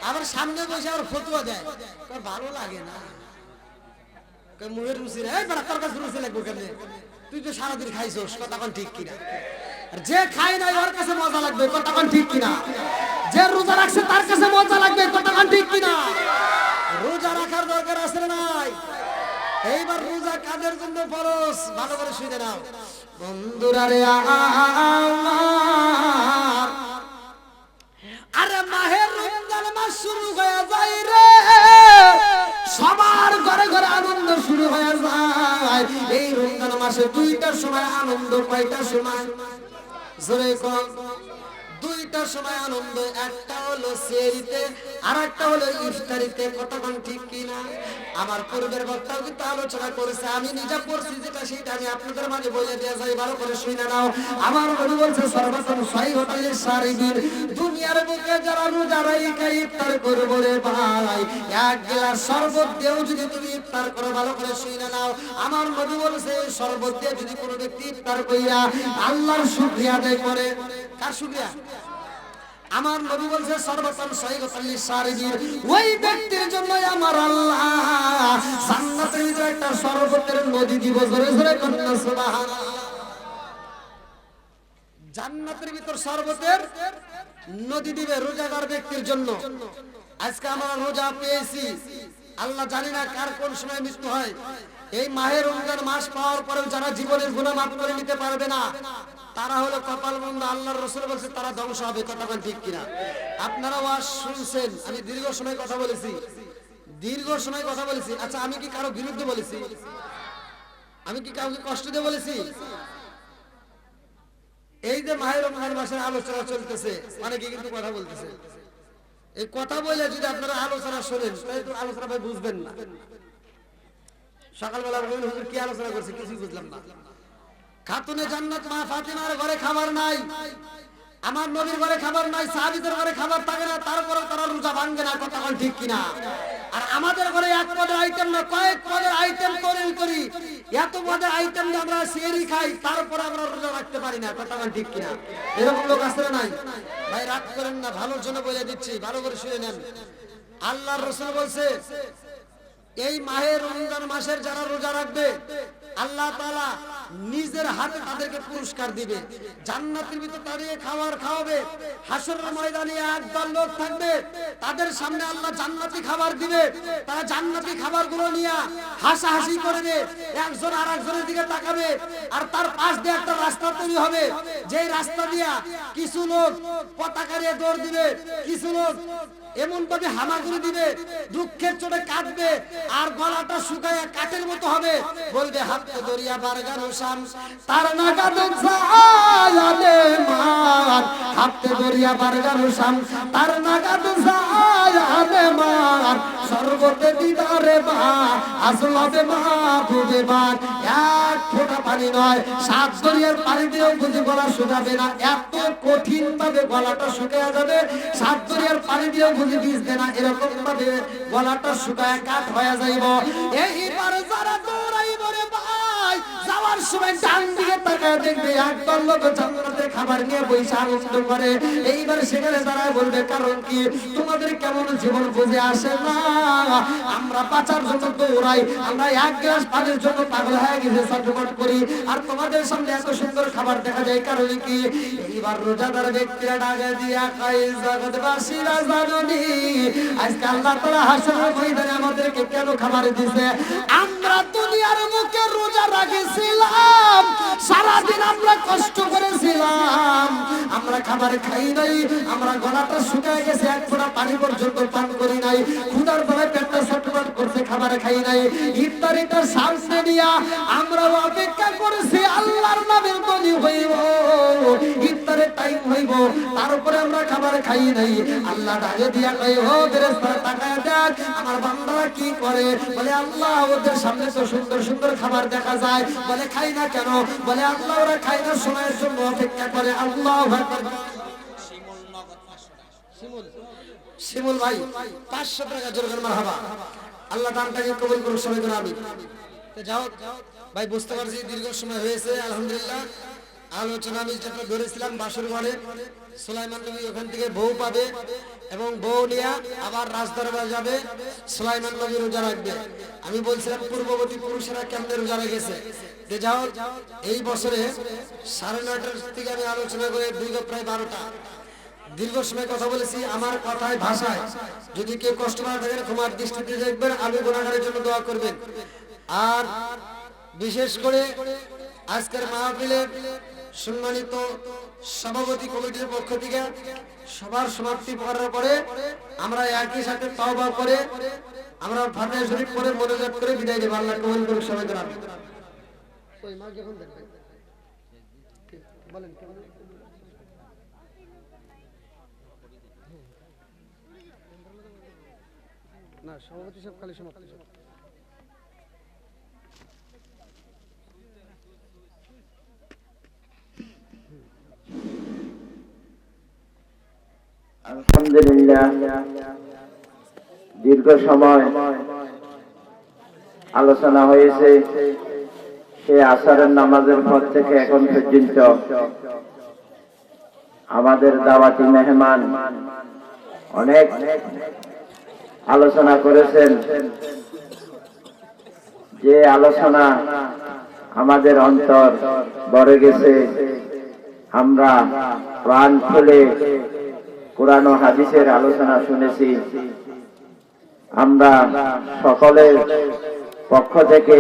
আবার সামনে বসে আবার ফতুয়া দেয়, ভালো লাগে না, মুখের রুচি রে, তোর কাছে রুচি লাগবে কেন? তুই তো সারাদিন খাইছোস, কথা কোন ঠিক কিনা? যে খায় নাই ওর কাছে মজা লাগবে, কথা কোন ঠিক কিনা? যে রোজা রাখছে তার কাছে মজা লাগবে, কথা কোন ঠিক কিনা? রোজা রাখার দরকার আছে না নাই? এইবার রোজা কাদের জন্য ফরজ, ভালো করে শুনে নাও বন্ধুরা রে আমার। আরে মাহের রমজান মাস শুরু হয়ে যায় রে, সবার ঘরে ঘরে আনন্দ শুরু হয়ে যায়। এই রমজান মাসে 2টার সময় আনন্দ, কয়টার সময়? জোরে কম। 2টার সময় আনন্দ, একটা হলো সেহরিতে, আর একটা হলো ইফতারিতে, কতক্ষণ ঠিক কিনা? আমার পূর্বের বক্তাও কিন্তু আলোচনা করেছে, আমি নিজে পড়ছি যেটা সেটা আমি আপনাদের মাঝে বলে দেওয়া যায়, ভালো করে শুনে নাও। আমার নবী বলছে সর্বপ্রথম সহিহতাল সারিবিন, দুনিয়ার বুকে যারা রোজা রাখে ইফতার করবে রে ভাই, এক গ্লাস শরবত দিয়েও যদি তুমি ইফতার করো, ভালো করে শুনে নাও। আমার নবী বলছে শরবত দিয়ে যদি কোনো ব্যক্তি ইফতার কইরা আল্লাহর শুকরিয়া আদায় করে, কার শুকরিয়া? আমার নবী বলছে সর্বপ্রথম সহিহতাল সারিবিন, ওই ব্যক্তির জন্য আমার আল্লাহ জান্নাতের ভিতরে একটা শরবতের নদী দিব। জোরে জোরে কন্যা সুবহানাল্লাহ। জান্নাতের ভিতর শরবতের নদী দিবে রোজাদার ব্যক্তির জন্য। আজকে আমরা রোজা পেয়েছি, আল্লাহ জানি না কার কোন সময় মৃত্যু হয়। এই মাহে রমজান মাস পাওয়ার পরেও যারা জীবনের গুনাহ মাফ করে নিতে পারবে না, তারা হলো কপাল মন্দ। আল্লাহর রাসূল বলেছে তারা ধ্বংস হবে। কথা ঠিক কিনা? আপনারা ওয়াজ শুনছেন, আমি দীর্ঘ সময় কথা বলেছি, আচ্ছা আমি কি কারো বিরুদ্ধে বলেছি? আমি কি কাউকে কষ্ট দিয়ে বলেছি? এই যে মাহে রমজান মাসের আলোচনা চলতেছে, অনেকে কিন্তু কথা বলতেছে। এই কথা বলে যদি আপনারা আলোচনা শোনেন, তাহলে তো আলোচনা ভাই বুঝবেন না। সকালবেলা বলবেন হুজুর কি আলোচনা করছে, কিছুই বুঝলাম না। খাতুনে জান্নাত মা ফাতিমার ঘরে খাবার নাই, আমার নবীর ঘরে খাবার নাই, সাহাবীদের ঘরে খাবার থাকে না, তারপরেও তারা রোজা ভাঙবে না। কথা ঠিক কিনা? আর আমাদের ঘরে এক পদের আইটেম না, কয়েক পদের আইটেম তৈরি করি, এত পদের আইটেম দিয়ে আমরা সেহরি খাই, তারপরে আমরা রোজা রাখতে পারি না। কথা ঠিক কিনা? এরকম লোক আছে না নাই? ভাই রাগ করেন না, ভালোর জন্য বলে দিচ্ছি, ভালো করে শুনে নেন। আল্লাহর রাসূল বলছে এই মাহে রমজান মাসের যারা রোজা রাখবে, আল্লাহ তাআলা নিজের হাতে তাদেরকে পুরস্কার দিবে, জান্নাতের ভিতর দাঁড়িয়ে খাবার খাওয়াবে। হাসরের ময়দানে একদল লোক থাকবে, তাদের সামনে আল্লাহ জান্নাতি খাবার দিবে, তারা জান্নাতি খাবারগুলো নিয়ে হাসাহাসি করবে, একজন আরেকজনের দিকে তাকাবে। আর তার পাশ দিয়ে একটা রাস্তা তৈরি হবে, যেই রাস্তা দিয়া কিছু লোক পতাকা নিয়ে দৌড় দিবে, কিছু লোক এমন ভাবে হামাগুড়ি দিবে, দুঃখের চোটে কাঁদবে, আর গলাটা শুকায় কাঠের মতো হবে, বলবে হাতে দরিয়া বারগানো শাম তার নাগাদ জায়ালে মান, হাতে দরিয়া বারগানো শাম তার নাগাদ জায়ালে মান, সর্বতে দিদারে মা আসলাবে মা বুঝে বান। এক ফোঁটা পানি নয়, 7 দরিয়ার পানি দিয়েও বুঝে গলা শুকাবে না, এত কঠিন ভাবে গলাটা শুকিয়ে যাবে। 7 দরিয়ার পানি দিয়েও বুঝে ভিজবে না, এরকম ভাবে গলাটা শুকায় কাঠ হয়ে যাইব। এইবার যারা দৌড়াইব রে ভাই, যাওয়ার সময় ডান দিকে তাকায় দেখবে একদল লোক জান্নাতে খাবার নিয়ে বসে আনন্দ করে। এইবার সেখানে দাঁড়ায় বলবে কারণ কি? তোমাদের কেমন জীবন বুঝে আসে না, আমরা বাঁচার জন্য দৌড়াই, আমরা এক গ্লাস পানির জন্য পাগল হয়ে গেছে, ছটফট করি, আর তোমাদের সামনে এত সুন্দর খাবার দেখা যায় কারণ কি? এইবার রোজাদার ব্যক্তিরা ডাকে দিয়া কয় জগৎবাসীরা জানুনি আজকে আল্লাহ তাআলা হাসরের ময়দানে আমাদেরকে কেন খাবার দিয়েছে। আমরা দুনিয়ার মুখে রোজা রাখছিলাম, সারাদিন আমরা কষ্ট করেছিলাম, আমরা খাবার খাই নাই, আমরা গলাটা শুকিয়ে গেছে, এক ফোঁটা পানি পর্যন্ত পান করি নাই, ক্ষুধার বেলায় পেটটা ছটফট করছে, খাবার খাই নাই। ইফতারিটা সামনে নিয়া আমরা অপেক্ষা করেছি আল্লাহর নামের বলি হইব, ইফতারের টাইম হইব, তারপরে আমরা খাবার খাই নাই। আল্লাহ ডাকে দিয়া কয় ও ফেরেশতারা তাকায় দেখ আমার বান্দারা কি করে। বলে আল্লাহ ওদের সামনে তো সুন্দর সুন্দর খাবার দেখা যায়, বলে খাই না কেন? বলে আল্লাহ ওরা খাই না, সময়ের জন্য অপেক্ষা করে। আল্লাহু আকবার। শিমুল নগদ 500 টাকা। শিমুল ভাই 500 টাকা জোর করে মারহাবা। আল্লাহ দানটাকে কবুল করুন, সবাই করে আমিন। তো যাও ভাই, বুঝতে পারছি দীর্ঘ সময় হয়েছে, আলহামদুলিল্লাহ। আলোচনা আমি যেটা ধরেছিলাম বাসর ঘরে, সুলাইমান নবী ওখান থেকে বউ পাবে এবং বউ নিয়ে আবার রাজদরবার যাবে, সুলাইমান নবী রোজা রাখবে। আমি বলছিলাম পূর্ববর্তী পুরুষেরা কেমনে রোজা রেখেছে। যে যাও এই বছরে 9:30 থেকে আমি আলোচনা করে দীর্ঘ প্রায় 12টা দীর্ঘ সময় কথা বলেছি। আমার কথায় ভাষায় যদি কেউ কষ্ট না থাকেন ক্ষমার দৃষ্টিতে দেখবেন, আমি গুনাহগারের জন্য দোয়া করবেন। আর বিশেষ করে আজকের মাহফিলের সম্মানিত সভাপতি কমিটির পক্ষ থেকে সবার সমাপ্তি করার পরে আমরা একই সাথে তওবা করে আমরা ফাতিহা শরীফ পড়ে মোনাজাত করে বিদায় দেব। আল্লাহ কবুল করুন, সবাই করে আমিন। ওই মা যখন দেখবেন বলেন কেমন না সভাপতি সাহেব খালি সমাপ্ত। আলহামদুলিল্লাহ, দীর্ঘ সময় আলোচনা হয়েছে। সে আসরের নামাজের পর থেকে এখন পর্যন্ত আমাদের দাওয়াতি মেহমান অনেক আলোচনা করেছেন। যে আলোচনা আমাদের অন্তর ভরে গেছে। আমরা প্রাণ খুলে কোরআন ও হাদিসের আলোচনা শুনেছি। আমরা সকলের পক্ষ থেকে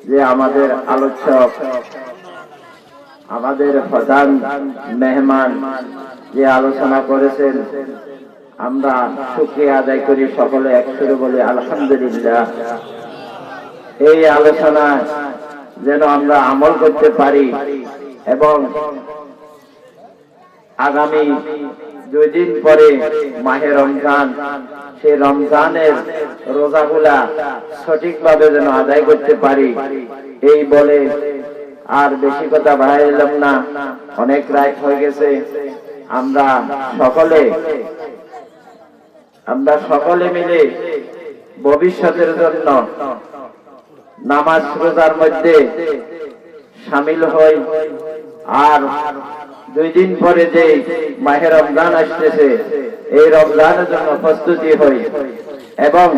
যে আমাদের আলোচক, আমাদের প্রধান মেহমান যে আলোচনা করেছেন, আমরা শুকরিয়া আদায় করি, সকলে একসুরে বলি আলহামদুলিল্লাহ। এই আলোচনা যেন আমরা আমল করতে পারি এবং আগামী 2 দিন পরে মাহে রমজান, সেই রমজানের রোজাগুলা সঠিকভাবে যেন আদায় করতে পারি, এই বলে আর বেশি কথা বাড়াইলাম না। অনেক রাত হয়ে গেছে। আমরা সকলে মিলে ভবিষ্যতের জন্য নামাজ রোজার মধ্যে শামিল হই। আর 2 দিন পরে যে মাহে রমজান আসতেছে, এই রমজানের জন্য প্রস্তুতি হই। এবং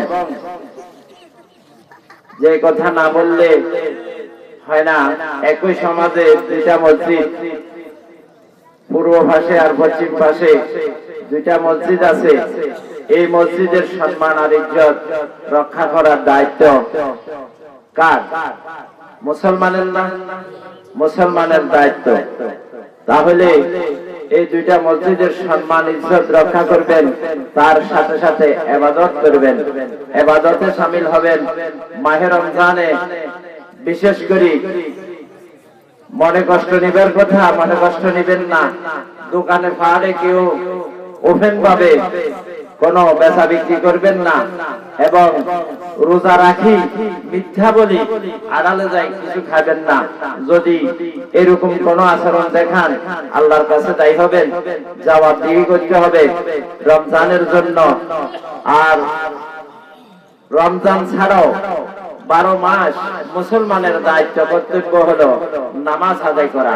যে কথা না বললে হয় না, একই সমাজে 2টা মসজিদ, পূর্ব পাশে আর পশ্চিম পাশে 2টা মসজিদ আছে। এই মসজিদের সম্মান আর ইজ্জত রক্ষা করার দায়িত্ব কার? মুসলমানের না? মুসলমানের দায়িত্ব। তাহলে এই 2টা মসজিদের সম্মান ইজ্জত রক্ষা করবেন, তার সাথে সাথে ইবাদত করবেন, ইবাদতে শামিল হবেন। মাহে রমজানে বিশেষ করে মনে কষ্ট নিবার কথা, মনে কষ্ট নিবেন না। দোকানে পাহাড়ে কেউ ওপেন ভাবে কোনো বেচা বিক্রি করবেন না। এবং রোজা রাখি মিথ্যা বলি আড়ালে যাই কিছু খাবেন না। যদি এরকম কোন আচরণ দেখান, আল্লাহর কাছে দায়ী হবেন, জবাবদিহি করতে হবে রমজানের জন্য। আর রমজান ছাড়াও 12 মাস মুসলমানের দায়িত্ব, কর্তব্য হলো নামাজ আদায় করা।